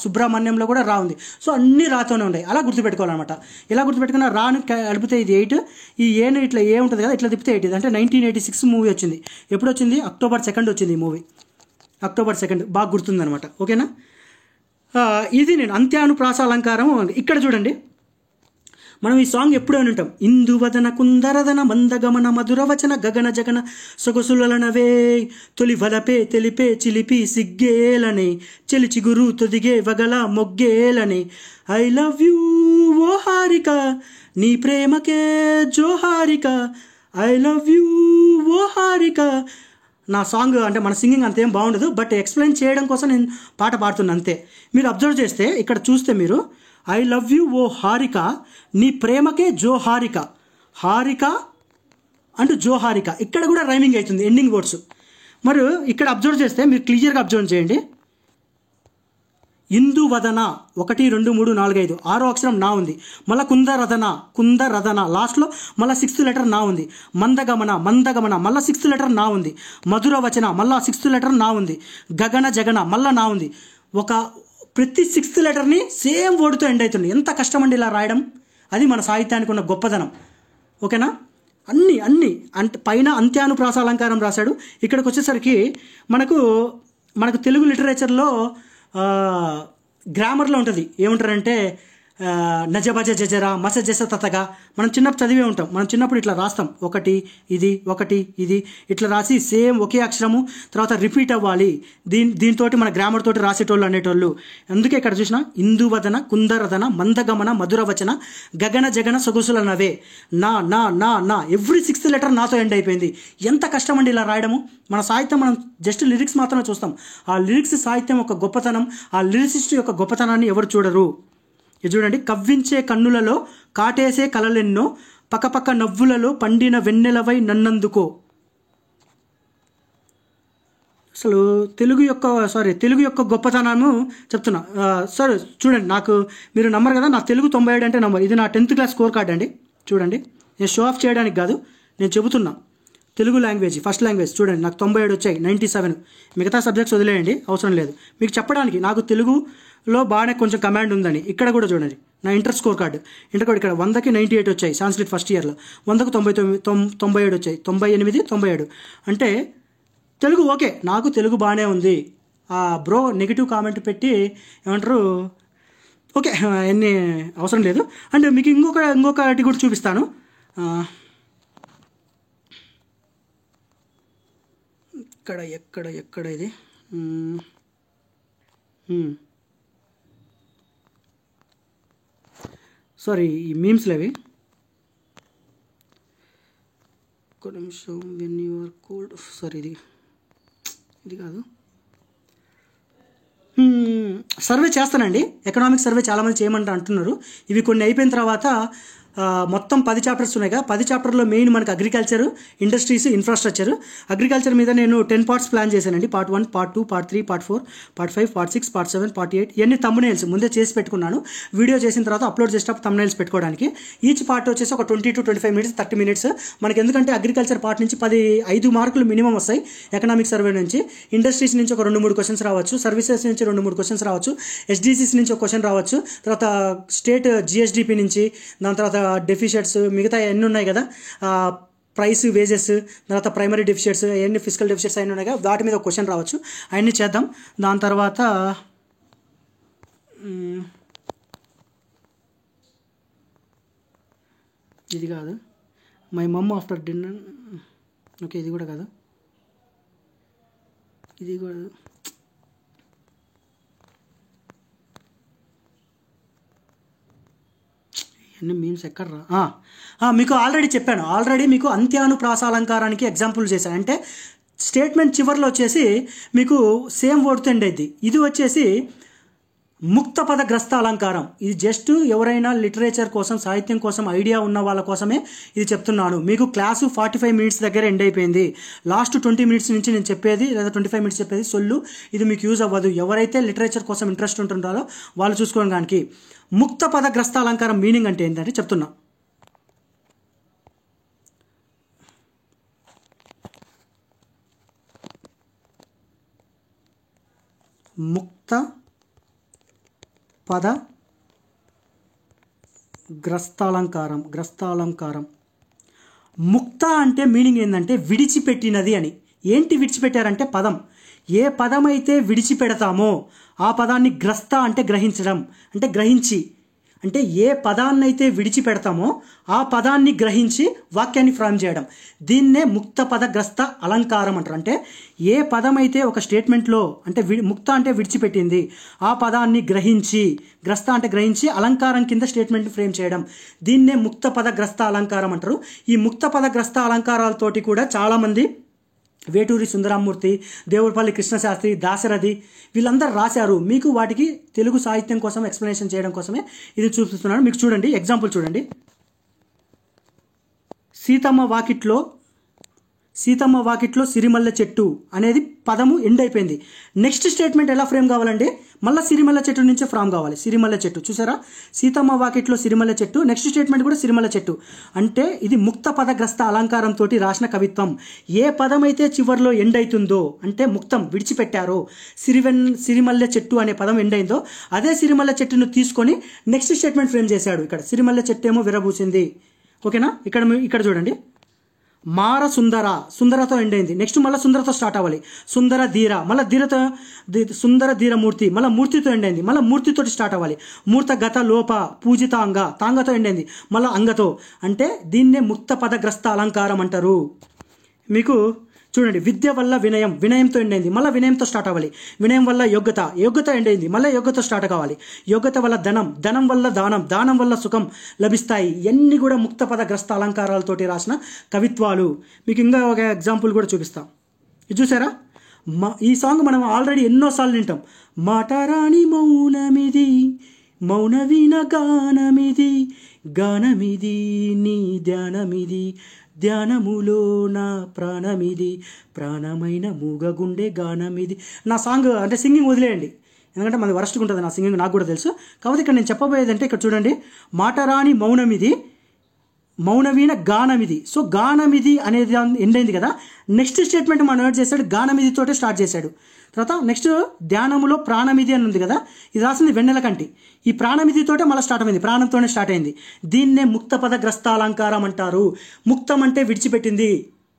సుబ్రహ్మణ్యంలో కూడా రా ఉంది. సో అన్ని రాతోనే ఉన్నాయి. అలా గుర్తుపెట్టుకోవాలన్నమాట. ఇలా గుర్తుపెట్టుకున్న రాను కలిపితే ఇది 8, ఈ ఏను ఇట్లా ఏ ఉంటుంది కదా ఇట్లా తిప్పితే 8. అంటే 1986 మూవీ వచ్చింది. ఎప్పుడు వచ్చింది? October 2 వచ్చింది ఈ మూవీ. October 2 బాగా గుర్తుందనమాట. ఓకేనా. ఇది నేను అంత్యానుప్రాస అలంకారం. ఇక్కడ చూడండి, మనం ఈ సాంగ్ ఎప్పుడూ అని ఉంటాం. ఇందువదన కుందరదన మందగమన మధురవచన గగన జగన సొగసులనవే, తొలి వలపే తెలిపే చిలిపి సిగ్గేలని, చెలి చిగురు తొదిగే వగల మొగ్గేలని, ఐ లవ్ యూ ఓ హారిక నీ ప్రేమకే జోహారిక, ఐ లవ్ యూ ఓ హారిక. నా సాంగ్ అంటే మన సింగింగ్ అంతేం బాగుండదు, బట్ ఎక్స్ప్లెయిన్ చేయడం కోసం నేను పాట పాడుతున్నా అంతే. మీరు అబ్జర్వ్ చేస్తే ఇక్కడ చూస్తే మీరు ఐ లవ్ యూ ఓ హారిక నీ ప్రేమకే జోహారిక, హారిక అంటూ జోహారిక. ఇక్కడ కూడా రైమింగ్ అవుతుంది ఎండింగ్ వర్డ్స్. మరి ఇక్కడ అబ్జర్వ్ చేస్తే మీరు క్లియర్గా అబ్జర్వ్ చేయండి. ఇందువదన 1 2 3 4 5 6వ అక్షరం నా ఉంది, మళ్ళీ కుందరదన లాస్ట్లో మళ్ళీ 6th లెటర్ నా ఉంది, మందగమన మళ్ళీ 6th లెటర్ నా ఉంది, మధురవచన మళ్ళీ 6th లెటర్ నా ఉంది, గగన జగన మళ్ళీ నా ఉంది. ప్రతి 6th లెటర్ని సేమ్ వర్డ్తో ఎండ్ అవుతుంది. ఎంత కష్టం అండి ఇలా రాయడం. అది మన సాహిత్యానికి ఉన్న గొప్పదనం. ఓకేనా. అన్ని అంటే పైన అంత్యానుప్రాస అలంకారం రాశాడు. ఇక్కడికి వచ్చేసరికి మనకు తెలుగు లిటరేచర్లో గ్రామర్లో ఉంటుంది. ఏమంటారంటే నజబజ జజరా మస జస తతగా మనం చిన్నప్పుడు చదివే ఉంటాం. మనం చిన్నప్పుడు ఇట్లా రాస్తాం, ఒకటి ఇది ఇట్లా రాసి సేమ్ ఒకే అక్షరము తర్వాత రిపీట్ అవ్వాలి. దీంతో మన గ్రామర్ తోటి రాసేటోళ్ళు అనేటోళ్ళు. అందుకే ఇక్కడ చూసిన ఇందువదన కుందరదన మందగమన మధురవచన గగన జగన సొగసుల నవే, నా ఎవ్రీ 6th లెటర్ నాతో ఎండ్ అయిపోయింది. ఎంత కష్టం అండి ఇలా రాయడము. మన సాహిత్యం మనం జస్ట్ లిరిక్స్ మాత్రమే చూస్తాం. ఆ లిరిక్స్ సాహిత్యం యొక్క గొప్పతనం, ఆ లిరిసిస్ట్ యొక్క గొప్పతనాన్ని ఎవరు చూడరు. ఇది చూడండి, కవ్వించే కన్నులలో కాటేసే కలలెన్నో, పక్కపక్క నవ్వులలో పండిన వెన్నెలవై నన్నందుకో. అసలు తెలుగు యొక్క గొప్పతనము చెప్తున్నా. సార్ చూడండి, నాకు మీరు నమ్మరు కదా, నా తెలుగు 97 అంటే నమ్మరు. ఇది నా 10th క్లాస్ స్కోర్ కార్డ్ అండి. చూడండి, నేను షో ఆఫ్ చేయడానికి కాదు, నేను చెబుతున్నా. తెలుగు లాంగ్వేజ్ ఫస్ట్ లాంగ్వేజ్ చూడండి, నాకు 97 వచ్చాయి, 97. మిగతా సబ్జెక్ట్స్ వదిలేయండి, అవసరం లేదు. మీకు చెప్పడానికి నాకు తెలుగులో బాగానే కొంచెం కమాండ్ ఉందని. ఇక్కడ కూడా చూడండి, నా ఇంటర్ స్కోర్ కార్డు. ఇక్కడ 100కి 98 వచ్చాయి సాంస్క్రిట్ ఫస్ట్ ఇయర్లో, 100కు 97 వచ్చాయి, 98, 97. అంటే తెలుగు ఓకే, నాకు తెలుగు బాగానే ఉంది. బ్రో నెగిటివ్ కామెంట్ పెట్టి ఏమంటారు, ఓకే అన్నీ అవసరం లేదు. అండ్ మీకు ఇంకొకటి కూడా చూపిస్తాను. ఎక్కడ ఇది సారీ, ఈ మీమ్స్లు అవి. ఒక నిమిషం. When you are cold, sorry ఇది కాదు. సర్వే చేస్తానండి, ఎకనామిక్ సర్వే చాలామంది చేయమంటే అంటున్నారు. ఇవి కొన్ని అయిపోయిన తర్వాత మొత్తం 10 చాప్టర్స్ ఉన్నాయిగా. 10 చాప్టర్లో మెయిన్ మనకు అగ్రికల్చర్, ఇండస్ట్రీస్, ఇన్ఫ్రాస్ట్రక్చర్. అగ్రికల్చర్ మీద నేను 10 పార్ట్స్ ప్లాన్ చేశానండి. Part 1, part 2, part 3, part 4, part 5, part 6, part 7, part 8. ఇవన్నీ థంబ్నెయిల్స్ ముందే చేసి పెట్టుకున్నాను. వీడియో చేసిన తర్వాత అప్లోడ్ చేసేటప్పుడు థంబ్నెయిల్స్ పెట్టుకోవడానికి. ఈచ్ పార్ట్ వచ్చేసి ఒక 20 to 25 minutes, 30 minutes మనకి. ఎందుకంటే అగ్రికల్చర్ పార్ట్ నుంచి 5 మార్కులు మినిమం వస్తాయి ఎకనామిక్ సర్వే నుంచి. ఇండస్ట్రీస్ నుంచి ఒక 2-3 క్వశ్చన్స్ రావచ్చు, సర్వీసెస్ నుంచి 2-3 క్వశ్చన్స్ రావచ్చు, ఎస్డిసిస్ నుంచి ఒక క్వశ్చన్ రావచ్చు, తర్వాత స్టేట్ జిఎస్డిపి నుంచి, దాని తర్వాత డెఫిషియట్స్, మిగతా ఎన్ని ఉన్నాయి కదా, ప్రైస్, వేజెస్, తర్వాత ప్రైమరీ డెఫిషియట్స్, ఎన్ని ఫిజికల్ డెఫిషియట్స్ అయినా ఉన్నాయి కదా, వాటి మీద ఒక క్వశ్చన్ రావచ్చు. అవన్నీ చేద్దాం. దాని తర్వాత ఇది కాదు, my mum after dinner. Okay, ఇది కూడా కాదు, ఇది కూడా ఎన్ని మీమ్స్ ఎక్కడ్రా. మీకు ఆల్రెడీ చెప్పాను, మీకు అంత్యానుప్రాస అలంకారానికి ఎగ్జాంపుల్ చేశాను. అంటే స్టేట్మెంట్ చివరిలో వచ్చేసి మీకు సేమ్ వర్డ్తో ఎండ్ అయింది. ఇది వచ్చేసి ముక్త పదగ్రస్త అలంకారం. ఇది జస్ట్ ఎవరైనా లిటరేచర్ కోసం, సాహిత్యం కోసం ఐడియా ఉన్న వాళ్ళ కోసమే ఇది చెప్తున్నాను. మీకు క్లాసు 45 minutes దగ్గర ఎండ్ అయిపోయింది. లాస్ట్ 20 minutes నుంచి నేను చెప్పేది, లేదా 25 minutes చెప్పేది సొల్లు. ఇది మీకు యూజ్ అవ్వదు. ఎవరైతే లిటరేచర్ కోసం ఇంట్రెస్ట్ ఉంటుంటారో వాళ్ళు చూసుకోవడానికి. ముక్త పదగ్రస్త అలంకారం మీనింగ్ అంటే ఏంటంటే చెప్తున్నా. ముక్త పద గ్రస్తాలంకారం. ముక్త అంటే మీనింగ్ ఏంటంటే విడిచిపెట్టినది అని. ఏంటి విడిచిపెట్టారంటే పదం. ఏ పదం అయితే విడిచిపెడతామో ఆ పదాన్ని గ్రస్త అంటే గ్రహించడం, అంటే గ్రహించి. అంటే ఏ పదాన్ని అయితే విడిచిపెడతామో ఆ పదాన్ని గ్రహించి వాక్యాన్ని ఫ్రేమ్ చేయడం. దీన్నే ముక్త పదగ్రస్త అలంకారం అంటారు. అంటే ఏ పదం అయితే ఒక స్టేట్మెంట్లో, అంటే ముక్త అంటే విడిచిపెట్టింది, ఆ పదాన్ని గ్రహించి, గ్రస్త అంటే గ్రహించి అలంకారం కింద స్టేట్మెంట్ని ఫ్రేమ్ చేయడం. దీన్నే ముక్త పదగ్రస్త అలంకారం అంటారు. ఈ ముక్త పదగ్రస్త అలంకారాలతోటి కూడా చాలామంది వేటూరి సుందరమూర్తి, దేవులపల్లి కృష్ణశాస్త్రి, దాశరథి వీళ్ళందరూ రాశారు. మీకు వాటికి తెలుగు సాహిత్యం కోసం ఎక్స్ప్లెనేషన్ చేయడం కోసమే ఇది చూపిస్తున్నాను. మీకు చూడండి, ఎగ్జాంపుల్ చూడండి. సీతమ్మ వాకిట్లో సిరిమల్లె చెట్టు అనేది పదము ఎండ్ అయిపోయింది. నెక్స్ట్ స్టేట్మెంట్ ఎలా ఫ్రేమ్ కావాలంటే మళ్ళీ సిరిమల్లె చెట్టు నుంచే ఫ్రేమ్ కావాలి. సిరిమల్లె చెట్టు చూసారా, సీతమ్మ వాకిట్లో సిరిమల్లె చెట్టు, నెక్స్ట్ స్టేట్మెంట్ కూడా సిరిమల్లె చెట్టు. అంటే ఇది ముక్త పదగ్రస్త అలంకారంతో రాసిన కవిత్వం. ఏ పదం అయితే చివరిలో ఎండ్ అవుతుందో, అంటే ముక్తం విడిచిపెట్టారో, సిరిమల్లె చెట్టు అనే పదం ఎండ్ అయిందో అదే సిరిమల్లె చెట్టును తీసుకొని నెక్స్ట్ స్టేట్మెంట్ ఫ్రేమ్ చేశాడు. ఇక్కడ సిరిమల్లె చెట్టు ఏమో విరబూసింది. ఓకేనా, ఇక్కడ చూడండి. మార సుందరతో ఎండ్ అయింది. నెక్స్ట్ మళ్ళీ సుందరతో స్టార్ట్ అవ్వాలి. సుందర ధీర, మళ్ళీ సుందర ధీరమూర్తి, మళ్ళీ మూర్తితో ఎండ్ అయింది. మళ్ళీ మూర్తితో స్టార్ట్ అవ్వాలి. మూర్త గత లోప పూజితాంగ, తాంగతో ఎండ్ అయింది. మళ్ళీ అంగతో. అంటే దీన్నే ముక్త పదగ్రస్త అలంకారం అంటారు. మీకు చూడండి, విద్య వల్ల వినయం, వినయంతో ఎండ్ అయింది. మళ్ళీ వినయంతో స్టార్ట్ అవ్వాలి. వినయం వల్ల యోగ్యత ఎండ్ అయింది. మళ్ళీ యోగ్యత స్టార్ట్ కావాలి. యోగ్యత వల్ల ధనం వల్ల దానం వల్ల సుఖం లభిస్తాయి. ఇవన్నీ కూడా ముక్త పదగ్రస్త అలంకారాలతోటి రాసిన కవిత్వాలు. మీకు ఇంకా ఒక ఎగ్జాంపుల్ కూడా చూపిస్తాం. ఇది చూసారా, ఈ సాంగ్ మనం ఆల్రెడీ ఎన్నోసార్లు వింటాం. మాటరాని మౌనమిది, మౌనవీన గానమిది నీ ధ్యానమిది, ధ్యానములో నా ప్రాణమిది, ప్రాణమైన మూగగుండె గానమిది. నా సాంగ్ అంటే సింగింగ్ వదిలేయండి, ఎందుకంటే మనది వరస్ట్గా ఉంటుంది నా సింగింగ్, నాకు కూడా తెలుసు. కాబట్టి ఇక్కడ నేను చెప్పబోయేది అంటే ఇక్కడ చూడండి, మాటరాని మౌనమిది, మౌనవీన గానమిది. సో గానమిది అనేది ఎండ్ అయింది కదా. నెక్స్ట్ స్టేట్మెంట్ మనం ఏం చేశాడు, గానమిదితోటే స్టార్ట్ చేశాడు. తర్వాత నెక్స్ట్ ధ్యానములో ప్రాణమిది అని ఉంది కదా, ఇది రాసింది వెన్నెల కంటి. ఈ ప్రాణమిదితోటే మళ్ళీ స్టార్ట్ అయింది, ప్రాణంతోనే స్టార్ట్ అయింది. దీన్నే ముక్త పదగ్రస్త అలంకారం అంటారు. ముక్తం అంటే విడిచిపెట్టింది,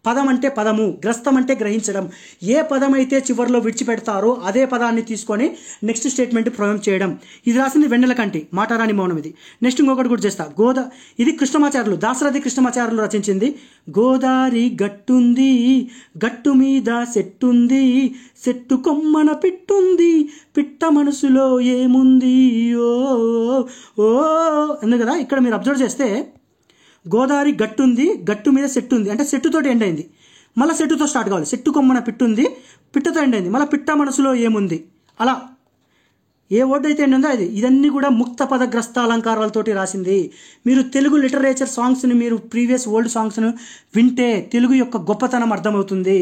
పదం అంటే పదము, గ్రస్తం అంటే గ్రహించడం. ఏ పదం అయితే చివరిలో విడిచిపెడతారో అదే పదాన్ని తీసుకొని నెక్స్ట్ స్టేట్మెంట్ ప్రయోగం చేయడం. ఇది రాసింది వెన్నెలకంటి, మాటారాని మౌనం. ఇది నెక్స్ట్ ఇంకొకటి కూడా చేస్తా. ఇది కృష్ణమాచార్యులు, దాశరథి కృష్ణమాచార్యులు రచించింది. గోదారి గట్టుంది, గట్టు మీద సెట్టుంది, సెట్టు కొమ్మన పిట్టుంది, పిట్ట మనసులో ఏముంది ఓ ఓ అందు కదా. ఇక్కడ మీరు అబ్జర్వ్ చేస్తే గోదావరి గట్టుంది, గట్టు మీద సెట్టు ఉంది అంటే సెట్టుతోటి ఎండ్ అయింది, మళ్ళీ సెట్టుతో స్టార్ట్ కావాలి. సెట్టు కొమ్మన పిట్టుంది, పిట్టతో ఎండ్ అయింది, మళ్ళీ పిట్ట మనసులో ఏముంది. అలా ఏ వర్డ్ అయితే ఎండ్ ఉందో అది. ఇదన్నీ కూడా ముక్త పదగ్రస్త అలంకారాలతోటి రాసింది. మీరు తెలుగు లిటరేచర్ సాంగ్స్ని, మీరు ప్రీవియస్ ఓల్డ్ సాంగ్స్ను వింటే తెలుగు యొక్క గొప్పతనం అర్థమవుతుంది.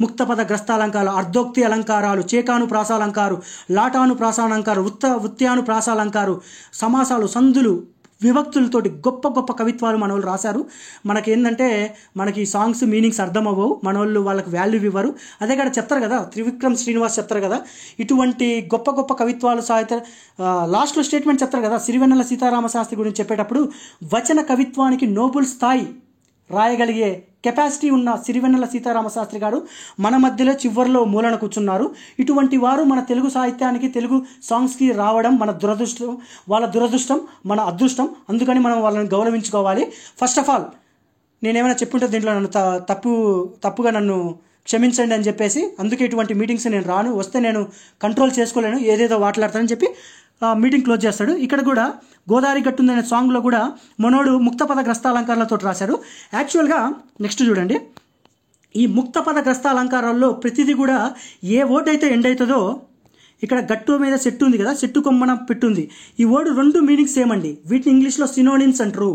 ముక్త పదగ్రస్త అలంకారాలు, అర్ధోక్తి అలంకారాలు, చేకాను ప్రాసాలంకారు, లాటాను ప్రాసాలంకారు, వృత్యాను ప్రాసాలంకారు, సమాసాలు, సందులు, విభక్తులతోటి గొప్ప గొప్ప కవిత్వాలు మన వాళ్ళు రాశారు. మనకి ఏంటంటే మనకి సాంగ్స్ మీనింగ్స్ అర్థం అవ్వవు, మన వాళ్ళు వాళ్ళకి వాల్యూ ఇవ్వరు. అదే కదా చెప్తారు కదా, త్రివిక్రమ్ శ్రీనివాస్ చెప్తారు కదా, ఇటువంటి గొప్ప గొప్ప కవిత్వాలు సాహిత్య లాస్ట్లో స్టేట్మెంట్ చెప్తారు కదా. సిరివెన్నెల సీతారామశాస్త్రి గురించి చెప్పేటప్పుడు వచన కవిత్వానికి నోబుల్ స్థాయి రాయగలిగే కెపాసిటీ ఉన్న సిరివెన్నెల సీతారామశాస్త్రి గారు మన మధ్యలో చివరిలో మూలన కూర్చున్నారు. ఇటువంటి వారు మన తెలుగు సాహిత్యానికి, తెలుగు సాంగ్స్కి రావడం మన దురదృష్టం, వాళ్ళ దురదృష్టం మన అదృష్టం. అందుకని మనం వాళ్ళని గౌరవించుకోవాలి. ఫస్ట్ ఆఫ్ ఆల్ నేనేమైనా చెప్పుంటే దీంట్లో నన్ను తప్పుగా నన్ను క్షమించండి అని చెప్పేసి, అందుకే ఇటువంటి మీటింగ్స్ నేను రాను, వస్తే నేను కంట్రోల్ చేసుకోలేను, ఏదేదో మాట్లాడతానని చెప్పి మీటింగ్ క్లోజ్ చేస్తాడు. ఇక్కడ కూడా గోదావరి గట్టుంది అనే సాంగ్లో కూడా మనోడు ముక్త పద గ్రస్తాలంకారాలతో రాశాడు. యాక్చువల్గా నెక్స్ట్ చూడండి, ఈ ముక్త పద గ్రస్తాలంకారాల్లో ప్రతిదీ కూడా ఏ వర్డ్ అయితే ఎండ్ అవుతుందో, ఇక్కడ గట్టు మీద సెట్టు ఉంది కదా, సెట్టు కొమ్మన పెట్టుంది, ఈ వర్డ్ రెండు మీనింగ్స్ సేమ్ అండి. వీటిని ఇంగ్లీష్లో సినోనిమ్స్ అంటారు.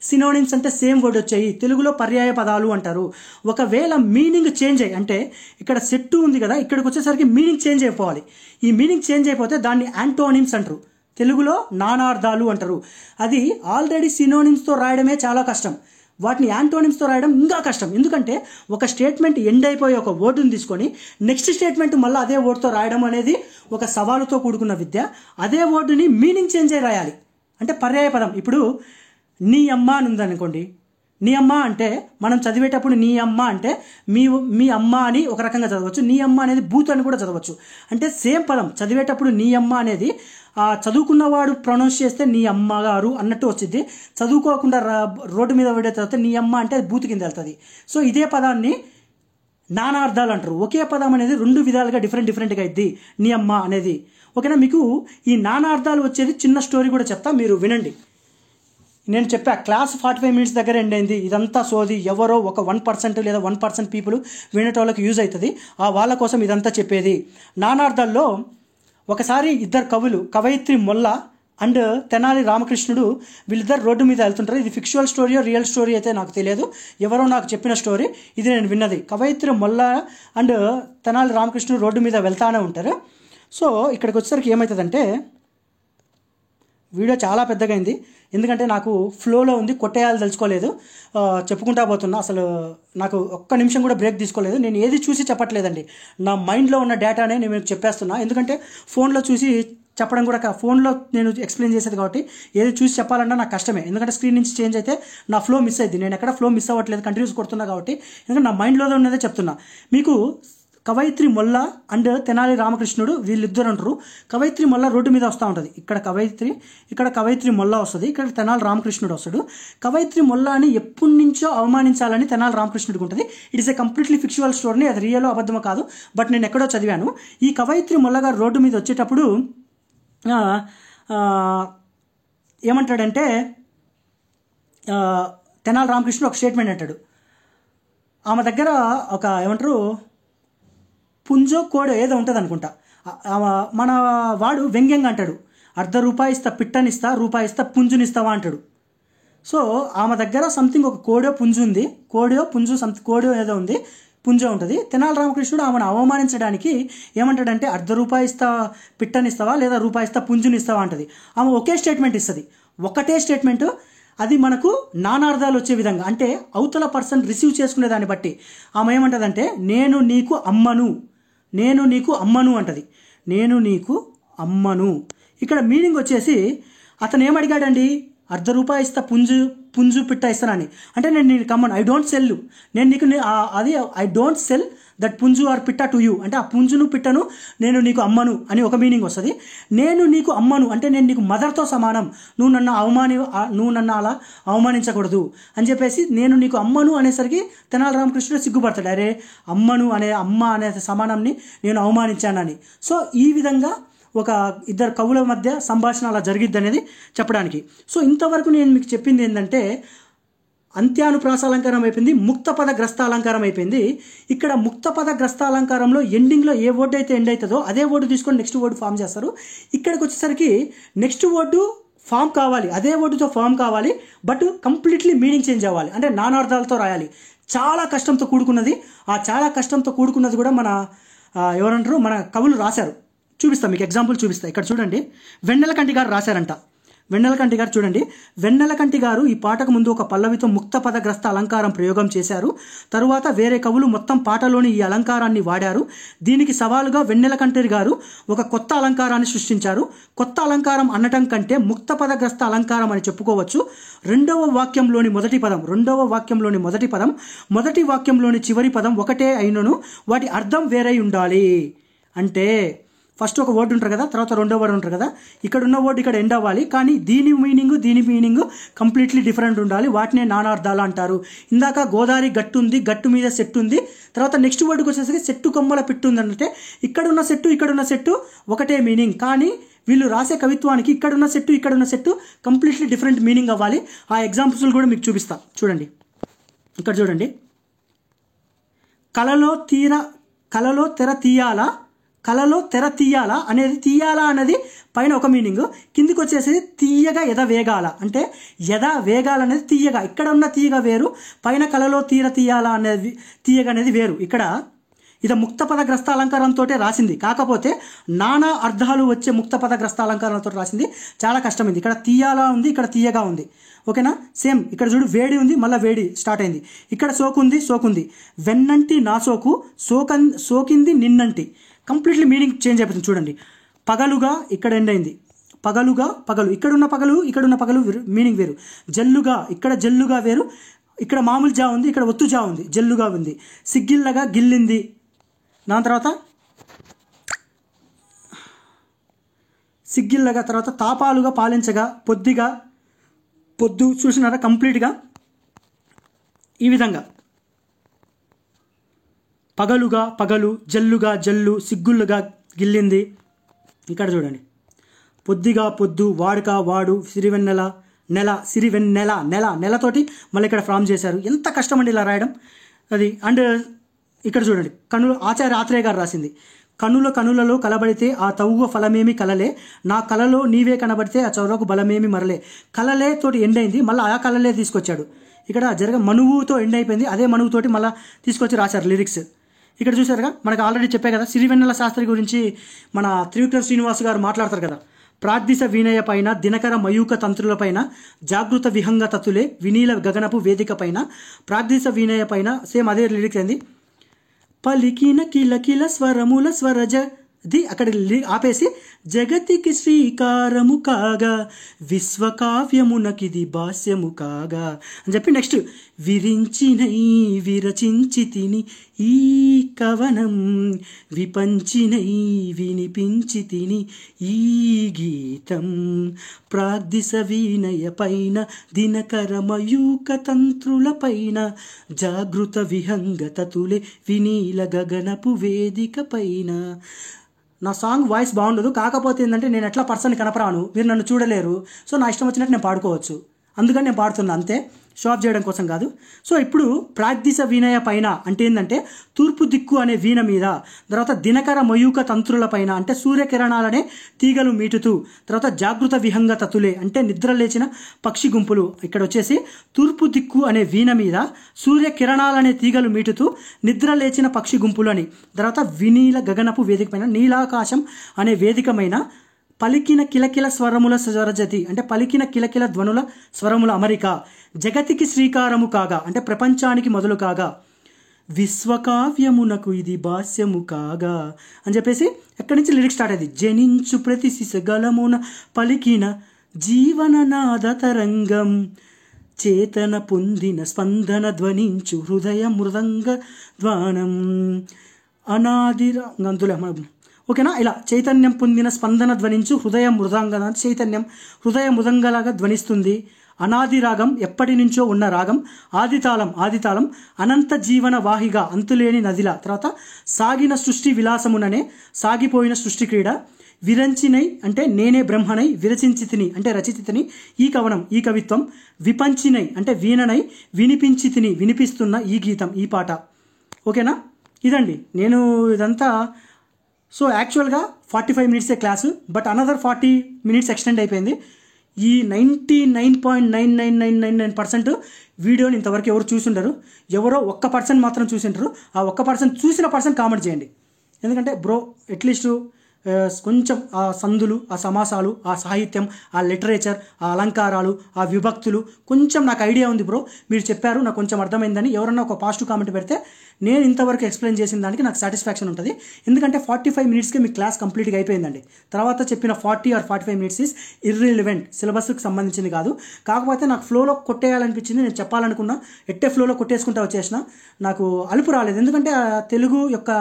సినోనిమ్స్ అంటే సేమ్ వర్డ్ వచ్చాయి, తెలుగులో పర్యాయ పదాలు అంటారు. ఒకవేళ మీనింగ్ చేంజ్ అయ్యి, అంటే ఇక్కడ సెట్టు ఉంది కదా, ఇక్కడికి వచ్చేసరికి మీనింగ్ చేంజ్ అయిపోవాలి. ఈ మీనింగ్ చేంజ్ అయిపోతే దాన్ని యాంటోనిమ్స్ అంటారు, తెలుగులో నానార్థాలు అంటారు. అది ఆల్రెడీ సినోనిమ్స్తో రాయడమే చాలా కష్టం, వాటిని యాంటోనిమ్స్తో రాయడం ఇంకా కష్టం. ఎందుకంటే ఒక స్టేట్మెంట్ ఎండ్ అయిపోయి ఒక వర్డ్ని తీసుకొని నెక్స్ట్ స్టేట్మెంట్ మళ్ళీ అదే వర్డ్తో రాయడం అనేది ఒక సవాలుతో కూడుకున్న విద్య. అదే వర్డ్ని మీనింగ్ చేంజ్ అయ్యి రాయాలి, అంటే పర్యాయ పదం. ఇప్పుడు నీ అమ్మ అని ఉందనుకోండి, నీ అమ్మ అంటే మనం చదివేటప్పుడు నీ అమ్మ అంటే మీ అమ్మ అని ఒక రకంగా చదవచ్చు, నీ అమ్మ అనేది బూత్ అని కూడా చదవచ్చు. అంటే సేమ్ పదం చదివేటప్పుడు నీ అమ్మ అనేది చదువుకున్నవాడు ప్రొనౌన్స్ చేస్తే నీ అమ్మగారు అన్నట్టు వచ్చింది, చదువుకోకుండా రోడ్డు మీద పడే తర్వాత నీ అమ్మ అంటే అది బూత్ కింద వెళ్తుంది. సో ఇదే పదాన్ని నానార్థాలు అంటారు. ఒకే పదం అనేది రెండు విధాలుగా డిఫరెంట్గా అయింది నీ అమ్మ అనేది. ఓకేనా, మీకు ఈ నానార్థాలు వచ్చేది చిన్న స్టోరీ కూడా చెప్తా, మీరు వినండి. నేను చెప్పా క్లాస్ 45 minutes దగ్గర ఎండ్ అయింది, ఇదంతా సోది, ఎవరో ఒక 1% లేదా 1% పీపుల్ వినేటోళ్ళకి యూజ్ అవుతుంది, వాళ్ళ కోసం ఇదంతా చెప్పేది. నానార్థాల్లో ఒకసారి ఇద్దరు కవులు, కవయిత్రి మొల్ల అండ్ తెనాలి రామకృష్ణుడు, వీళ్ళిద్దరు రోడ్డు మీద వెళ్తుంటారు. ఇది ఫిక్షువల్ స్టోరీయో రియల్ స్టోరీ అయితే నాకు తెలియదు, ఎవరో నాకు చెప్పిన స్టోరీ, ఇది నేను విన్నది. కవయిత్రి మొల్ల అండ్ తెనాలి రామకృష్ణుడు రోడ్డు మీద వెళ్తానే ఉంటారు. సో ఇక్కడికి వచ్చేసరికి ఏమవుతుందంటే, వీడియో చాలా పెద్దగా అయింది ఎందుకంటే నాకు ఫ్లోలో ఉంది, కొట్టేయాలి తెలుసుకోలేదు, చెప్పుకుంటా పోతున్నా. అసలు నాకు ఒక్క నిమిషం కూడా బ్రేక్ తీసుకోలేదు. నేను ఏది చూసి చెప్పట్లేదండి, నా మైండ్లో ఉన్న డేటానే నేను మీకు చెప్పేస్తున్నా. ఎందుకంటే ఫోన్లో చూసి చెప్పడం కూడా, ఫోన్లో నేను ఎక్స్ప్లెయిన్ చేసేది కాబట్టి ఏది చూసి చెప్పాలన్నా నాకు కష్టమే. ఎందుకంటే స్క్రీన్ నుంచి చేంజ్ అయితే నా ఫ్లో మిస్ అయింది. నేను ఎక్కడ ఫ్లో మిస్ అవ్వట్లేదు, కంటిన్యూస్ కొడుతున్నా కాబట్టి. ఎందుకంటే నా మైండ్లో ఉన్నదే చెప్తున్నా మీకు. కవయిత్రి మొల్ల అండ్ తెనాలి రామకృష్ణుడు వీళ్ళిద్దరు అంటారు. కవయిత్రి మొల్ల రోడ్డు మీద వస్తూ ఉంటుంది, ఇక్కడ కవయిత్రి మొల్ల వస్తుంది, ఇక్కడ తెనాలి రామకృష్ణుడు వస్తాడు. కవయిత్రి మొల్ల అని ఎప్పటి నుంచో అవమానించాలని తెనాలి రామకృష్ణుడికి ఉంటుంది. It is a completely fictional story, అది రియల్ అబద్ధమో కాదు, బట్ నేను ఎక్కడో చదివాను. ఈ కవయిత్రి మొల్ల గారు రోడ్డు మీద వచ్చేటప్పుడు ఏమంటాడంటే, తెనాలి రామకృష్ణుడు ఒక స్టేట్మెంట్ అంటాడు. ఆమె దగ్గర ఒక ఏమంటారు పుంజో కోడో ఏదో ఉంటుంది అనుకుంటా, మన వాడు వ్యంగ్యంగా అంటాడు, ₹1 ఇస్తా పిట్టనిస్తా, రూపాయి ఇస్తా పుంజునిస్తావా అంటాడు. సో ఆమె దగ్గర సంథింగ్ ఒక కోడో పుంజు ఉంది, కోడో ఏదో ఉంది, పుంజో ఉంటుంది. తెనాలి రామకృష్ణుడు ఆమెను అవమానించడానికి ఏమంటాడంటే, ₹1 ఇస్తా పిట్టనిస్తావా లేదా రూపాయి ఇస్తా పుంజునిస్తావా అంటది. ఆమె ఒకే స్టేట్మెంట్ ఇస్తుంది, ఒకటే స్టేట్మెంట్. అది మనకు నానార్థాలు వచ్చే విధంగా, అంటే అవతల పర్సన్ రిసీవ్ చేసుకునే దాన్ని బట్టి ఆమె ఏమంటదంటే, నేను నీకు అమ్మను అంటది. నేను నీకు అమ్మను. ఇక్కడ మీనింగ్ వచ్చేసి, అతను ఏమడిగాడండి, ₹1 ఇస్తా పుంజు పిట్ట ఇస్తానని, అంటే నేను నీకు అమ్మను, ఐ డోంట్ సెల్. నేను నీకు అది ఐ డోంట్ సెల్ దట్ పుంజు ఆర్ పిట్ట టు యూ, అంటే ఆ పుంజును పిట్టను నేను నీకు అమ్మను అని ఒక మీనింగ్ వస్తుంది. నేను నీకు అమ్మను అంటే నేను నీకు మదర్తో సమానం, నువ్వు నన్ను అలా అవమానించకూడదు అని చెప్పేసి నేను నీకు అమ్మను అనేసరికి తెనాలి రామకృష్ణుడు సిగ్గుపడతాడు, అరే అమ్మ అనే సమానంని నేను అవమానించానని. సో ఈ విధంగా ఒక ఇద్దరు కవుల మధ్య సంభాషణ అలా జరిగిద్ది అనేది చెప్పడానికి. సో ఇంతవరకు నేను మీకు చెప్పింది ఏంటంటే అంత్యానుప్రాస అలంకారం అయిపోయింది, ముక్త పద గ్రస్త అలంకారం అయిపోయింది. ఇక్కడ ముక్త పద గ్రస్త అలంకారంలో ఎండింగ్లో ఏ వర్డ్ అయితే ఎండ్ అవుతుందో అదే వర్డ్ తీసుకొని నెక్స్ట్ వర్డ్ ఫామ్ చేస్తారు. ఇక్కడికి వచ్చేసరికి నెక్స్ట్ వర్డ్ ఫామ్ కావాలి, అదే వర్డ్తో ఫామ్ కావాలి, బట్ కంప్లీట్లీ మీనింగ్ చేంజ్ అవ్వాలి, అంటే నానార్థాలతో రాయాలి. చాలా కష్టంతో కూడుకున్నది. ఆ చాలా కష్టంతో కూడుకున్నది కూడా ఎవరంటారు మన కవులు రాశారు. చూపిస్తా, మీకు ఎగ్జాంపుల్ చూపిస్తా. ఇక్కడ చూడండి, వెన్నెలకంటి గారు రాశారంట. వెన్నెలకంటి గారు చూడండి, వెన్నెలకంటి గారు ఈ పాటకు ముందు ఒక పల్లవితో ముక్త పదగ్రస్త అలంకారం ప్రయోగం చేశారు. తరువాత వేరే కవులు మొత్తం పాటలోని ఈ అలంకారాన్ని వాడారు. దీనికి సవాలుగా వెన్నెలకంటి గారు ఒక కొత్త అలంకారాన్ని సృష్టించారు. కొత్త అలంకారం అనటం కంటే ముక్త పదగ్రస్త అలంకారం అని చెప్పుకోవచ్చు. రెండవ వాక్యంలోని మొదటి పదం మొదటి వాక్యంలోని చివరి పదం ఒకటే అయినను వాటి అర్థం వేరై ఉండాలి. అంటే ఫస్ట్ ఒక వర్డ్ ఉంటారు కదా, తర్వాత రెండో వర్డ్ ఉంటారు కదా, ఇక్కడ ఉన్న వర్డ్ ఇక్కడ ఎండ్ అవ్వాలి, కానీ దీని మీనింగ్ కంప్లీట్లీ డిఫరెంట్ ఉండాలి. వాటినే నానార్థాలు అంటారు. ఇందాక గోదావరి గట్టు ఉంది, గట్టు మీద సెట్టు ఉంది, తర్వాత నెక్స్ట్ వర్డ్కి వచ్చేసరికి చెట్టు కొమ్మల పిట్టు ఉంది అంటే ఇక్కడున్న సెట్టు ఒకటే మీనింగ్, కానీ వీళ్ళు రాసే కవిత్వానికి ఇక్కడున్న సెట్టు కంప్లీట్లీ డిఫరెంట్ మీనింగ్ అవ్వాలి. ఆ ఎగ్జాంపుల్స్ కూడా మీకు చూపిస్తా. చూడండి, ఇక్కడ చూడండి, కలలో తెర తీయాలా అనేది తీయాలా అనేది పైన ఒక మీనింగ్, కిందికి వచ్చేసి తీయగా ఎద వేగాల అంటే ఎద వేగాల అనేది తీయగా, ఇక్కడ ఉన్న తీయగా వేరు, పైన కలలో తీయాలా అనేది తీయగా అనేది వేరు. ఇక్కడ ఇది ముక్త పదగ్రస్త అలంకారంతో రాసింది, కాకపోతే నానా అర్థాలు వచ్చే ముక్త పదగ్రస్త అలంకారంతో రాసింది. చాలా కష్టమైంది. ఇక్కడ తీయాలా ఉంది, ఇక్కడ తీయగా ఉంది, ఓకేనా. సేమ్ ఇక్కడ చూడు, వేడి ఉంది, మళ్ళీ వేడి స్టార్ట్ అయింది. ఇక్కడ సోకుంది, వెన్నంటి నా సోకింది నిన్నంటి, కంప్లీట్లీ మీనింగ్ చేంజ్ అయిపోతుంది. చూడండి, పగలుగా ఇక్కడ ఎండ్ అయింది, పగలు, ఇక్కడున్న పగలు మీనింగ్ వేరు. జల్లుగా వేరు, ఇక్కడ మామూలు జా ఉంది, ఇక్కడ ఒత్తు జా ఉంది, జల్లుగా ఉంది. సిగ్గిల్లగా గిల్లింది, దాని తర్వాత సిగ్గిల్లగా, తర్వాత తాపాలుగా పాలించగా, పొద్దు చూసినారా కంప్లీట్గా ఈ విధంగా. పగలు, జల్లు, సిగ్గుళ్ళుగా గిల్లింది. ఇక్కడ చూడండి, పొద్దు, వాడు, నెలతోటి మళ్ళీ ఇక్కడ ఫామ్ చేశారు. ఎంత కష్టం అండి ఇలా రాయడం అది. అండ్ ఇక్కడ చూడండి, ఆచార్య ఆత్రేయ గారు రాసింది, కనులలో కలబడితే ఆ తవ్వు ఫలమేమి కలలే, నా కలలో నీవే కనబడితే ఆ చౌరకు బలమేమి మరలే. కలలే తోటి ఎండ్ అయింది, మళ్ళీ ఆ కలలే తీసుకొచ్చాడు. ఇక్కడ మనువుతో ఎండ్ అయిపోయింది, అదే మనువుతోటి మళ్ళీ తీసుకొచ్చి రాశారు లిరిక్స్. ఇక్కడ చూసారుగా, మనకు ఆల్రెడీ చెప్పే కదా, సిరివెన్నెల శాస్త్రి గురించి మన త్రివిక్రమ శ్రీనివాస్ గారు మాట్లాడతారు కదా, ప్రాగ్దిశ వీణయ పైన, దినకర మయూక తంత్రుల పైన, జాగృత విహంగ తతులే, వినీల గగనపు వేదిక పైన, ప్రాగ్దిశ వీణయ పైన, సేమ్ అదే లిరిక్స్ ఏంది, పలికిన కిలకిల స్వరముల స్వరజది, అక్కడ ఆపేసి జగతికి శ్రీకారము కాగా విశ్వకావ్యమునకిది భాష్యము కాగా అని చెప్పి నెక్స్ట్ విరచించి తిని ఈ కవనం, విపంచినై వినిపించి తిని ఈ గీతం, ప్రాగ్దిశ వీణయ పైన, దినకర మయూక తంత్రుల పైన, జాగృత విహంగ తతులే, వినీల గగనపు వేదిక పైన. నా సాంగ్ వాయిస్ బాగుండదు, కాకపోతే ఏంటంటే నేను ఎట్లా పర్సన్ కనపరాను, మీరు నన్ను చూడలేరు, సో నా ఇష్టం వచ్చినట్టు నేను పాడుకోవచ్చు, అందుకని నేను పాడుతున్నా అంతే, షో ఆఫ్ చేయడం కోసం కాదు. సో ఇప్పుడు ప్రాగ్దిశ వీణయ పైన అంటే ఏంటంటే తూర్పు దిక్కు అనే వీణ మీద, తర్వాత దినకర మయూక తంత్రుల పైన అంటే సూర్యకిరణాలనే తీగలు మీటుతూ, తర్వాత జాగృత విహంగ తతులే అంటే నిద్ర లేచిన పక్షి గుంపులు. ఇక్కడ వచ్చేసి తూర్పు దిక్కు అనే వీణ మీద సూర్యకిరణాలనే తీగలు మీటుతూ నిద్ర లేచిన పక్షి గుంపులు అని, తర్వాత వినీల గగనపు వేదిక పైన నీలాకాశం అనే వేదికమైన, పలికిన కిలకిల స్వరముల స్వరజతి అంటే పలికిన కిలకిల ధ్వనుల స్వరముల అమరిక, జగతికి శ్రీకారము కాగా అంటే ప్రపంచానికి మొదలు కాగా, విశ్వకావ్యమునకు ఇది భాష్యము కాగా అని చెప్పేసి ఎక్కడి నుంచి లిరిక్స్ స్టార్ట్ అయింది. జనించు ప్రతి శిశగలమున పలికిన జీవననాద తరంగం చేతన పొందిన స్పందన ధ్వనించు హృదయ మృదంగ ధ్వానం అనాదిరా ఓకేనా. ఇలా చైతన్యం పొందిన స్పందన ధ్వనించు హృదయ మృదంగ, చైతన్యం హృదయ మృదంగలాగా ధ్వనిస్తుంది. అనాది రాగం, ఎప్పటి నుంచో ఉన్న రాగం. ఆదితాళం అనంత జీవన వాహిగా, అంతులేని నదిలా. తర్వాత సాగిన సృష్టి విలాసముననే, సాగిపోయిన సృష్టి క్రీడ. విరంచినై అంటే నేనే బ్రహ్మనై, విరచించితిని అంటే రచితిని ఈ కవనం ఈ కవిత్వం. విపంచినై అంటే వీణనై, వినిపించితిని వినిపిస్తున్న ఈ గీతం ఈ పాట. ఓకేనా. ఇదండి నేను ఇదంతా. సో యాక్చువల్గా 45 మినిట్సే class, but another 40 minutes extend అయిపోయింది. ఈ 99.9999% వీడియోని ఇంతవరకు ఎవరు చూసిండరు, ఎవరో 1% మాత్రం చూసింటారు. ఆ 1% చూసిన పర్సన్ కామెంట్ చేయండి. ఎందుకంటే బ్రో అట్లీస్ట్ కొంచెం ఆ సందులు, ఆ సమాసాలు, ఆ సాహిత్యం, ఆ లిటరేచర్, ఆ అలంకారాలు, ఆ విభక్తులు కొంచెం నాకు ఐడియా ఉంది బ్రో, మీరు చెప్పారు నాకు కొంచెం అర్థమైందని ఎవరన్నా ఒక పాజిటివ్ కామెంట్ పెడితే నేను ఇంతవరకు ఎక్స్ప్లెయిన్ చేసిన దానికి నాకు సాటిస్ఫాక్షన్ ఉంటుంది. ఎందుకంటే 45 మినిట్స్కే మీ క్లాస్ కంప్లీట్గా అయిపోయిందండి. తర్వాత చెప్పిన 40 or 45 మినిట్స్ ఈజ్ ఇర్రిలివెంట్, సిలబస్కి సంబంధించింది కాదు. కాకపోతే నాకు ఫ్లోలో కొట్టేయాలనిపించింది, నేను చెప్పాలనుకున్నా ఎట్టే ఫ్లోలో కొట్టేసుకుంటూ వచ్చేసిన. నాకు అలుపు రాలేదు, ఎందుకంటే తెలుగు యొక్క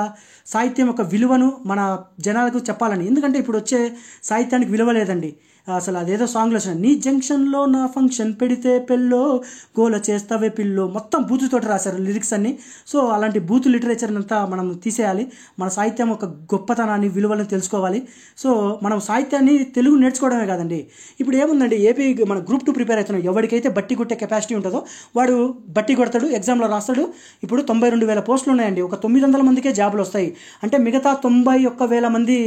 సాహిత్యం యొక్క విలువను మన జనాలకు చెప్పాలని. ఎందుకంటే ఇప్పుడు వచ్చే సాహిత్యానికి విలువ లేదండి. అసలు అదేదో సాంగ్లో వచ్చిన నీ జంక్షన్లో నా ఫంక్షన్ పెడితే పెళ్ళో గోల చేస్తావే పిల్లో, మొత్తం బూతుతోటి రాశారు లిరిక్స్ అన్ని. సో అలాంటి బూతు లిటరేచర్ అంతా మనం తీసేయాలి. మన సాహిత్యం ఒక గొప్పతనాన్ని విలువలను తెలుసుకోవాలి. సో మనం సాహిత్యాన్ని తెలుగు నేర్చుకోవడమే కాదండి. ఇప్పుడు ఏముందండి, ఏపీ మన Group 2 ప్రిపేర్ అవుతున్నాం, ఎవరికైతే బట్టి కొట్టే కెపాసిటీ ఉంటుందో వాడు బట్టి కొడతాడు, ఎగ్జామ్లో రాస్తాడు. ఇప్పుడు 92,000 పోస్టులు ఉన్నాయండి, ఒక 900 మందికే జాబులు వస్తాయి. అంటే మిగతా 91,000 మంది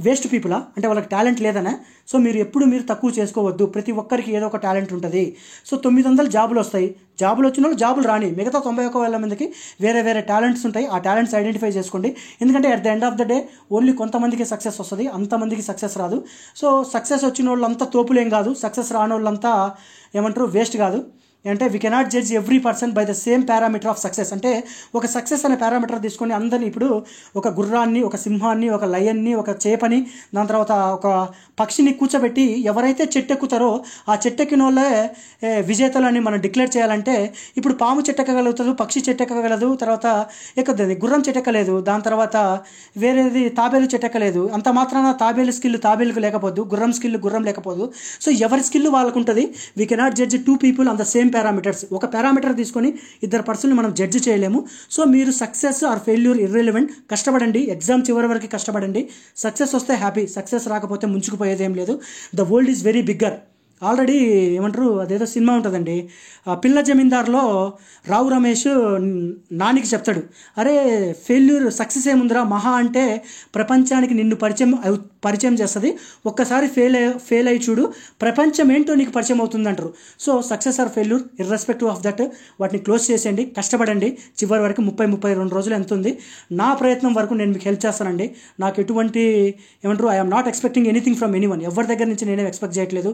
వేస్ట్ పీపులా, అంటే వాళ్ళకి టాలెంట్ లేదనే. సో మీరు తక్కువ చేసుకోవద్దు, ప్రతి ఒక్కరికి ఏదో ఒక టాలెంట్ ఉంటుంది. సో 900 జాబులు వస్తాయి, జాబులు వచ్చిన వాళ్ళు జాబులు రాని, మిగతా 91,000 మందికి వేరే వేరే టాలెంట్స్ ఉంటాయి. ఆ టాలెంట్స్ ఐడెంటిఫై చేసుకోండి. ఎందుకంటే at the end of the day only కొంతమందికి సక్సెస్ వస్తుంది, అంతమందికి సక్సెస్ రాదు. సో సక్సెస్ వచ్చిన వాళ్ళంతా తోపులేం కాదు, సక్సెస్ రాని వాళ్ళంతా ఏమంటారు వేస్ట్ కాదు. అంటే we cannot judge every person by the same parameter of success. అంటే ఒక సక్సెస్ అనే పారామీటర్ తీసుకొని అందరినీ, ఇప్పుడు ఒక గుర్రాన్ని, ఒక సింహాన్ని, ఒక లయన్ని, ఒక చేపని, దాని తర్వాత ఒక పక్షిని కూర్చోబెట్టి ఎవరైతే చెట్టు ఎక్కుతారో ఆ చెట్టు ఎక్కిన వాళ్ళే విజేతలని మనం డిక్లేర్ చేయాలంటే, ఇప్పుడు పాము చెట్టు ఎక్కగలుగుతుంది, పక్షి చెట్టు ఎక్కగలదు, తర్వాత ఎక్కుతుంది, గుర్రం చెట్టు ఎక్కలేదు, దాని తర్వాత వేరేది తాబేలు చెట్టు ఎక్కలేదు. అంత మాత్రాన తాబేలు స్కిల్ తాబేలుకు లేకపోదు, గుర్రం స్కిల్ గుర్రం లేకపోదు. సో ఎవరి స్కిల్ వాళ్ళకు ఉంటుంది. We cannot judge 2 people on the same parameters. ఒక పారామీటర్ తీసుకొని 2 పర్సన్ని మనం జడ్జ్ చేయలేము. సో మీరు సక్సెస్ ఆర్ ఫెయిల్యూర్ ఇర్రెలెవెంట్, కష్టపడండి, ఎగ్జామ్ చివరి వరకు కష్టపడండి. సక్సెస్ వస్తే హ్యాపీ, సక్సెస్ రాకపోతే ముంచుకుపోయేది ఏం లేదు. The world is very bigger. Already ఏమంటారు, అదేదో సినిమా ఉంటుందండి, పిల్ల జమీందార్లో రావు రమేష్ నానికి చెప్తాడు, అరే ఫెయిల్యూర్ సక్సెస్ ఏముందిరా, మహా అంటే ప్రపంచానికి నిన్ను పరిచయం చేస్తుంది, ఒక్కసారి ఫెయిల్ అయ్యి చూడు, ప్రపంచం ఏంటో నీకు పరిచయం అవుతుంది అంటారు. So success or failure irrespective of that వాటిని క్లోజ్ చేసేయండి, కష్టపడండి. చివరి వరకు 30-32 రోజులు ఎంత ఉంది, నా ప్రయత్నం వరకు నేను మీకు హెల్ప్ చేస్తానండి. నాకు ఎటువంటి ఏమంటారు, I'm not expecting anything from anyone, ఎవరి దగ్గర నుంచి నేనే ఎక్స్పెక్ట్ చేయట్లేదు.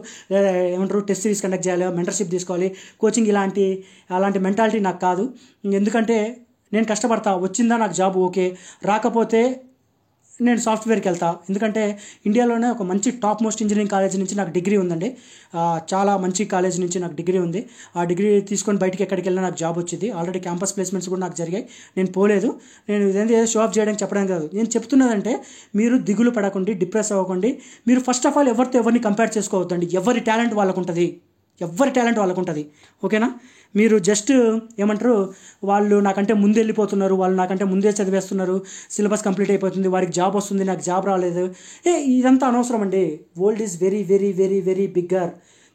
ఏమంటారు, టెస్ట్ సిరీస్ కండక్ట్ చేయాలి, మెంటర్షిప్ తీసుకోవాలి, కోచింగ్, అలాంటి మెంటాలిటీ నాకు కాదు. ఎందుకంటే నేను కష్టపడతా, వచ్చిందా నాకు జాబ్ ఓకే, రాకపోతే నేను సాఫ్ట్వేర్కి వెళ్తా. ఎందుకంటే ఇండియాలోనే ఒక మంచి టాప్ మోస్ట్ ఇంజనీరింగ్ కాలేజ్ నుంచి నాకు డిగ్రీ ఉందండి, చాలా మంచి కాలేజ్ నుంచి నాకు డిగ్రీ ఉంది. ఆ డిగ్రీ తీసుకొని బయటికి ఎక్కడికి వెళ్ళినా నాకు జాబ్ వచ్చింది. ఆల్రెడీ క్యాంపస్ ప్లేస్మెంట్స్ కూడా నాకు జరిగాయి, నేను పోలేదు. నేను ఇదేంటి ఏదో షో ఆఫ్ చేయడానికి చెప్పడానికి కాదు, నేను చెప్తున్నదంటే మీరు దిగులు పడకండి, డిప్రెస్ అవ్వకండి. మీరు ఫస్ట్ ఆఫ్ ఆల్ ఎవరిని కంపేర్ చేసుకోవద్దండి. ఎవరి టాలెంట్ వాళ్ళకు ఉంటుంది, ఓకేనా. మీరు జస్ట్ ఏమంటారు, వాళ్ళు నాకంటే ముందు వెళ్ళిపోతున్నారు, వాళ్ళు నాకంటే ముందే చదివేస్తున్నారు, సిలబస్ కంప్లీట్ అయిపోతుంది, వారికి జాబ్ వస్తుంది, నాకు జాబ్ రాలేదు, ఇదంతా అనవసరం అండి. World is very very very very bigger.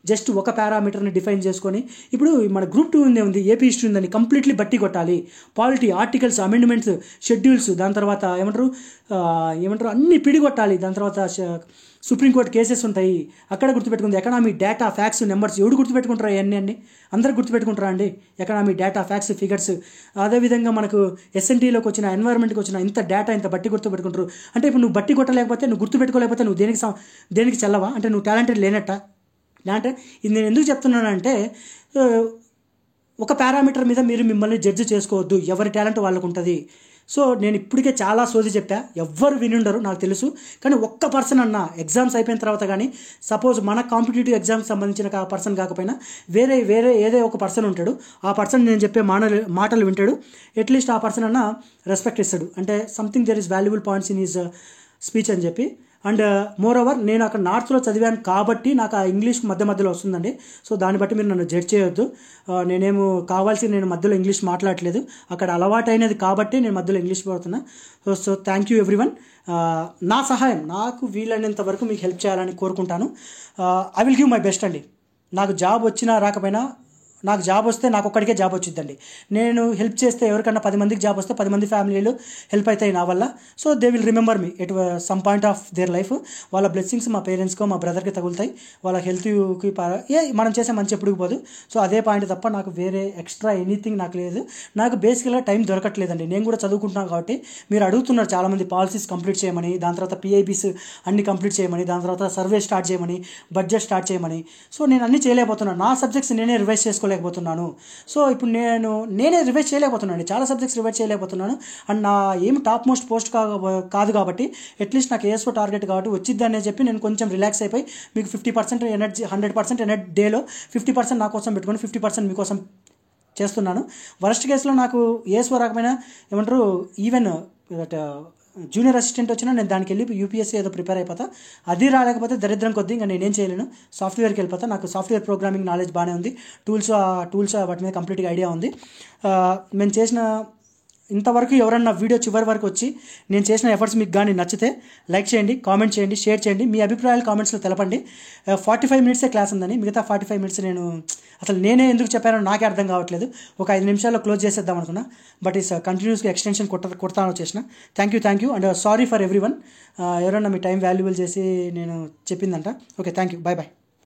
Just ఒక పారామీటర్ని డిఫైన్ చేసుకొని, ఇప్పుడు మన Group 2 ఉంది, ఏపీ హిస్టరీ ఉందని కంప్లీట్లీ బట్టి కొట్టాలి. పాలిటీ, ఆర్టికల్స్, అమెండ్మెంట్స్, షెడ్యూల్స్, దాని తర్వాత ఏమంటారు అన్ని పిడిగొట్టాలి. దాని తర్వాత సుప్రీంకోర్టు కేసెస్ ఉంటాయి, అక్కడ గుర్తుపెట్టుకుంది. ఎకనామీ, డేటా, ఫ్యాక్ట్స్, నెంబర్స్, ఎవడు గుర్తుపెట్టుకుంటారా అన్నీ అందరు గుర్తుపెట్టుకుంటారా అండి? Economy, data, facts, figures. అదేవిధంగా మనకు ఎస్ఎన్టీలోకి వచ్చిన, ఎన్వైర్న్మెంట్కి వచ్చిన ఇంత డేటా, ఇంత బట్టి గుర్తుపెట్టుకుంటారు. అంటే ఇప్పుడు నువ్వు బట్టి కొట్టలేకపోతే, నువ్వు గుర్తుపెట్టుకోలేకపోతే నువ్వు దేనికి చెల్లవా? అంటే నువ్వు టాలెంటెడ్ లేనట్ట. అంటే ఇది నేను ఎందుకు చెప్తున్నానంటే, ఒక పారామీటర్ మీద మీరు మిమ్మల్ని జడ్జి చేసుకోవద్దు, ఎవరి టాలెంట్ వాళ్ళకు ఉంటుంది. సో నేను ఇప్పటికే చాలా సోది చెప్పా, ఎవ్వరు వినుండరు నాకు తెలుసు. కానీ ఒక్క పర్సన్ అన్న ఎగ్జామ్స్ అయిపోయిన తర్వాత కానీ, సపోజ్ మన కాంపిటేటివ్ ఎగ్జామ్స్ సంబంధించిన పర్సన్ కాకపోయినా వేరే ఏదో ఒక పర్సన్ ఉంటాడు, ఆ పర్సన్ నేను చెప్పే మాటలు వింటాడు, అట్లీస్ట్ ఆ పర్సన్ అన్న రెస్పెక్ట్ ఇస్తాడు. అంటే something there is valuable points in his speech అని చెప్పి. అండ్ మోర్ ఓవర్ నేను అక్కడ నార్త్లో చదివాను కాబట్టి నాకు ఆ ఇంగ్లీష్ మధ్యలో వస్తుందండి. సో దాన్ని బట్టి మీరు నన్ను జడ్జ్ చేయొద్దు. నేను మధ్యలో ఇంగ్లీష్ మాట్లాడట్లేదు, అక్కడ అలవాటైనది కాబట్టి నేను మధ్యలో ఇంగ్లీష్ పడుతున్నా. So thank you everyone. నా సహాయం నాకు వీలైనంత వరకు మీకు హెల్ప్ చేయాలని కోరుకుంటాను. I will give my best అండి. నాకు జాబ్ వచ్చినా రాకపోయినా, నాకు జాబ్ వస్తే నాకు ఒక్కడికే జాబ్ వచ్చిందండి. నేను హెల్ప్ చేస్తే ఎవరికన్నా 10 మందికి జాబ్ వస్తే 10 మంది ఫ్యామిలీలు హెల్ప్ అవుతాయి నా వల్ల. So they will remember me at some point of their life. వాళ్ళ బ్లెస్సింగ్స్ మా పేరెంట్స్కో మా బ్రదర్కి తగులుతాయి, వాళ్ళ హెల్త్కి మనం చేసే మంచి ఎప్పుడు పోదు. సో అదే పాయింట్ తప్ప నాకు వేరే ఎక్స్ట్రా ఎనీథింగ్ నాకు లేదు. నాకు బేసికల్గా టైం దొరకట్లేదండి. నేను కూడా చదువుకుంటున్నాను కాబట్టి మీరు అడుగుతున్నారు చాలామంది పాలసీస్ కంప్లీట్ చేయమని, దాని తర్వాత PIBs అన్ని కంప్లీట్ చేయమని, దాని తర్వాత సర్వే స్టార్ట్ చేయమని, బడ్జెట్ స్టార్ట్ చేయమని. సో నేను అన్నీ చేయలేకపోతున్నాను. నా సబ్జెక్ట్స్ నేనే రివైజ్ చేసుకోలేకపోతున్నాను. సో ఇప్పుడు నేనే రివైజ్ చేయలేకపోతున్నాను, చాలా సబ్జెక్ట్స్ రివైజ్ చేయలేకపోతున్నాను. అండ్ నా ఏం టాప్ మోస్ట్ పోస్ట్ కాదు కాబట్టి అట్లీస్ట్ నాకు ASO టార్గెట్ కాబట్టి వచ్చిద్దని చెప్పి నేను కొంచెం రిలాక్స్ అయిపోయి మీకు 50% ఎనర్జీ 100% డేలో 50% నా కోసం పెట్టుకొని 50% మీకోసం చేస్తున్నాను. వరస్ట్ కేసులో నాకు ASO రాకపోయినా ఏమంటారు, ఈవెన్ జూనియర్ అసిస్టెంట్ వచ్చినా నేను దానికి వెళ్ళి UPSC ఏదో ప్రిపేర్ అయిపోతా. అది రాలేకపోతే దరిద్రం కొద్దీ ఇంకా నేనేం చేయలేను, సాఫ్ట్వేర్కి వెళ్ళిపోతా. నాకు సాఫ్ట్వేర్ ప్రోగ్రామింగ్ నాలెడ్జ్ బాగానే ఉంది, టూల్స్ వాటి మీద కంప్లీట్గా ఐడియా ఉంది. మేము చేసిన ఇంతవరకు ఎవరన్నా వీడియో చివరి వరకు వచ్చి నేను చేసిన ఎఫర్ట్స్ మీకు కానీ నచ్చితే లైక్ చేయండి, కామెంట్ చేయండి, షేర్ చేయండి, మీ అభిప్రాయాలు కామెంట్స్లో తెలపండి. 45 మినిట్సే క్లాస్ ఉందని, మిగతా 45 మినిట్స్ నేనే ఎందుకు చెప్పానో నాకే అర్థం కావట్లేదు. ఒక 5 నిమిషాల్లో క్లోజ్ చేసేద్దాం అనుకున్నా, బట్ ఈస్ కంటిన్యూస్గా ఎక్స్టెన్షన్ కొడతాను వచ్చేసిన. Thank you and sorry for everyone. ఎవరన్నా మీ టైం వాల్యుబుల్ చేసి నేను చెప్పిందంట. Okay, thank you, bye.